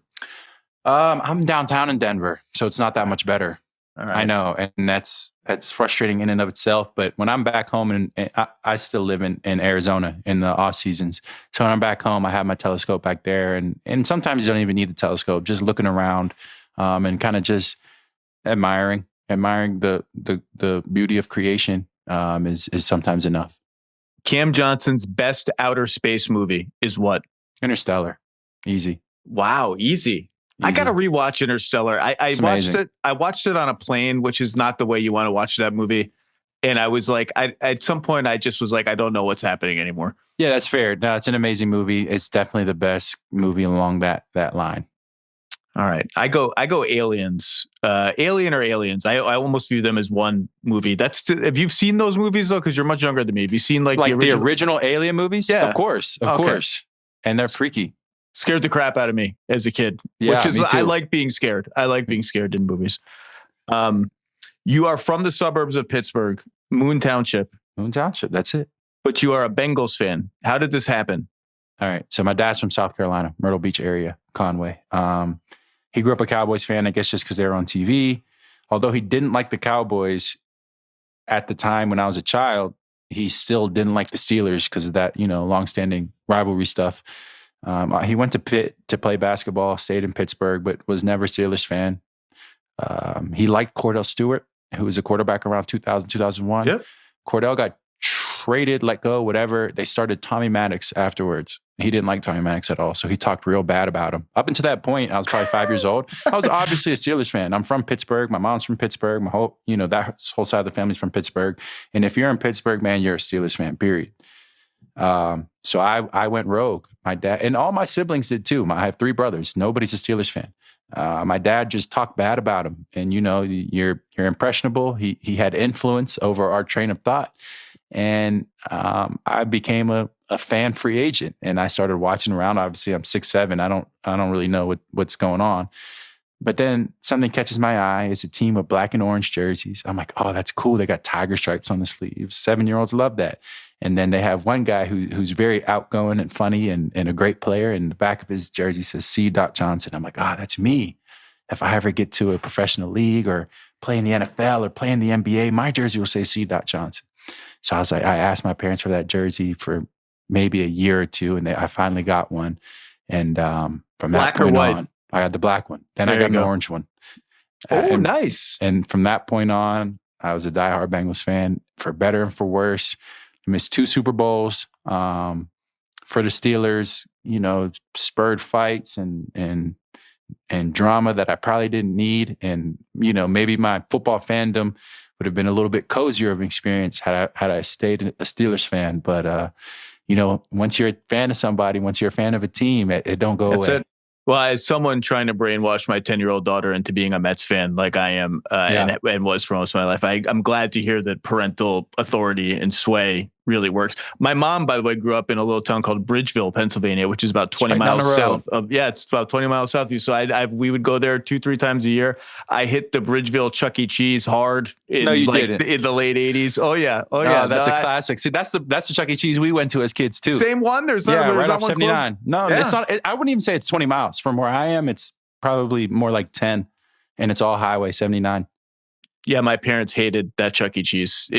I'm downtown in Denver, so it's not that much better. All right. I know, and that's frustrating in and of itself. But when I'm back home, and I still live in Arizona in the off seasons, so when I'm back home, I have my telescope back there, and sometimes you don't even need the telescope, just looking around, and kind of just admiring the beauty of creation is sometimes enough. Cam Johnson's best outer space movie is what? Interstellar, easy. Wow, easy. I got to rewatch Interstellar. I watched it. I watched it on a plane, which is not the way you want to watch that movie. And I was like, at some point, I just was like, I don't know what's happening anymore. Yeah, that's fair. No, it's an amazing movie. It's definitely the best movie along that line. All right, I go Aliens. Alien or Aliens? I almost view them as one movie. Have you seen those movies though? Because you're much younger than me. Have you seen like the original Alien movies? Yeah, of course, and they're freaky. Scared the crap out of me as a kid. Yeah, which is, me too. I like being scared. I like being scared in movies. You are from the suburbs of Pittsburgh, Moon Township. Moon Township, that's it. But you are a Bengals fan. How did this happen? All right. So my dad's from South Carolina, Myrtle Beach area, Conway. He grew up a Cowboys fan, I guess just because they were on TV. Although he didn't like the Cowboys at the time when I was a child, he still didn't like the Steelers because of that, longstanding rivalry stuff. He went to Pitt to play basketball, stayed in Pittsburgh, but was never a Steelers fan. He liked Cordell Stewart, who was a quarterback around 2000, 2001. Yep. Cordell got traded, let go, whatever. They started Tommy Maddox afterwards. He didn't like Tommy Maddox at all, so he talked real bad about him. Up until that point, I was probably 5 years old. I was obviously a Steelers fan. I'm from Pittsburgh. My mom's from Pittsburgh. My whole, that whole side of the family's from Pittsburgh. And if you're in Pittsburgh, man, you're a Steelers fan, period. So I went rogue. My dad and all my siblings did too. I have 3 brothers. Nobody's a Steelers fan. My dad just talked bad about him. And you're impressionable. He had influence over our train of thought. And I became a fan free agent, and I started watching around. Obviously, I'm 6'7". I don't really know what's going on. But then something catches my eye. It's a team of black and orange jerseys. I'm like, oh, that's cool. They got tiger stripes on the sleeves. 7-year-olds love that. And then they have one guy who's very outgoing and funny and a great player. And the back of his jersey says C. Johnson. I'm like, that's me. If I ever get to a professional league or play in the NFL or play in the NBA, my jersey will say C. Johnson. So I was like, I asked my parents for that jersey for maybe a year or two, and I finally got one. And from that point on, I had the black one. Then I got an orange one. Oh, nice. And from that point on, I was a diehard Bengals fan, for better and for worse. I missed 2 Super Bowls. For the Steelers, spurred fights and drama that I probably didn't need. And, maybe my football fandom would have been a little bit cozier of an experience had I stayed a Steelers fan. But, once you're a fan of somebody, once you're a fan of a team, it don't go away. Well, as someone trying to brainwash my 10-year-old daughter into being a Mets fan like I am and was for most of my life, I'm glad to hear that parental authority and sway really works. My mom, by the way, grew up in a little town called Bridgeville, Pennsylvania, which is about 20 miles south of, it's about 20 miles south of you. So we would go there 2-3 times a year. I hit the Bridgeville Chuck E. Cheese hard in the late 80s. Oh yeah. That's a classic. See, that's the Chuck E. Cheese we went to as kids too. Same one? There's right off 79. No, it's not. I wouldn't even say it's 20 miles from where I am. It's probably more like 10, and it's all Highway 79. Yeah, my parents hated that Chuck E. Cheese.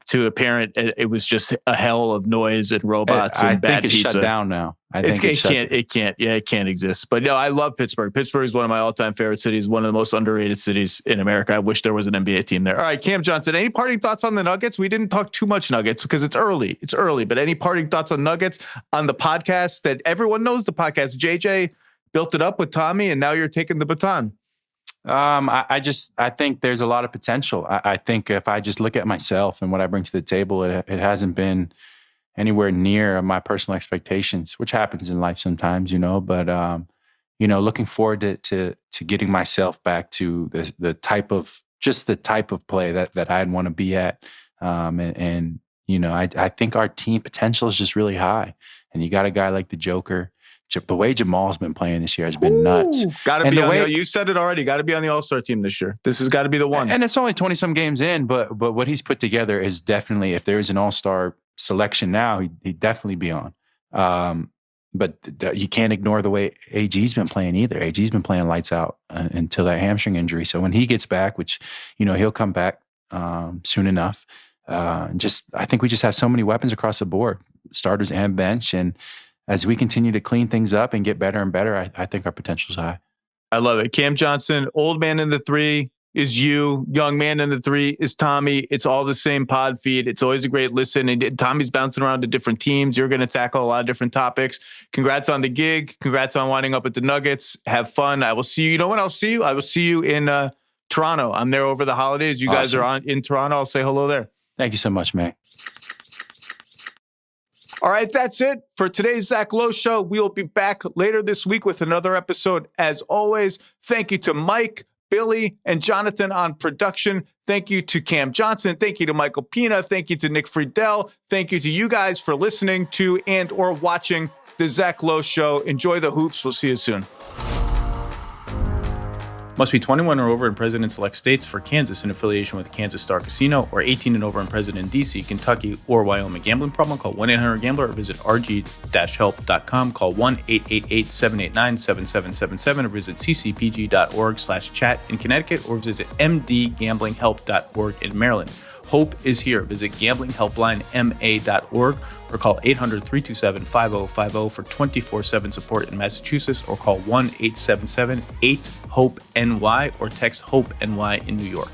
To a parent, it was just a hell of noise and robots and bad pizza. I think it's shut down now. It can't exist. But no, I love Pittsburgh. Pittsburgh is one of my all-time favorite cities, one of the most underrated cities in America. I wish there was an NBA team there. All right, Cam Johnson, any parting thoughts on the Nuggets? We didn't talk too much Nuggets because it's early. But any parting thoughts on Nuggets on the podcast that everyone knows the podcast? JJ built it up with Tommy, and now you're taking the baton. I think there's a lot of potential. I think if I just look at myself and what I bring to the table, it hasn't been anywhere near my personal expectations, which happens in life sometimes, but, looking forward to getting myself back to the type of play that I'd want to be at. I think our team potential is just really high. And you got a guy like the Joker. The way Jamal's been playing this year has been nuts. Got to be you said it already. Got to be on the All-Star team this year. This has got to be the one. And it's only 20-some games in, but what he's put together is definitely, if there is an All-Star selection now, he'd definitely be on. But you can't ignore the way AG's been playing either. AG's been playing lights out until that hamstring injury. So when he gets back, which, he'll come back soon enough, I think we just have so many weapons across the board, starters and bench. And as we continue to clean things up and get better and better, I think our potential is high. I love it. Cam Johnson, old man in the 3 is you. Young man in the 3 is Tommy. It's all the same pod feed. It's always a great listen. And Tommy's bouncing around to different teams. You're going to tackle a lot of different topics. Congrats on the gig. Congrats on winding up at the Nuggets. Have fun. I will see you. You know when I'll see you? I will see you in Toronto. I'm there over the holidays. You guys are in Toronto. I'll say hello there. Thank you so much, man. All right, that's it for today's Zach Lowe Show. We will be back later this week with another episode. As always, thank you to Mike, Billy, and Jonathan on production. Thank you to Cam Johnson. Thank you to Michael Pina. Thank you to Nick Friedell. Thank you to you guys for listening to and or watching the Zach Lowe Show. Enjoy the hoops. We'll see you soon. Must be 21 or over and present in select states. For Kansas in affiliation with Kansas Star Casino, or 18 and over and present in D.C., Kentucky, or Wyoming. Gambling problem? Call 1-800-GAMBLER or visit rg-help.com. Call 1-888-789-7777 or visit ccpg.org/chat in Connecticut or visit mdgamblinghelp.org in Maryland. Hope is here. Visit gamblinghelplinema.org or call 800-327-5050 for 24/7 support in Massachusetts, or call 1-877-8-HOPE-NY or text HOPE-NY in New York.